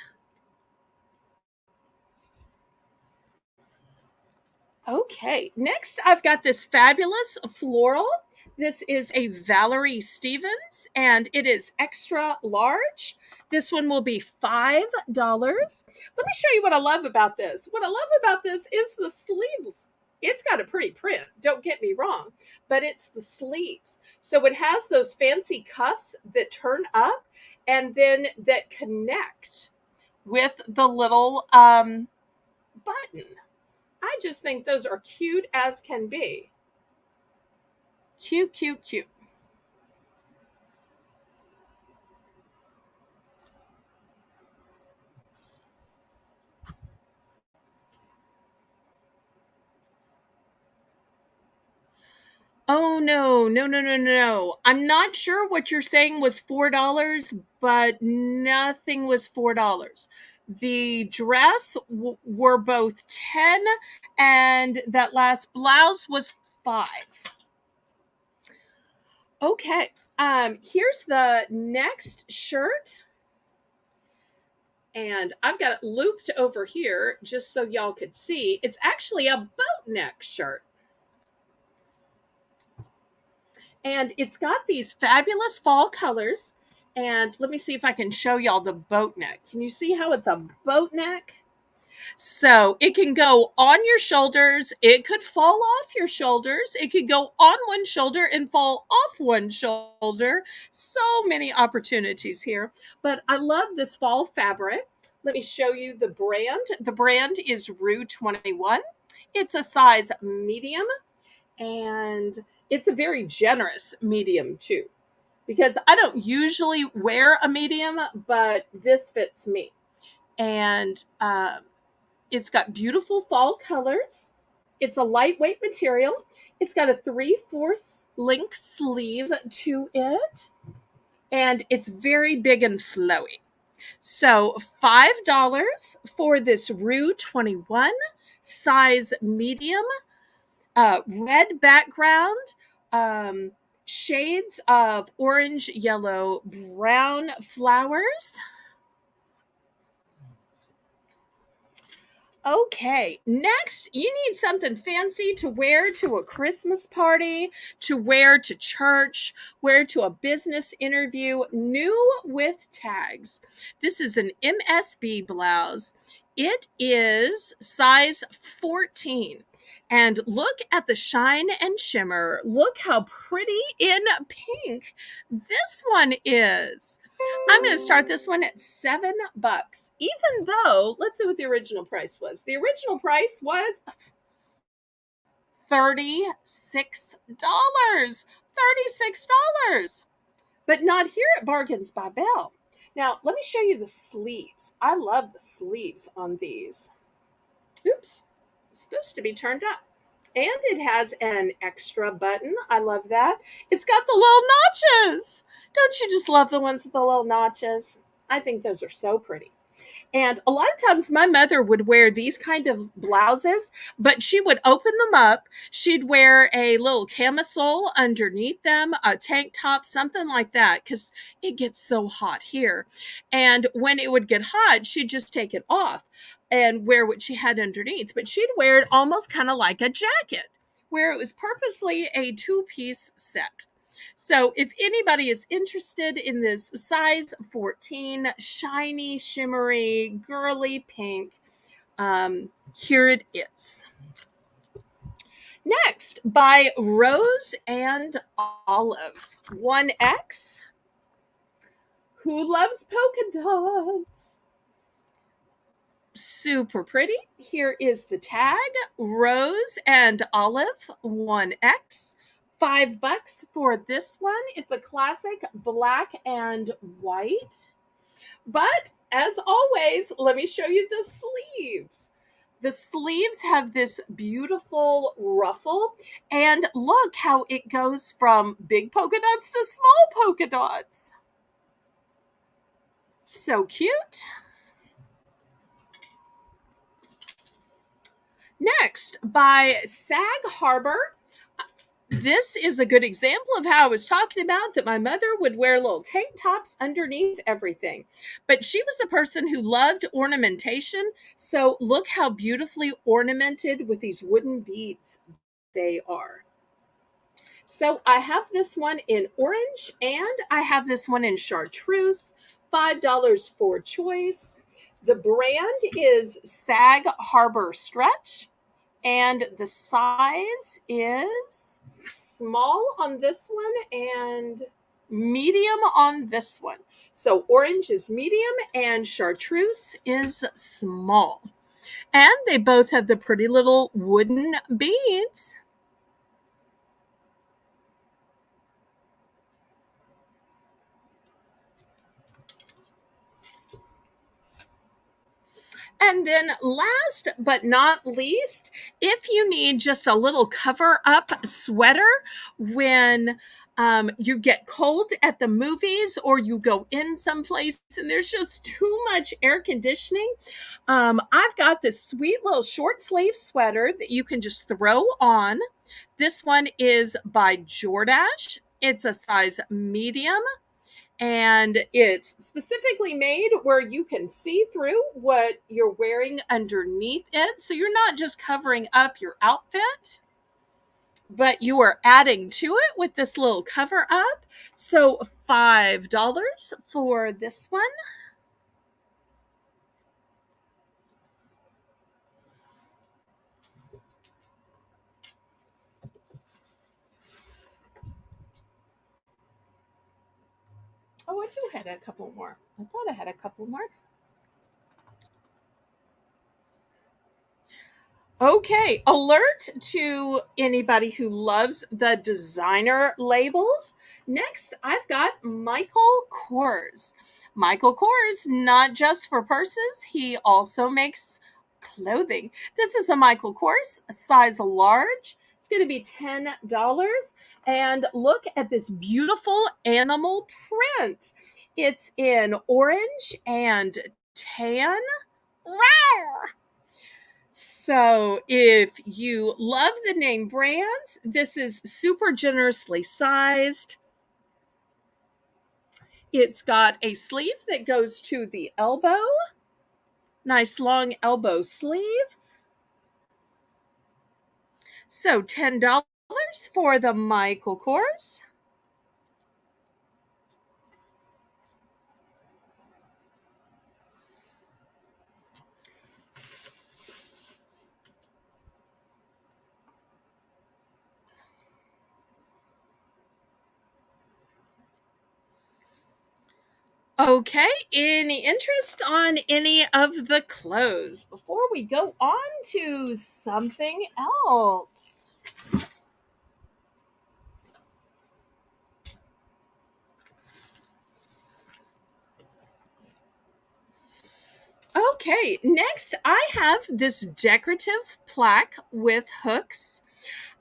Okay, next I've got this fabulous floral. This is a Valerie Stevens, and it is extra large. This one will be $5. Let me show you what I love about this. What I love about this is the sleeves. It's got a pretty print, don't get me wrong, but it's the sleeves. So it has those fancy cuffs that turn up and then that connect with the little button. I just think those are cute as can be. Cute, cute, cute. Oh no, no, no, no, no, no. I'm not sure what you're saying was $4, but nothing was $4. The dress were both 10 and that last blouse was 5. Okay. Here's the next shirt. And I've got it looped over here just so y'all could see. It's actually a boat neck shirt. And it's got these fabulous fall colors. And let me see if I can show y'all the boat neck. Can you see how it's a boat neck? So it can go on your shoulders. It could fall off your shoulders. It could go on one shoulder and fall off one shoulder. So many opportunities here. But I love this fall fabric. Let me show you the brand. The brand is Rue 21. It's a size medium, and it's a very generous medium too, because I don't usually wear a medium, but this fits me. And it's got beautiful fall colors. It's a lightweight material. It's got a 3/4 length sleeve to it, and it's very big and flowy. So $5 for this Rue 21 size medium, red background, um, shades of orange, yellow, brown flowers. Okay, next, you need something fancy to wear to a Christmas party, to wear to church, wear to a business interview, new with tags. This is an MSB blouse. It is size 14. And look at the shine and shimmer. Look how pretty in pink this one is. I'm going to start this one at $7. Even though, let's see what the original price was. The original price was $36. $36. But not here at Bargains by Belle. Now, let me show you the sleeves. I love the sleeves on these. Oops, it's supposed to be turned up. And it has an extra button. I love that. It's got the little notches. Don't you just love the ones with the little notches? I think those are so pretty. And a lot of times my mother would wear these kind of blouses, but she would open them up. She'd wear a little camisole underneath them, a tank top, something like that, because it gets so hot here. And when it would get hot, she'd just take it off and wear what she had underneath. But she'd wear it almost kind of like a jacket, where it was purposely a two-piece set. So if anybody is interested in this size 14, shiny, shimmery, girly pink, here it is. Next, by Rose and Olive, 1X. Who loves polka dots? Super pretty. Here is the tag, Rose and Olive, 1X. $5 for this one. It's a classic black and white. But as always, let me show you the sleeves. The sleeves have this beautiful ruffle, and look how it goes from big polka dots to small polka dots. So cute. Next, by Sag Harbor. This is a good example of how I was talking about that my mother would wear little tank tops underneath everything. But she was a person who loved ornamentation. So look how beautifully ornamented with these wooden beads they are. So I have this one in orange and I have this one in chartreuse. $5 for choice. The brand is Sag Harbor Stretch. And the size is small on this one and medium on this one. So orange is medium and chartreuse is small. And they both have the pretty little wooden beads. And then last but not least, if you need just a little cover up sweater when you get cold at the movies or you go in someplace and there's just too much air conditioning, I've got this sweet little short sleeve sweater that you can just throw on. This one is by Jordache. It's a size medium, and it's specifically made where you can see through what you're wearing underneath it. So you're not just covering up your outfit, but you are adding to it with this little cover up. So $5 for this one. Oh, I do had a couple more. I thought I had a couple more. Okay, alert to anybody who loves the designer labels. Next, I've got Michael Kors. Michael Kors, not just for purses, he also makes clothing. This is a Michael Kors, a size large. It's going to be $10. And look at this beautiful animal print. It's in orange and tan. Rawr! So, if you love the name brands, this is super generously sized. It's got a sleeve that goes to the elbow. Nice long elbow sleeve. So, $10 for the Michael Kors. Okay, any interest on any of the clothes before we go on to something else? Okay, next I have this decorative plaque with hooks.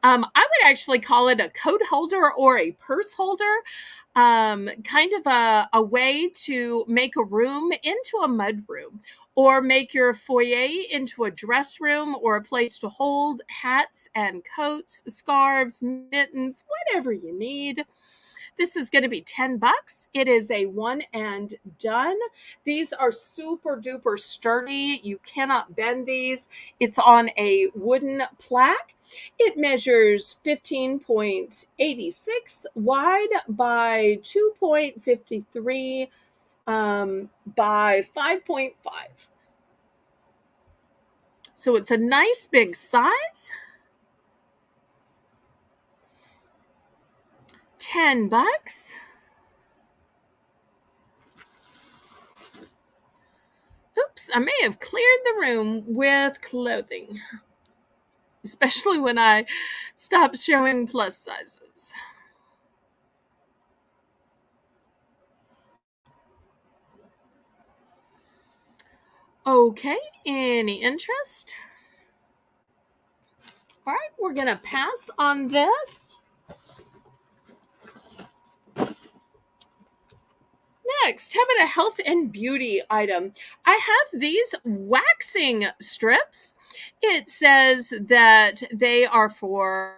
I would actually call it a coat holder or a purse holder, kind of a way to make a room into a mud room, or make your foyer into a dress room or a place to hold hats and coats, scarves, mittens, whatever you need. This is going to be $10. It is a one and done. These are super duper sturdy. You cannot bend these. It's on a wooden plaque. It measures 15.86 wide by 2.53 by 5.5. So it's a nice big size. $10. Oops, I may have cleared the room with clothing, especially when I stop showing plus sizes. Okay, any interest? All right, we're going to pass on this. Next, how about a health and beauty item? I have these waxing strips. It says that they are for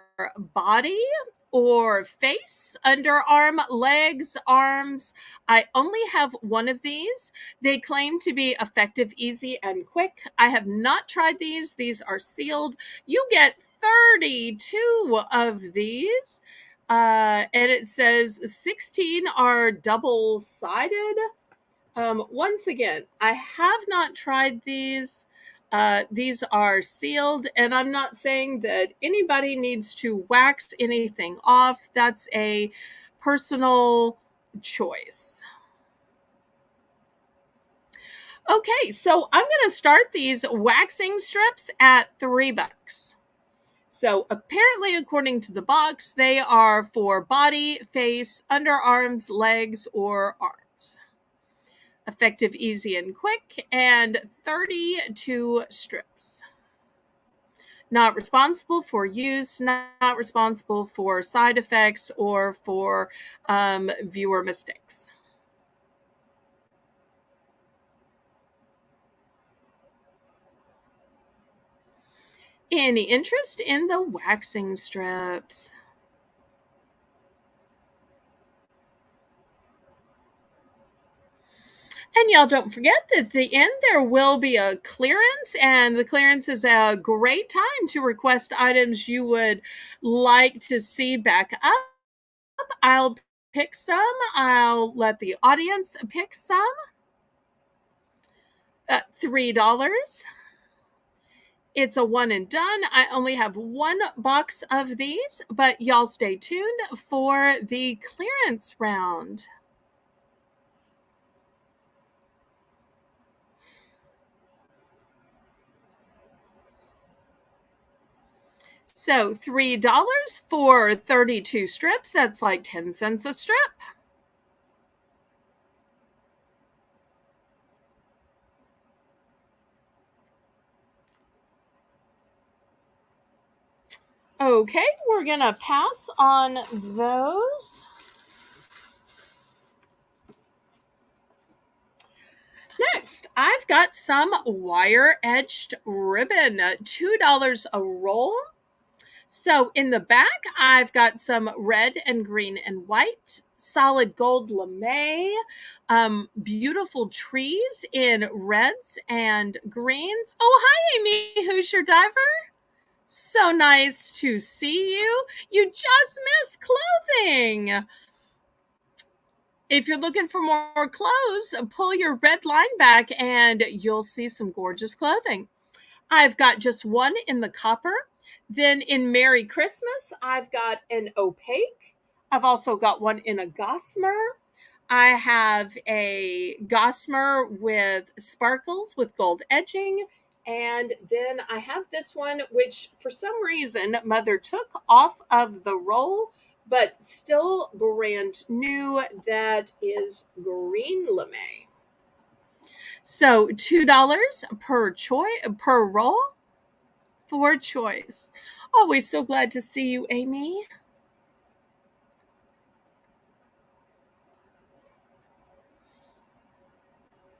body or face, underarm, legs, arms. I only have one of these. They claim to be effective, easy, and quick. I have not tried these. These are sealed. You get 32 of these. And it says 16 are double sided. Once again, I have not tried these. These are sealed, and I'm not saying that anybody needs to wax anything off. That's a personal choice. Okay, so I'm going to start these waxing strips at $3. So apparently, according to the box, they are for body, face, underarms, legs, or arms. Effective, easy, and quick, and 32 strips. Not responsible for use, not responsible for side effects or for viewer mistakes. Any interest in the waxing strips? And y'all don't forget that at the end there will be a clearance, and the clearance is a great time to request items you would like to see back up. I'll pick some. I'll let the audience pick some. $3. It's a one and done. I only have one box of these, but y'all stay tuned for the clearance round. So $3 for 32 strips. That's like 10 cents a strip. Okay, we're going to pass on those. Next, I've got some wire edged ribbon, $2 a roll. So in the back, I've got some red and green and white, solid gold lame, beautiful trees in reds and greens. Oh, hi, Amy Hoosier Diver. So nice to see you. You just missed clothing. If you're looking for more clothes, pull your red line back and you'll see some gorgeous clothing. I've got just one in the copper. Then in Merry Christmas, I've got an opaque. I've also got one in a gossamer. I have a gossamer with sparkles with gold edging. And then I have this one, which for some reason Mother took off of the roll, but still brand new. That is green lame. So $2 per roll for choice. Always so glad to see you, Amy.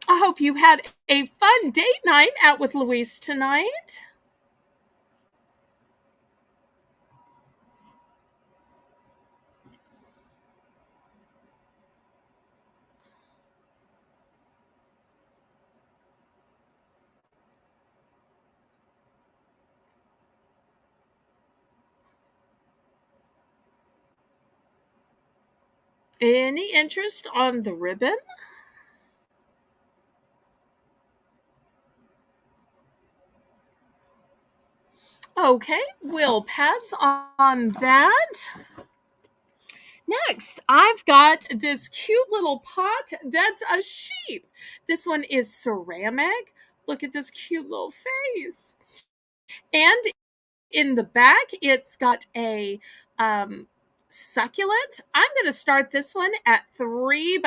I hope you had a fun date night out with Louise tonight. Any interest on the ribbon? Okay, we'll pass on that. Next, I've got this cute little pot that's a sheep. This one is ceramic. Look at this cute little face. And in the back, it's got a succulent. I'm going to start this one at $3.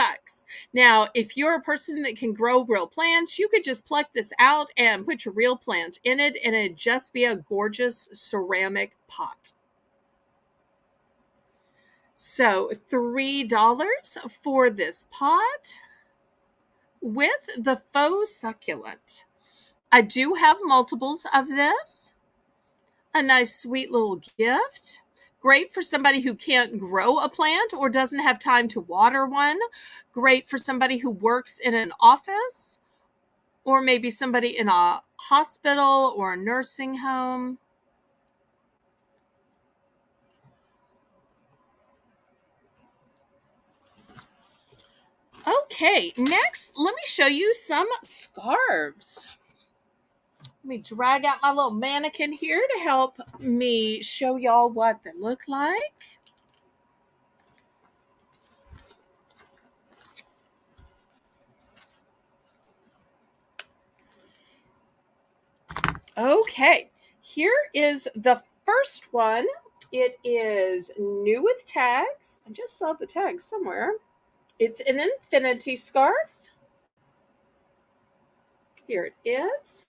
Now, if you're a person that can grow real plants, you could just pluck this out and put your real plant in it, and it'd just be a gorgeous ceramic pot. So $3 for this pot with the faux succulent. I do have multiples of this. A nice, sweet little gift. Great for somebody who can't grow a plant or doesn't have time to water one. Great for somebody who works in an office or maybe somebody in a hospital or a nursing home. Okay, next, let me show you some scarves. Let me drag out my little mannequin here to help me show y'all what they look like. Okay, here is the first one. It is new with tags. I just saw the tag somewhere. It's an infinity scarf. Here it is.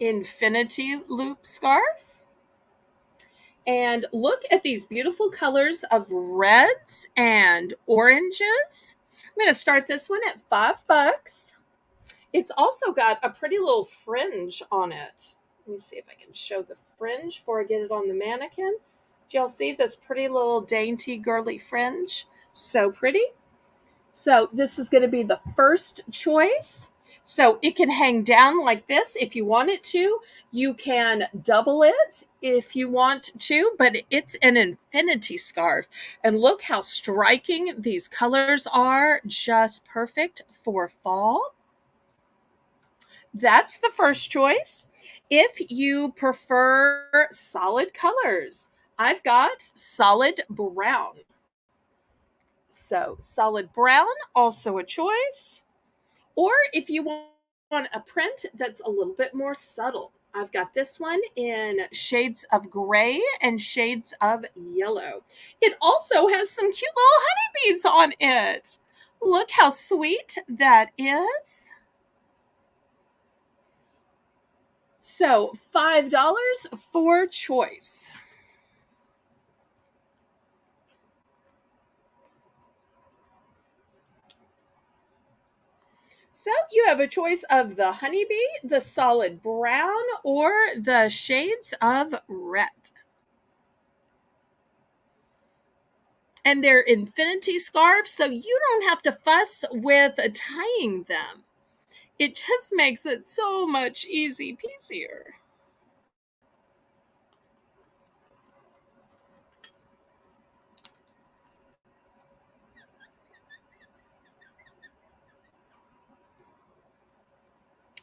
Infinity loop scarf. And look at these beautiful colors of reds and oranges. I'm going to start this one at $5. It's also got a pretty little fringe on it. Let me see if I can show the fringe before I get it on the mannequin. Do y'all see this pretty little dainty girly fringe? So pretty. So this is going to be the first choice. So it can hang down like this if you want it to. You can double it if you want to, but it's an infinity scarf. And look how striking these colors are. Just perfect for fall. That's the first choice. If you prefer solid colors, I've got solid brown. So solid brown, also a choice. Or if you want a print that's a little bit more subtle, I've got this one in shades of gray and shades of yellow. It also has some cute little honeybees on it. Look how sweet that is. So $5 for choice. So you have a choice of the honeybee, the solid brown, or the shades of red. And they're infinity scarves, so you don't have to fuss with tying them. It just makes it so much easy peasier.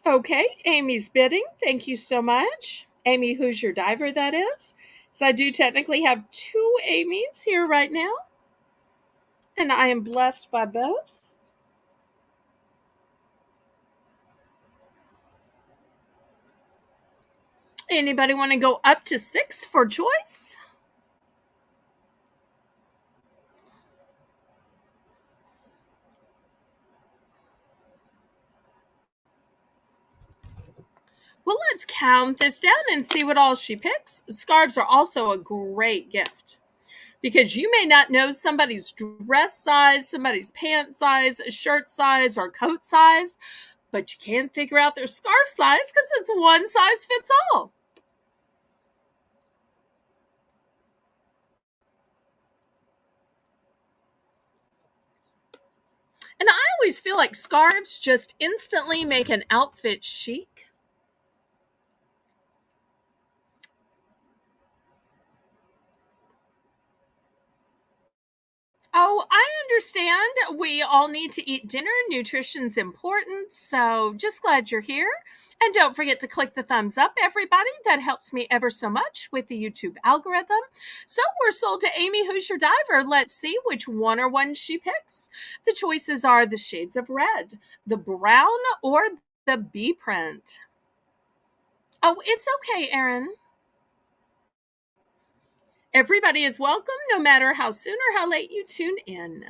Okay, Amy's bidding. Thank you so much. Amy, who's your diver, that is. So I do technically have two Amy's here right now, and I am blessed by both. Anybody want to go up to 6 for choice? Well, let's count this down and see what all she picks. Scarves are also a great gift because you may not know somebody's dress size, somebody's pant size, shirt size, or coat size, but you can figure out their scarf size because it's one size fits all. And I always feel like scarves just instantly make an outfit chic. Oh, I understand. We all need to eat dinner. Nutrition's important. So just glad you're here. And don't forget to click the thumbs up, everybody. That helps me ever so much with the YouTube algorithm. So we're sold to Amy, who's your diver. Let's see which one or one she picks. The choices are the shades of red, the brown, or the bee print. Oh, it's okay, Erin. Everybody is welcome, no matter how soon or how late you tune in.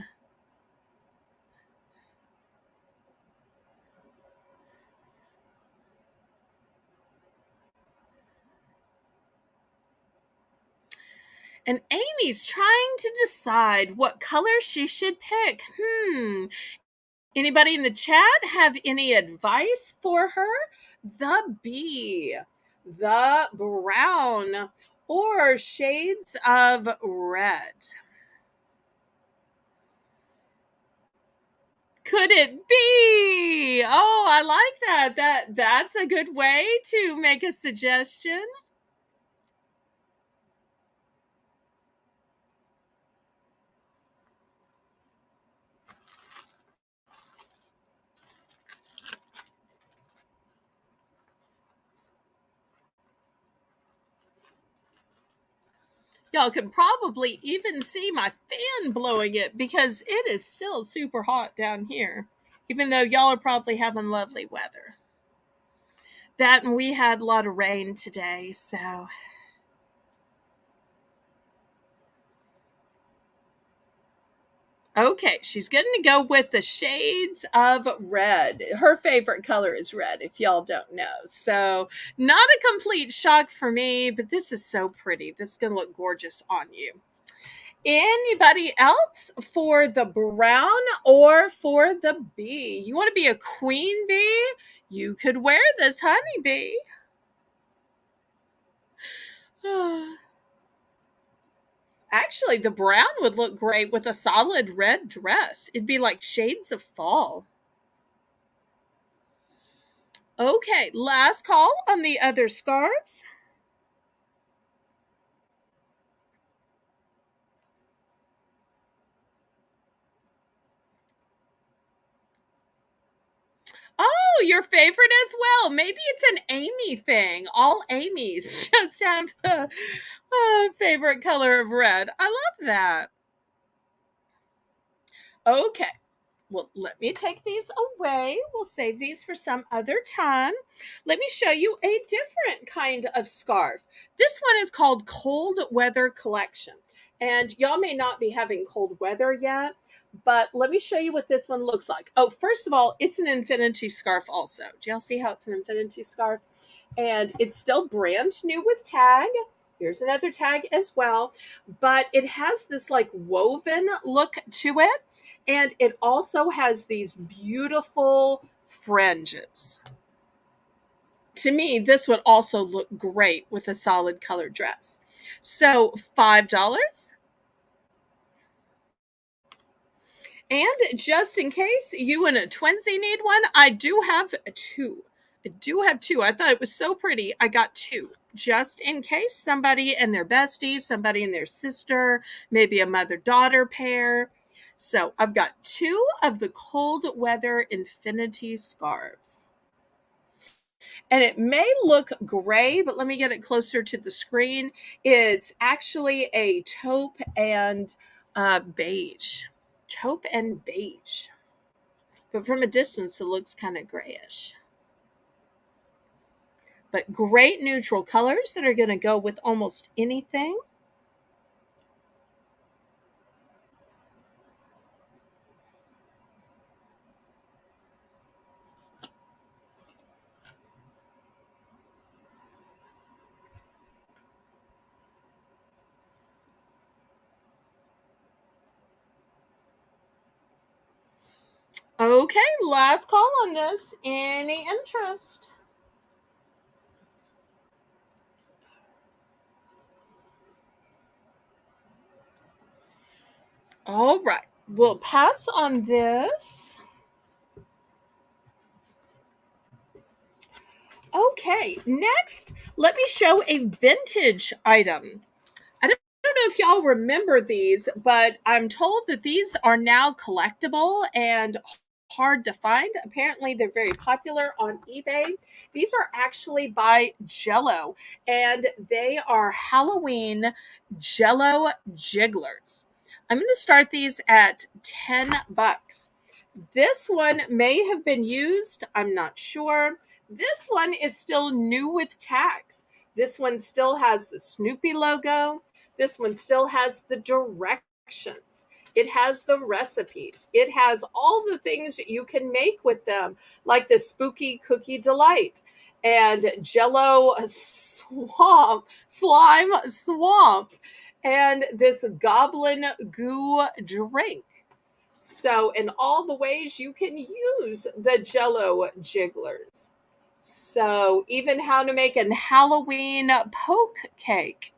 And Amy's trying to decide what color she should pick. Anybody in the chat have any advice for her? The bee, the brown, or shades of red? Could it be? Oh, I like that. That's a good way to make a suggestion. Y'all can probably even see my fan blowing it because it is still super hot down here, even though y'all are probably having lovely weather. That and we had a lot of rain today, so. Okay, she's going to go with the shades of red. Her favorite color is red, if y'all don't know. So, not a complete shock for me, but this is so pretty. This is going to look gorgeous on you. Anybody else for the brown or for the bee? You want to be a queen bee? You could wear this honeybee. Actually, the brown would look great with a solid red dress. It'd be like shades of fall. Okay, last call on the other scarves. Oh, your favorite as well. Maybe it's an Amy thing. All Amy's just have a favorite color of red. I love that. Okay. Well, let me take these away. We'll save these for some other time. Let me show you a different kind of scarf. This one is called Cold Weather Collection. And y'all may not be having cold weather yet, but let me show you what this one looks like. Oh, first of all, it's an infinity scarf also. Do y'all see how it's an infinity scarf? And it's still brand new with tag. Here's another tag as well. But it has this like woven look to it. And it also has these beautiful fringes. To me, this would also look great with a solid color dress. So $5. And just in case you and a twinsy need one, I do have two. I thought it was so pretty. I got two. Just in case somebody and their bestie, somebody and their sister, maybe a mother-daughter pair. So I've got two of the cold weather infinity scarves. And it may look gray, but let me get it closer to the screen. It's actually a taupe and beige. Taupe and beige. But from a distance, it looks kind of grayish. But great neutral colors that are going to go with almost anything. Okay, last call on this. Any interest? All right, we'll pass on this. Okay, next, let me show a vintage item. I don't know if y'all remember these, but I'm told that these are now collectible and hard to find. Apparently, they're very popular on eBay. These are actually by Jello, and they are Halloween Jello jigglers. I'm going to start these at $10. This one may have been used, I'm not sure. This one is still new with tags. This one still has the Snoopy logo. This one still has the directions. It has the recipes. It has all the things that you can make with them, like the Spooky Cookie Delight and Jello Slime Swamp, and this Goblin Goo drink. So, in all the ways you can use the Jello jigglers. So, even how to make a Halloween poke cake.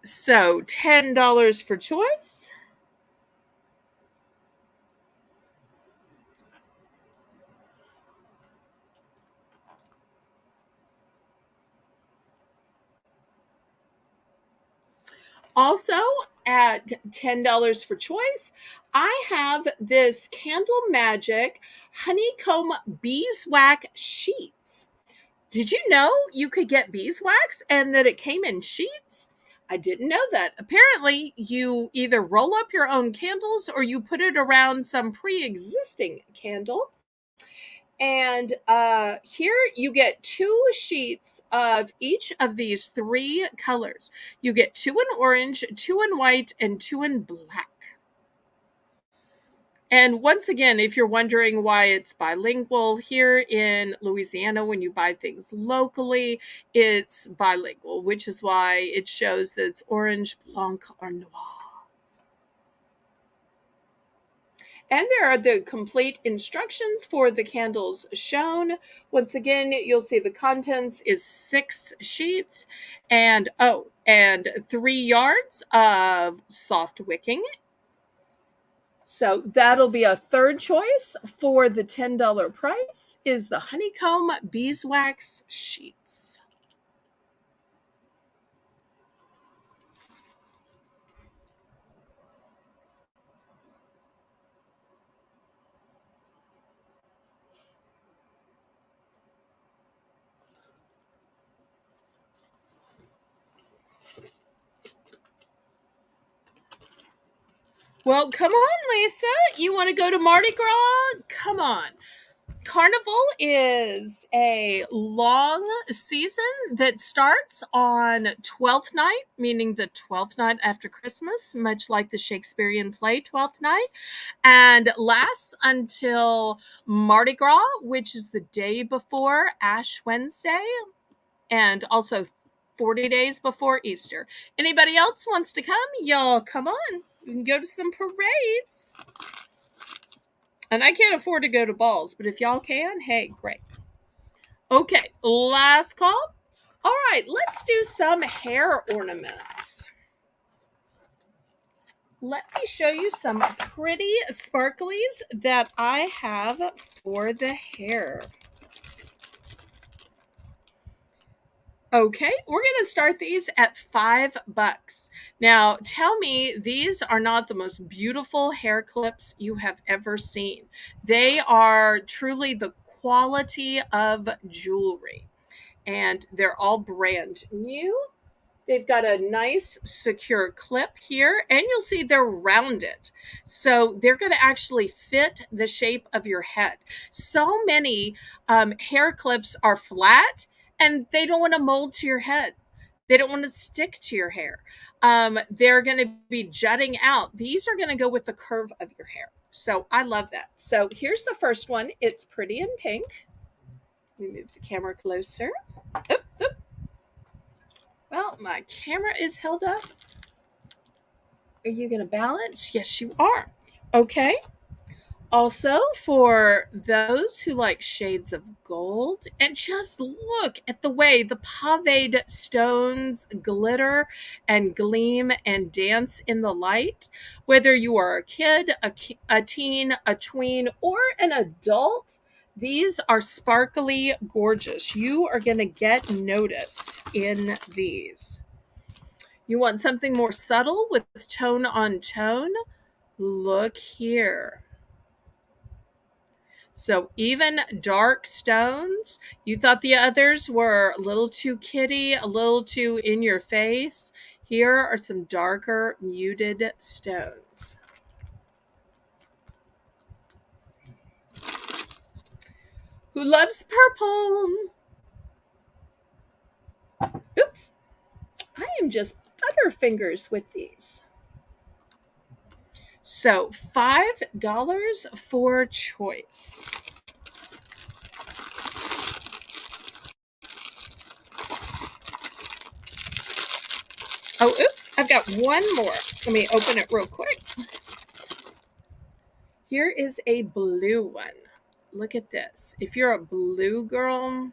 So, $10 for choice. Also, at $10 for choice, I have this Candle Magic Honeycomb Beeswax Sheets. Did you know you could get beeswax and that it came in sheets? I didn't know that. Apparently, you either roll up your own candles or you put it around some pre existing candle. And here you get 2 sheets of each of these 3 colors. You get 2 in orange, 2 in white, and 2 in black. And once again, if you're wondering why it's bilingual, here in Louisiana, when you buy things locally, it's bilingual, which is why it shows that it's orange, blanc, or noir. And there are the complete instructions for the candles shown. Once again, you'll see the contents is 6 sheets and 3 yards of soft wicking. So that'll be a third choice for the $10 price is the honeycomb beeswax sheets. Well, come on, Lisa. You want to go to Mardi Gras? Come on. Carnival is a long season that starts on 12th night, meaning the 12th night after Christmas, much like the Shakespearean play 12th night, and lasts until Mardi Gras, which is the day before Ash Wednesday, and also 40 days before Easter. Anybody else wants to come? Y'all come on. We can go to some parades. And I can't afford to go to balls, but if y'all can, hey, great. Okay, last call. All right, let's do some hair ornaments. Let me show you some pretty sparklies that I have for the hair. Okay, we're going to start these at $5. Now, tell me these are not the most beautiful hair clips you have ever seen. They are truly the quality of jewelry, and they're all brand new. They've got a nice secure clip here, and you'll see they're rounded. So they're going to actually fit the shape of your head. So many hair clips are flat and they don't want to mold to your head. They don't want to stick to your hair. They're going to be jutting out. These are going to go with the curve of your hair. So I love that. So here's the first one. It's pretty in pink. Let me move the camera closer. Oop, oop. Well, my camera is held up. Are you going to balance? Yes, you are. Okay. Also, for those who like shades of gold, and just look at the way the paved stones glitter and gleam and dance in the light. Whether you are a kid, a teen, a tween, or an adult, these are sparkly gorgeous. You are going to get noticed in these. You want something more subtle with tone on tone? Look here. So even dark stones, you thought the others were a little too kiddie, a little too in your face. Here are some darker muted stones. Who loves purple? Oops. I am just butterfingers with these. So $5 for choice. Oh, oops, I've got one more. Let me open it real quick. Here is a blue one. Look at this. If you're a blue girl,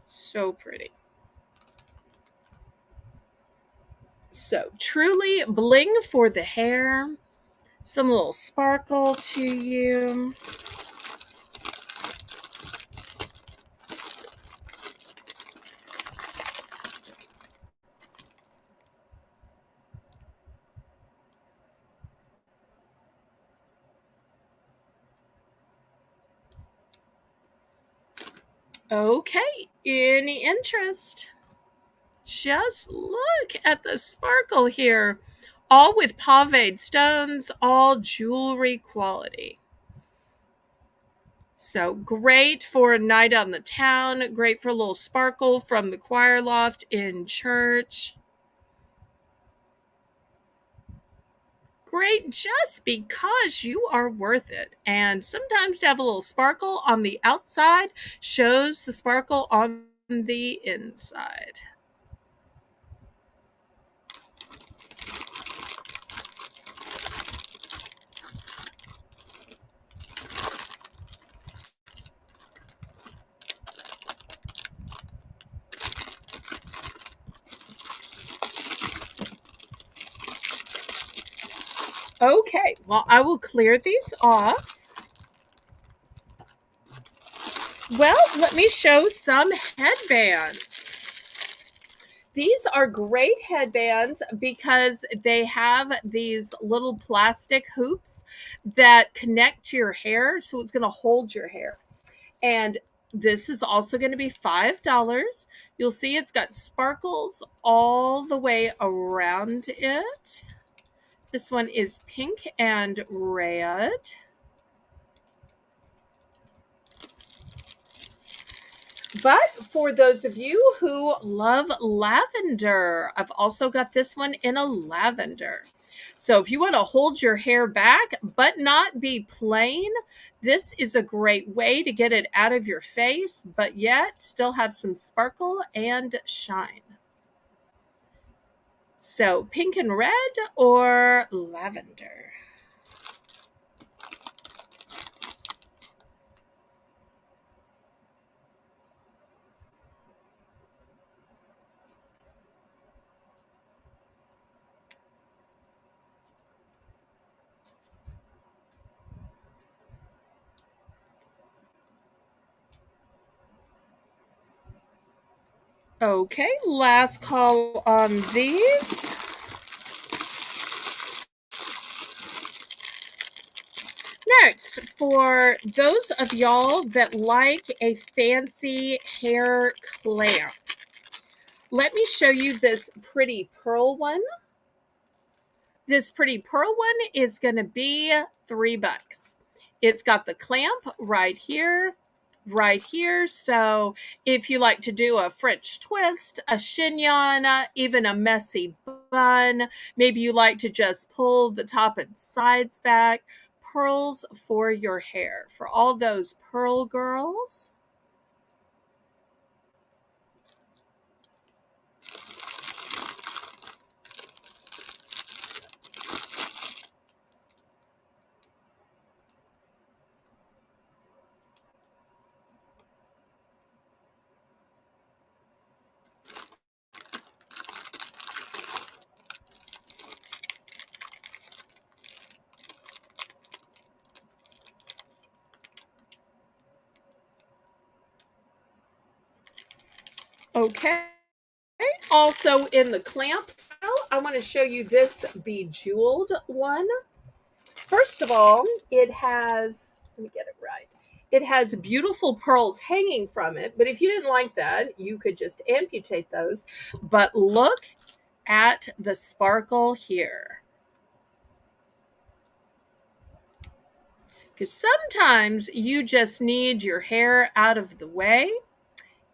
so pretty. So truly bling for the hair. Some little sparkle to you. Okay, any interest? Just look at the sparkle here. All with paved stones, all jewelry quality. So great for a night on the town, great for a little sparkle from the choir loft in church. Great just because you are worth it. And sometimes to have a little sparkle on the outside shows the sparkle on the inside. Okay, well, I will clear these off. Well, let me show some headbands. These are great headbands because they have these little plastic hoops that connect to your hair, so it's going to hold your hair. And this is also going to be $5. You'll see it's got sparkles all the way around it. This one is pink and red. But for those of you who love lavender, I've also got this one in a lavender. So if you want to hold your hair back but not be plain, this is a great way to get it out of your face, but yet still have some sparkle and shine. So pink and red or lavender? Okay, last call on these. Next, for those of y'all that like a fancy hair clamp, let me show you this pretty pearl one. This pretty pearl one is going to be $3. It's got the clamp right here, right here. So if you like to do a French twist, a chignon, even a messy bun, maybe you like to just pull the top and sides back, pearls for your hair. For all those pearl girls. Okay. Also in the clamp style, I want to show you this bejeweled one. First of all, it has, let me get it right. It has beautiful pearls hanging from it, but if you didn't like that, you could just amputate those. But look at the sparkle here. Because sometimes you just need your hair out of the way.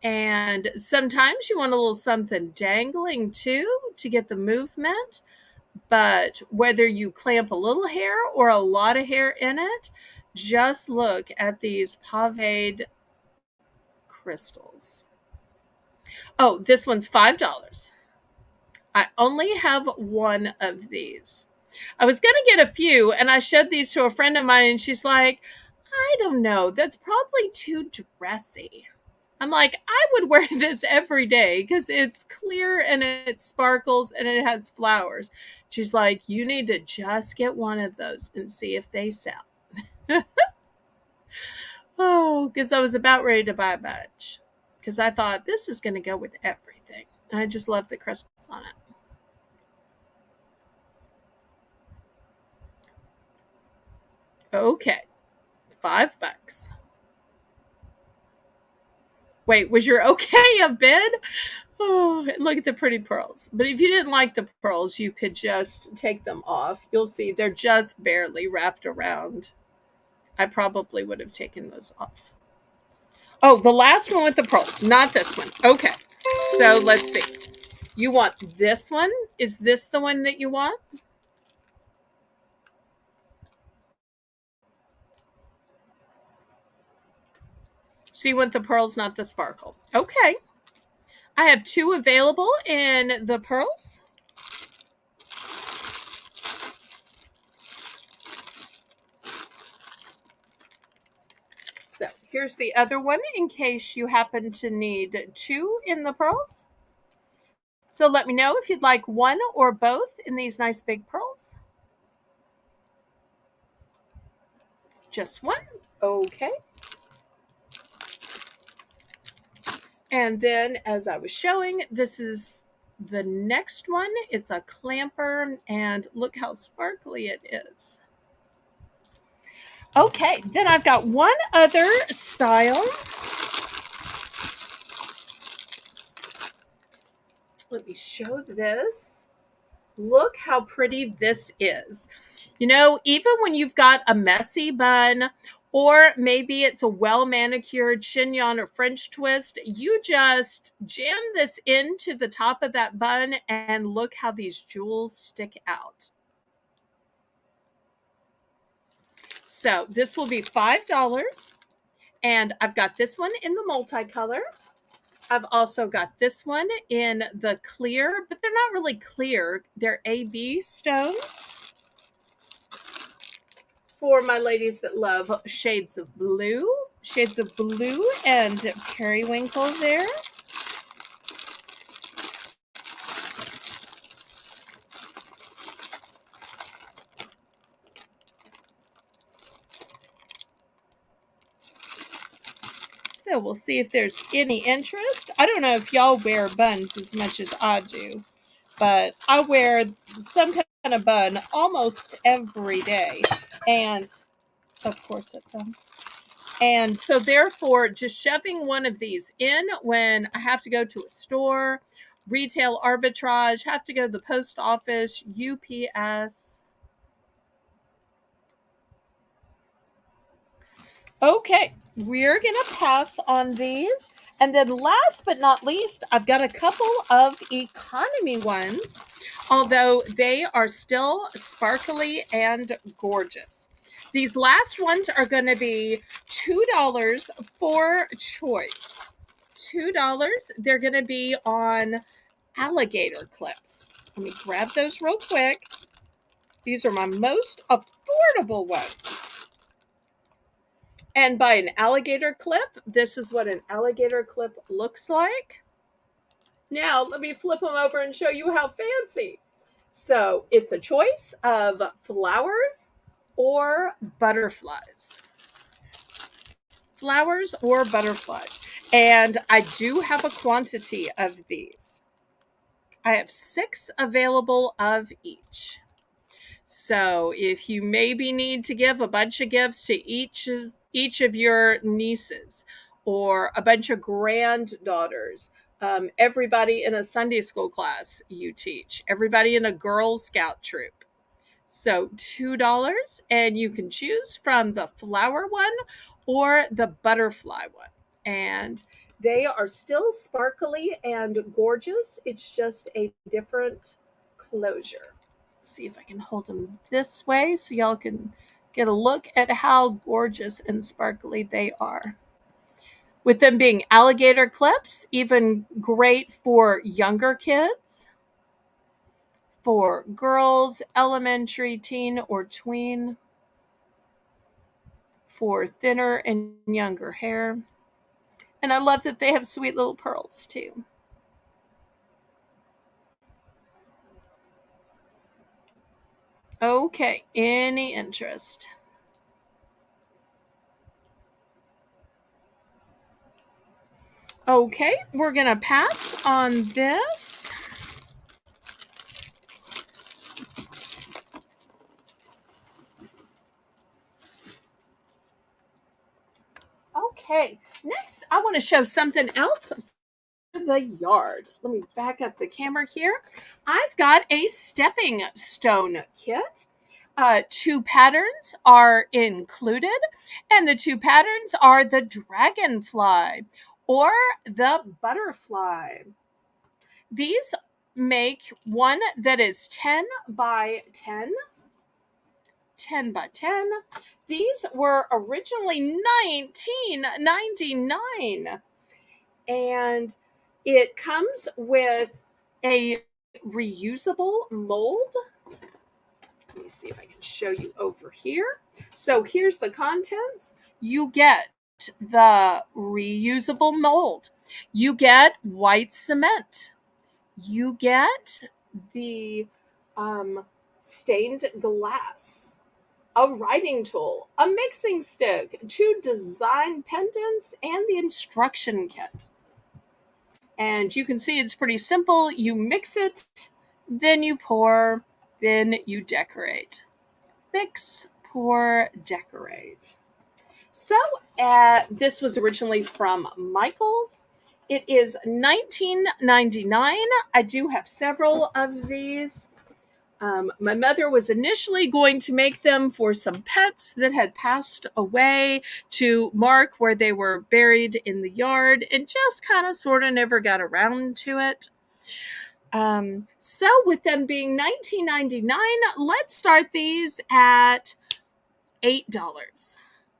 And sometimes you want a little something dangling too to get the movement. But whether you clamp a little hair or a lot of hair in it, just look at these paved crystals. Oh, this one's $5. I only have one of these. I was going to get a few, and I showed these to a friend of mine, and she's like, I don't know, that's probably too dressy. I'm like, I would wear this every day because it's clear and it sparkles and it has flowers. She's like, you need to just get one of those and see if they sell. Oh, because I was about ready to buy a bunch because I thought this is going to go with everything. And I just love the crystals on it. Okay, $5. Wait, was your okay a bid? Oh, look at the pretty pearls. But if you didn't like the pearls, you could just take them off. You'll see they're just barely wrapped around. I probably would have taken those off. Oh, the last one with the pearls, not this one. Okay. So let's see. You want this one? Is this the one that you want? So you want the pearls, not the sparkle. Okay. I have 2 available in the pearls. So here's the other one in case you happen to need 2 in the pearls. So let me know if you'd like one or both in these nice big pearls. Just one. Okay. And then, as I was showing, this is the next one. It's a clamper, and look how sparkly it is. Okay, then I've got one other style. Let me show this. Look how pretty this is. You know, even when you've got a messy bun, or maybe it's a well manicured chignon or French twist, you just jam this into the top of that bun and look how these jewels stick out. So this will be $5. And I've got this one in the multicolor. I've also got this one in the clear, but they're not really clear. They're AB stones for my ladies that love shades of blue and periwinkle there. So we'll see if there's any interest. I don't know if y'all wear buns as much as I do, but I wear some kind of bun almost every day. And of course it does. And so therefore, just shoving one of these in when I have to go to a store, retail arbitrage, have to go to the post office, UPS. Okay, we're going to pass on these. And then last but not least, I've got a couple of economy ones, although they are still sparkly and gorgeous. These last ones are going to be $2 for choice. $2. They're going to be on alligator clips. Let me grab those real quick. These are my most affordable ones. And by an alligator clip, this is what an alligator clip looks like. Now, let me flip them over and show you how fancy. So it's a choice of flowers or butterflies. Flowers or butterflies. And I do have a quantity of these. I have 6 available of each. So if you maybe need to give a bunch of gifts to each of your nieces or a bunch of granddaughters, everybody in a Sunday school class you teach, everybody in a Girl Scout troop. So $2, and you can choose from the flower one or the butterfly one. And they are still sparkly and gorgeous. It's just a different closure. See if I can hold them this way so y'all can get a look at how gorgeous and sparkly they are. With them being alligator clips, even great for younger kids, for girls, elementary, teen, or tween, for thinner and younger hair. And I love that they have sweet little pearls too. Okay, any interest? Okay, we're gonna pass on this. Okay, next I want to show something else the yard. Let me back up the camera here. I've got a stepping stone kit. 2 patterns are included, and the 2 patterns are the dragonfly or the butterfly. These make one that is 10 by 10. 10 by 10. These were originally $19.99. And it comes with a reusable mold. Let me see if I can show you over here. So here's the contents. You get the reusable mold. You get white cement. You get the stained glass, a writing tool, a mixing stick, 2 design pendants, and the instruction kit. And you can see it's pretty simple. You mix it, then you pour, then you decorate. Mix, pour, decorate. So this was originally from Michael's. It is $19.99. I do have several of these. My mother was initially going to make them for some pets that had passed away to mark where they were buried in the yard, and just kind of sort of never got around to it. So with them being $19.99, let's start these at $8.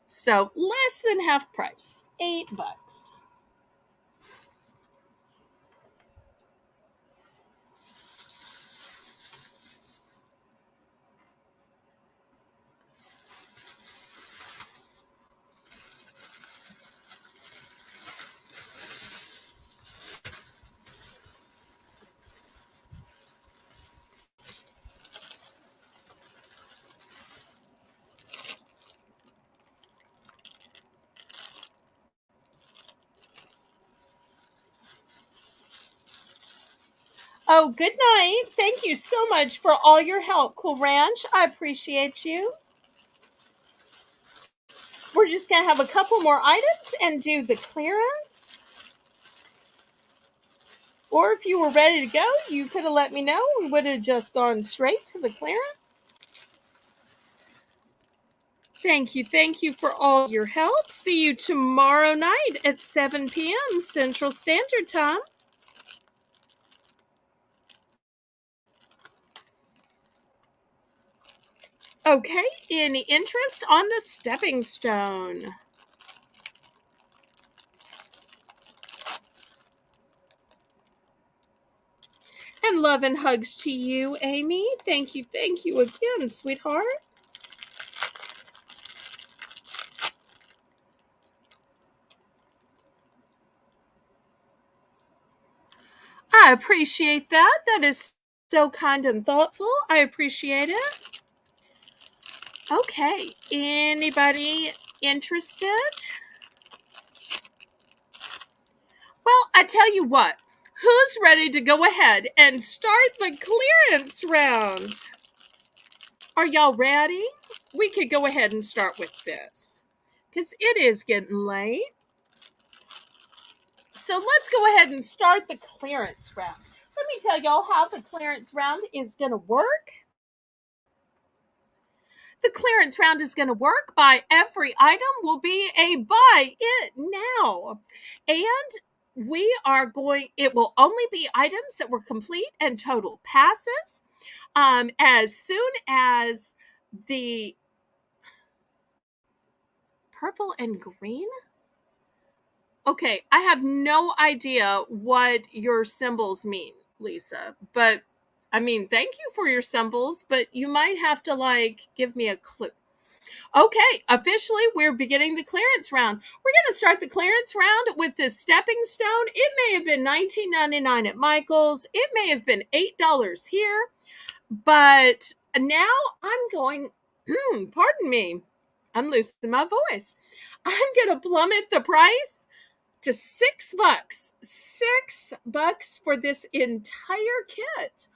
So less than half price, $8. Oh, good night. Thank you so much for all your help, Cool Ranch. I appreciate you. We're just going to have a couple more items and do the clearance. Or if you were ready to go, you could have let me know. We would have just gone straight to the clearance. Thank you for all your help. See you tomorrow night at 7 p.m. Central Standard Time. Okay, any interest on the stepping stone? And love and hugs to you, Amy. Thank you again, sweetheart. I appreciate that. That is so kind and thoughtful. I appreciate it. Okay, anybody interested? Well, I tell you what, who's ready to go ahead and start the clearance round? Are y'all ready? We could go ahead and start with this because it is getting late. So let's go ahead and start the clearance round. Let me tell y'all how the clearance round is going to work. The clearance round is going to work by every item will be a buy it now. And it will only be items that were complete and total passes. As soon as the purple and green. Okay, I have no idea what your symbols mean, Lisa, but I mean, thank you for your symbols, but you might have to give me a clue. Okay, officially, we're beginning the clearance round. We're going to start the clearance round with this stepping stone. It may have been $19.99 at Michael's. It may have been $8 here. But now I'm going, pardon me, I'm losing my voice. I'm going to plummet the price to $6. $6 for this entire kit.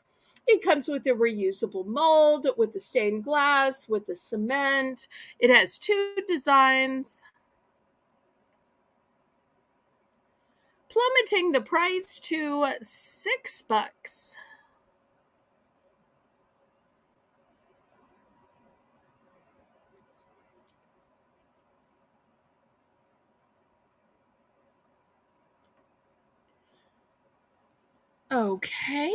It comes with a reusable mold, with the stained glass, with the cement. It has 2 designs. plummeting the price to $6. Okay.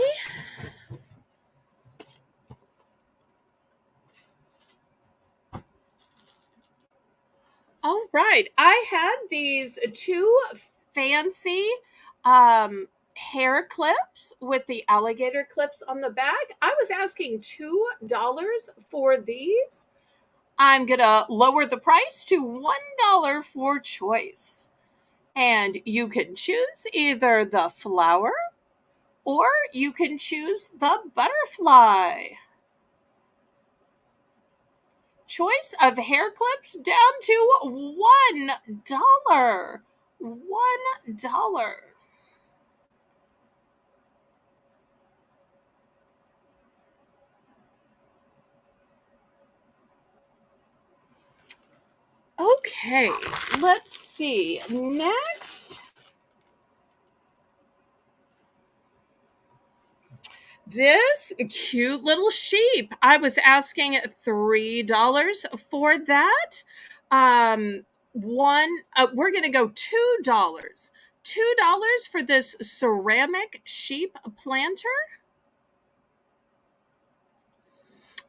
All right. I had these two fancy hair clips with the alligator clips on the back. I was asking $2 for these. I'm going to lower the price to $1 for choice. And you can choose either the flower or you can choose the butterfly. Choice of hair clips down to $1. $1. Okay, let's see. Next, this cute little sheep. I was asking $3 for that. We're gonna go $2. $2 for this ceramic sheep planter.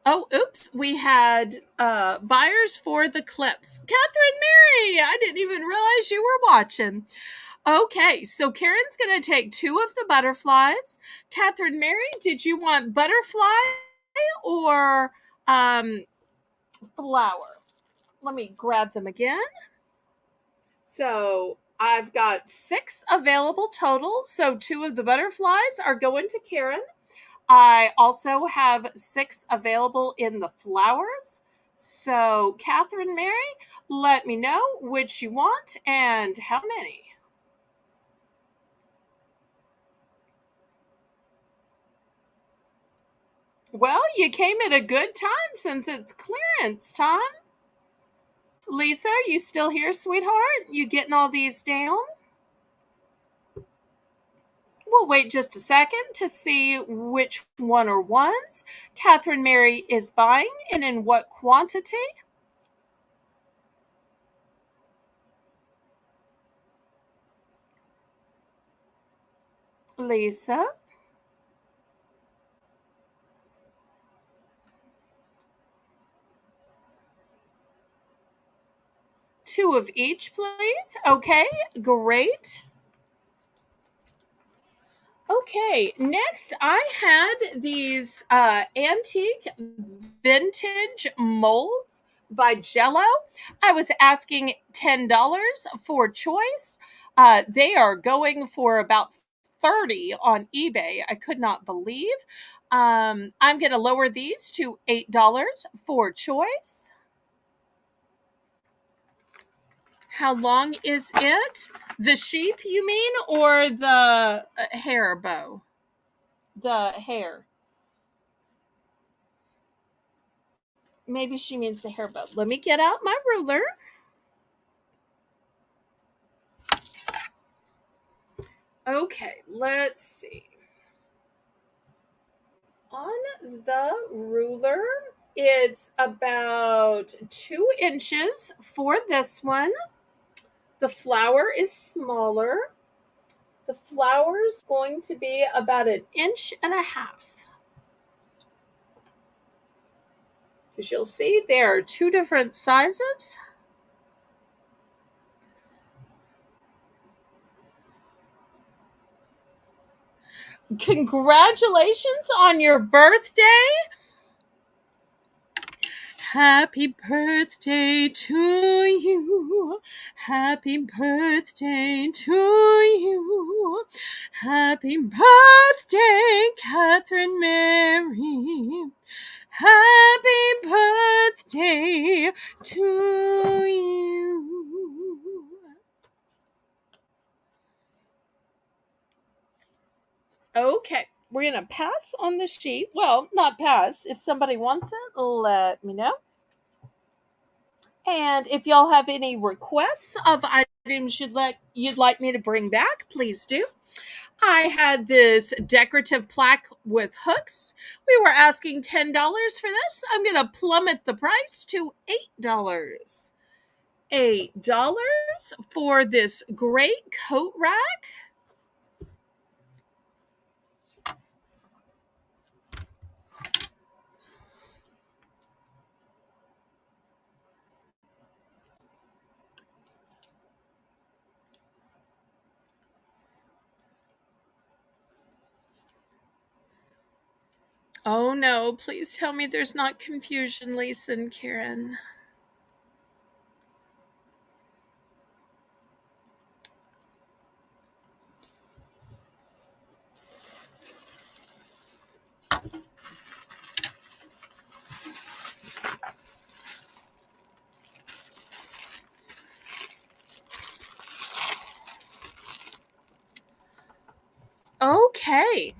Oh, oops. We had buyers for the clips. Catherine Mary, I didn't even realize you were watching. Okay, so Karen's going to take two of the butterflies. Catherine Mary, did you want butterfly or flower? Let me grab them again. So I've got 6 available total. So 2 of the butterflies are going to Karen. I also have 6 available in the flowers. So, Catherine Mary, let me know which you want and how many. Well, you came at a good time since it's clearance time. Lisa, are you still here, sweetheart? You getting all these down? We'll wait just a second to see which one are ones Catherine Mary is buying and in what quantity. Lisa. 2 of each, please. Okay, great. Okay, next I had these antique vintage molds by Jello. I was asking $10 for choice. They are going for about 30 on eBay. I could not believe. I'm going to lower these to $8 for choice. How long is it? The sheep, you mean, or the hair bow? The hair. Maybe she means the hair bow. Let me get out my ruler. Okay, let's see. On the ruler, it's about 2 inches for this one. The flower is smaller. The flower is going to be about 1.5 inches. As you'll see, there are 2 different sizes. Congratulations on your birthday. Happy birthday to you. Happy birthday to you. Happy birthday, Catherine Mary. Happy birthday to you. Okay, we're going to pass on the sheet. Well, not pass. If somebody wants it, let me know. And if y'all have any requests of items you'd like me to bring back, please do. I had this decorative plaque with hooks. We were asking $10 for this. I'm going to plummet the price to $8. $8 for this great coat rack. Oh no, please tell me there's not confusion, Lisa and Karen. Okay.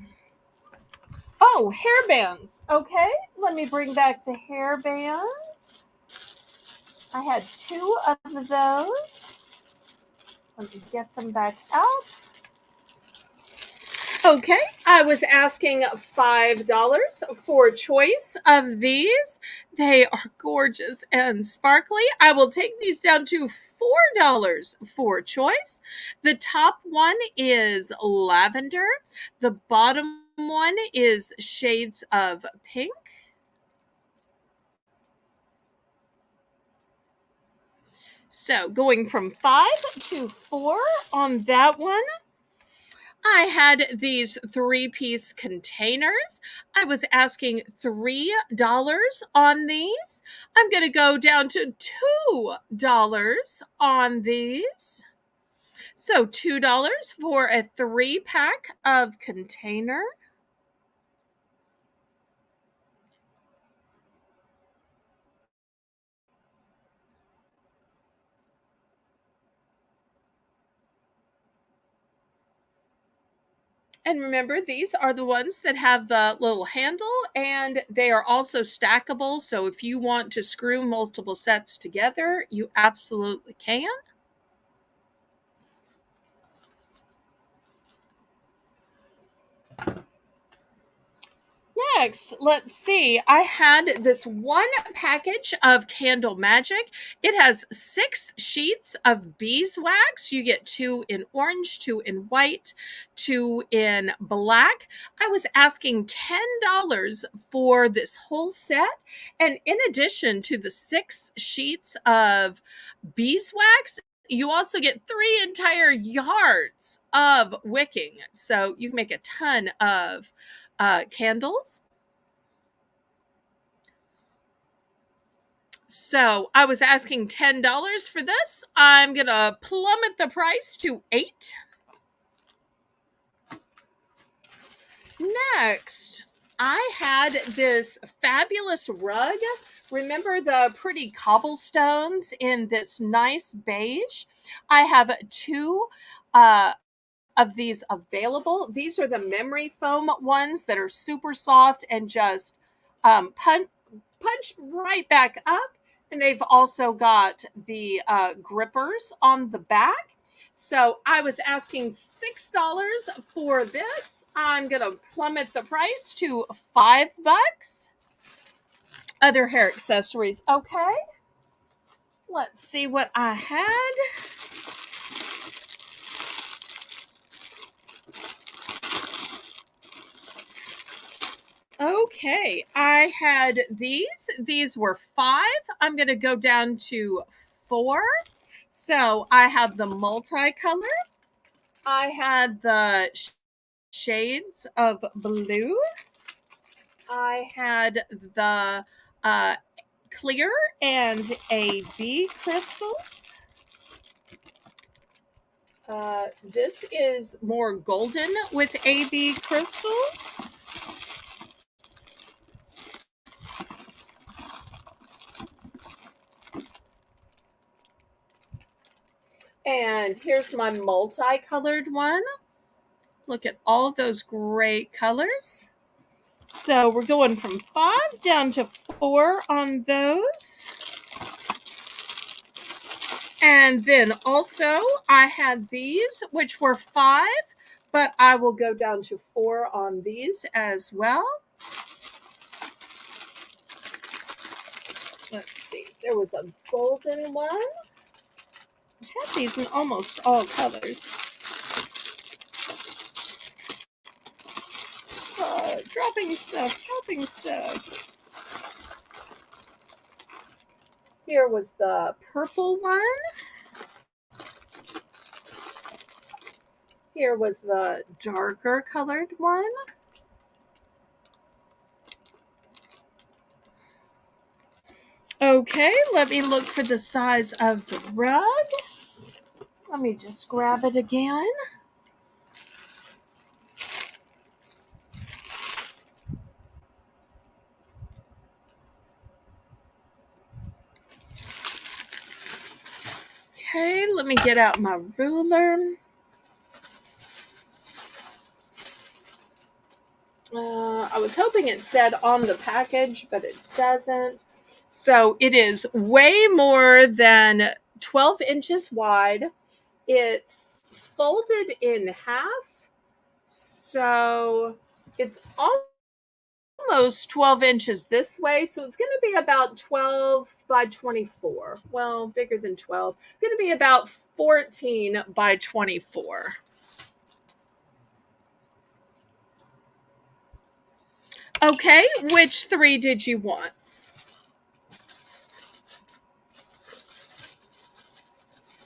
Oh, hairbands. Okay, let me bring back the hairbands. I had 2 of those. Let me get them back out. Okay, I was asking $5 for choice of these. They are gorgeous and sparkly. I will take these down to $4 for choice. The top one is lavender. The bottom one is shades of pink. So going from 5 to 4 on that one. I had these 3-piece containers. I was asking $3 on these. I'm going to go down to $2 on these. So $2 for a 3-pack of container. And remember, these are the ones that have the little handle, and they are also stackable. So if you want to screw multiple sets together, you absolutely can. Next, let's see. I had this one package of Candle Magic. It has 6 sheets of beeswax. You get 2 in orange, 2 in white, 2 in black. I was asking $10 for this whole set. And in addition to the 6 sheets of beeswax, you also get 3 entire yards of wicking. So you can make a ton of candles. So I was asking $10 for this. I'm going to plummet the price to $8. Next, I had this fabulous rug. Remember the pretty cobblestones in this nice beige? I have 2 of these available. These are the memory foam ones that are super soft and just punch right back up. And they've also got the grippers on the back. So I was asking $6 for this. I'm going to plummet the price to $5. Other hair accessories. Okay. Let's see what I had. Okay, I had these. These were 5. I'm going to go down to 4. So I have the multicolor. I had the shades of blue. I had the clear and AB crystals. This is more golden with AB crystals. And here's my multicolored one. Look at all those great colors. So we're going from 5 down to 4 on those. And then also I had these, which were 5, but I will go down to 4 on these as well. Let's see. There was a golden one. I had these in almost all colors. Dropping stuff. Here was the purple one. Here was the darker colored one. Okay, let me look for the size of the rug. Let me just grab it again. Okay, let me get out my ruler. I was hoping it said on the package, but it doesn't. So it is way more than 12 inches wide. It's folded in half. So it's almost 12 inches this way. So it's going to be about 12 by 24. Well, bigger than 12. It's going to be about 14 by 24. Okay, which 3 did you want?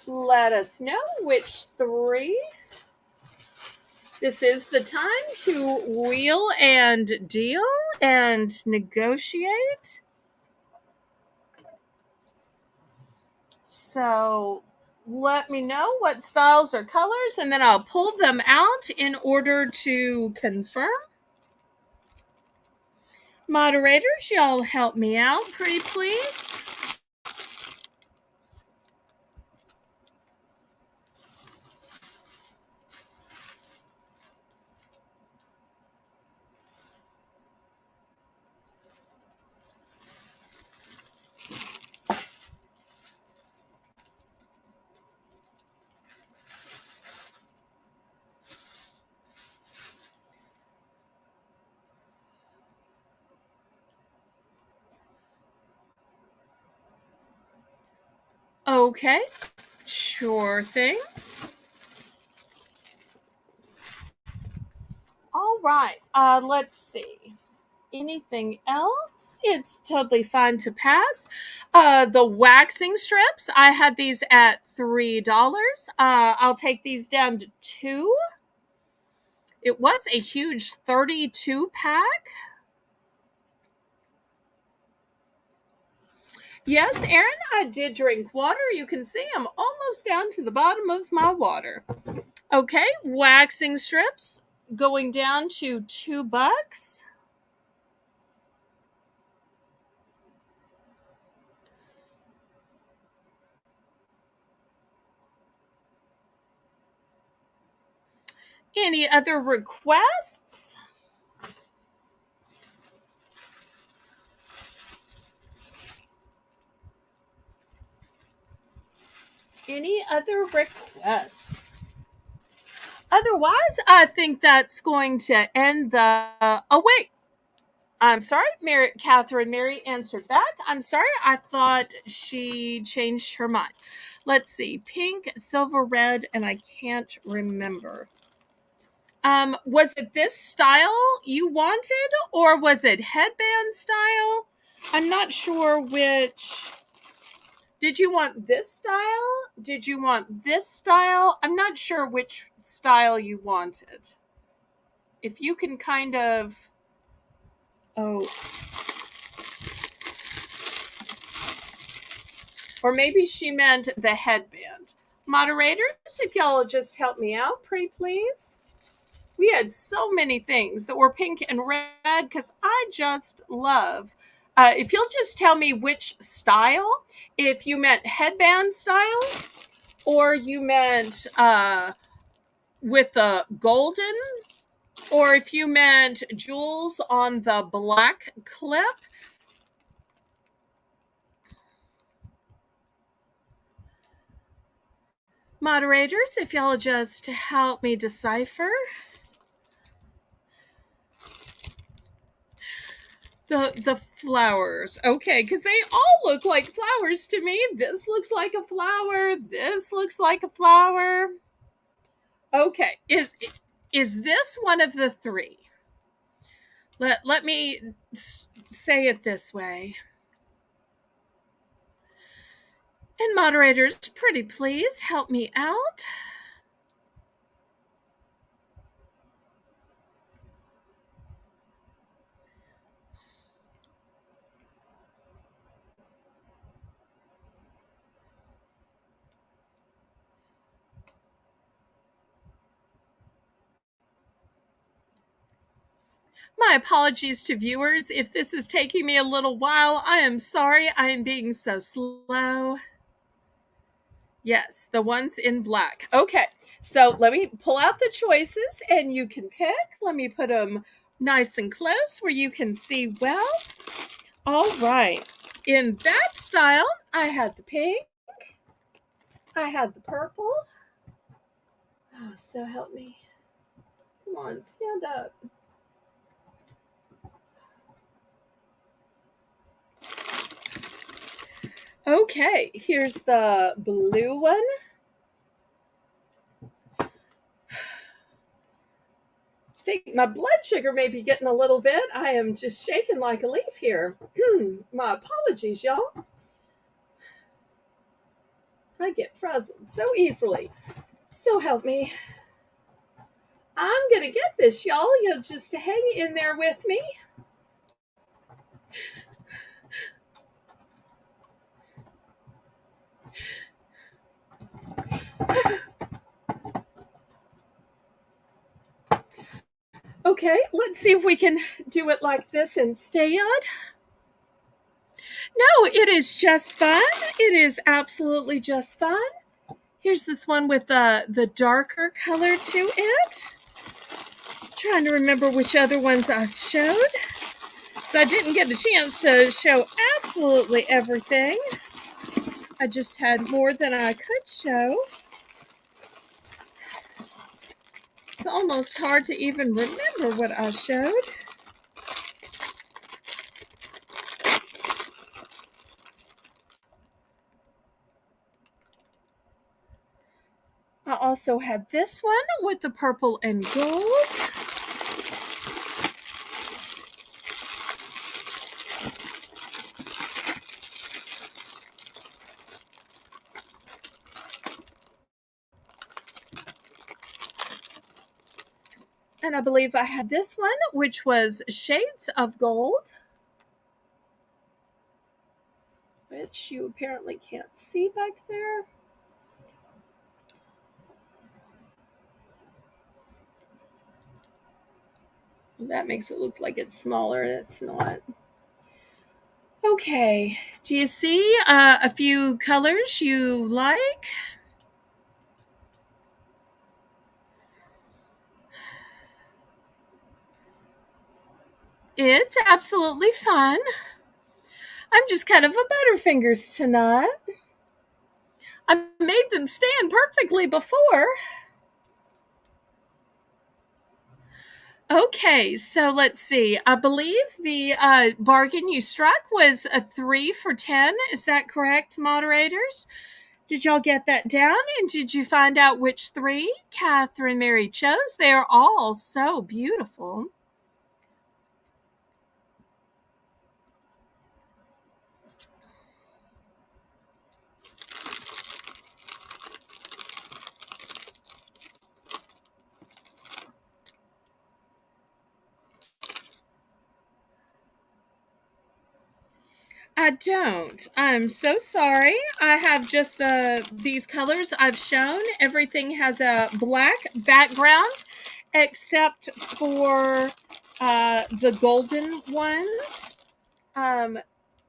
Let us know which 3. This is the time to wheel and deal and negotiate. So let me know what styles or colors, and then I'll pull them out in order to confirm. Moderators, y'all help me out, pretty please. Okay, sure thing. All right, let's see. Anything else? It's totally fine to pass. The waxing strips, I had these at $3. I'll take these down to 2. It was a huge 32 pack. Yes, Aaron, I did drink water. You can see I'm almost down to the bottom of my water. Okay, waxing strips going down to $2. Any other requests? Any other requests? Otherwise, I think that's going to end the. Oh, wait. I'm sorry. Catherine Mary answered back. I'm sorry. I thought she changed her mind. Let's see. Pink, silver, red, and I can't remember. Was it this style you wanted, or was it headband style? I'm not sure which. Did you want this style? Did you want this style? I'm not sure which style you wanted. If you can kind of. Oh. Or maybe she meant the headband. Moderators, if y'all will just help me out, pretty please. We had so many things that were pink and red because I just love. If you'll just tell me which style, if you meant headband style or you meant with the golden, or if you meant jewels on the black clip. Moderators, if y'all just help me decipher the flowers. Okay, because they all look like flowers to me. This looks like a flower. This looks like a flower. Okay, is this one of the three? Let me say it this way. And moderators, pretty please help me out. My apologies to viewers if this is taking me a little while. I am sorry I am being so slow. Yes, the ones in black. Okay, so let me pull out the choices and you can pick. Let me put them nice and close where you can see well. All right. In that style, I had the pink. I had the purple. Oh, so help me. Come on, stand up. Okay, here's the blue one. I think my blood sugar may be getting a little bit. I am just shaking like a leaf here. My apologies, y'all. I get frozen so easily. So help me. I'm going to get this, y'all. You'll just hang in there with me. Okay, let's see if we can do it like this instead. No, it is just fun. It is absolutely just fun. Here's this one with the darker color to it. Trying to remember which other ones I showed. So I didn't get a chance to show absolutely everything. I just had more than I could show. It's almost hard to even remember what I showed. I also had this one with the purple and gold. And I believe I had this one, which was Shades of Gold, which you apparently can't see back there. That makes it look like it's smaller. It's not. Okay, do you see a few colors you like? It's absolutely fun. I'm just kind of a butterfingers tonight. I made them stand perfectly before. Okay, so let's see. I believe the bargain you struck was a 3 for 10. Is that correct, moderators? Did y'all get that down? And did you find out which 3 Catherine Mary chose? They are all so beautiful. I don't. I'm so sorry. I have just these colors I've shown. Everything has a black background except for the golden ones.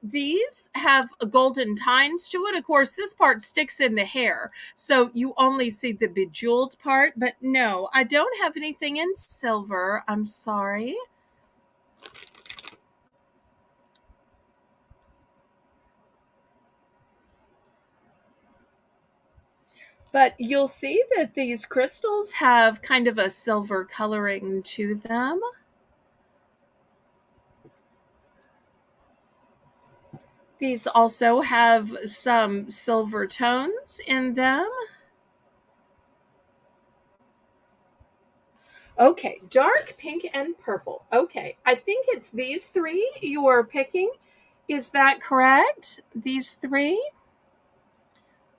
These have golden tines to it. Of course, this part sticks in the hair, so you only see the bejeweled part. But no, I don't have anything in silver. I'm sorry. But you'll see that these crystals have kind of a silver coloring to them. These also have some silver tones in them. Okay, dark pink and purple. Okay, I think it's these three you are picking. Is that correct? These three?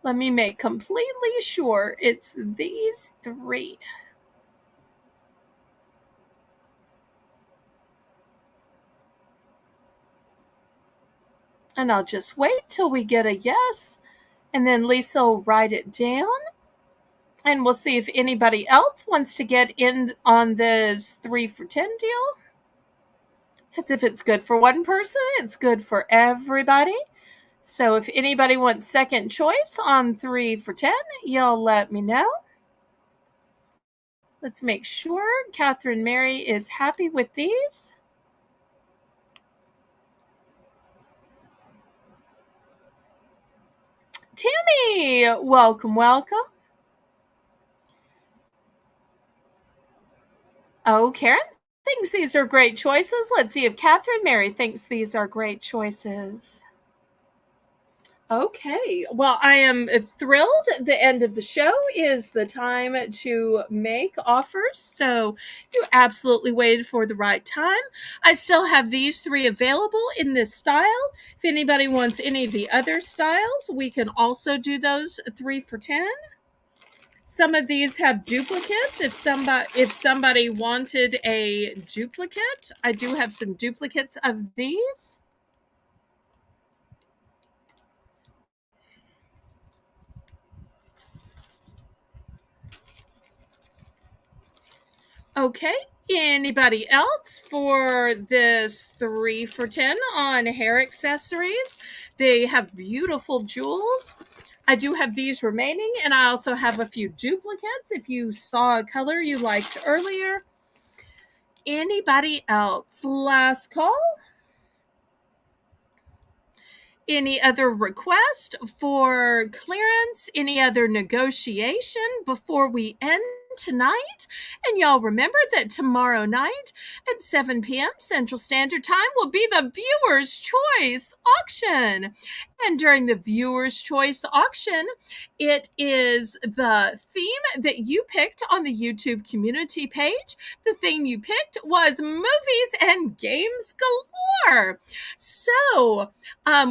Let me make completely sure it's these three. And I'll just wait till we get a yes, and then Lisa will write it down. And we'll see if anybody else wants to get in on this 3 for 10 deal. Because if it's good for one person, it's good for everybody. So if anybody wants second choice on 3 for 10, you'll let me know. Let's make sure Catherine Mary is happy with these. Tammy, welcome, welcome. Oh, Karen thinks these are great choices. Let's see if Catherine Mary thinks these are great choices. Okay, well, I am thrilled. The end of the show is the time to make offers. So you absolutely waited for the right time. I still have these three available in this style. If anybody wants any of the other styles, we can also do those 3 for 10. Some of these have duplicates. If somebody wanted a duplicate, I do have some duplicates of these. Okay, anybody else for this 3 for 10 on hair accessories? They have beautiful jewels. I do have these remaining, and I also have a few duplicates if you saw a color you liked earlier. Anybody else? Last call. Any other request for clearance? Any other negotiation before we end tonight? And y'all remember that tomorrow night at 7 p.m. Central Standard Time will be the Viewer's Choice auction. And during the Viewer's Choice auction, it is the theme that you picked on the YouTube community page. The theme you picked was movies and games galore. So,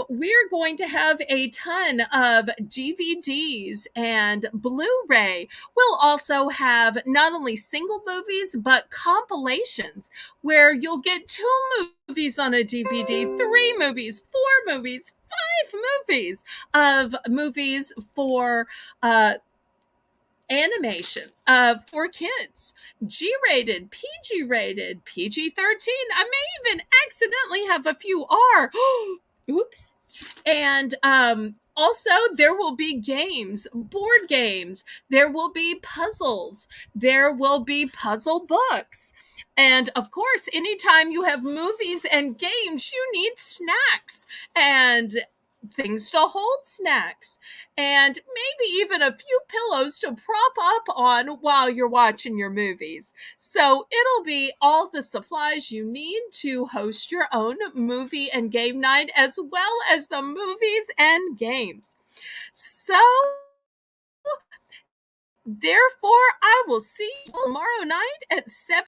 we're going to have a ton of DVDs and Blu-ray. We'll also have not only single movies, but compilations where you'll get 2 movies on a DVD, 3 movies, 4 movies, 5 movies of movies for animation for kids, G-rated, PG-rated, PG-13. I may even accidentally have a few R. Oops. And also, there will be games, board games. There will be puzzles. There will be puzzle books. And of course, anytime you have movies and games, you need snacks and things to hold snacks, and maybe even a few pillows to prop up on while you're watching your movies. So it'll be all the supplies you need to host your own movie and game night, as well as the movies and games. So therefore, I will see you tomorrow night at 7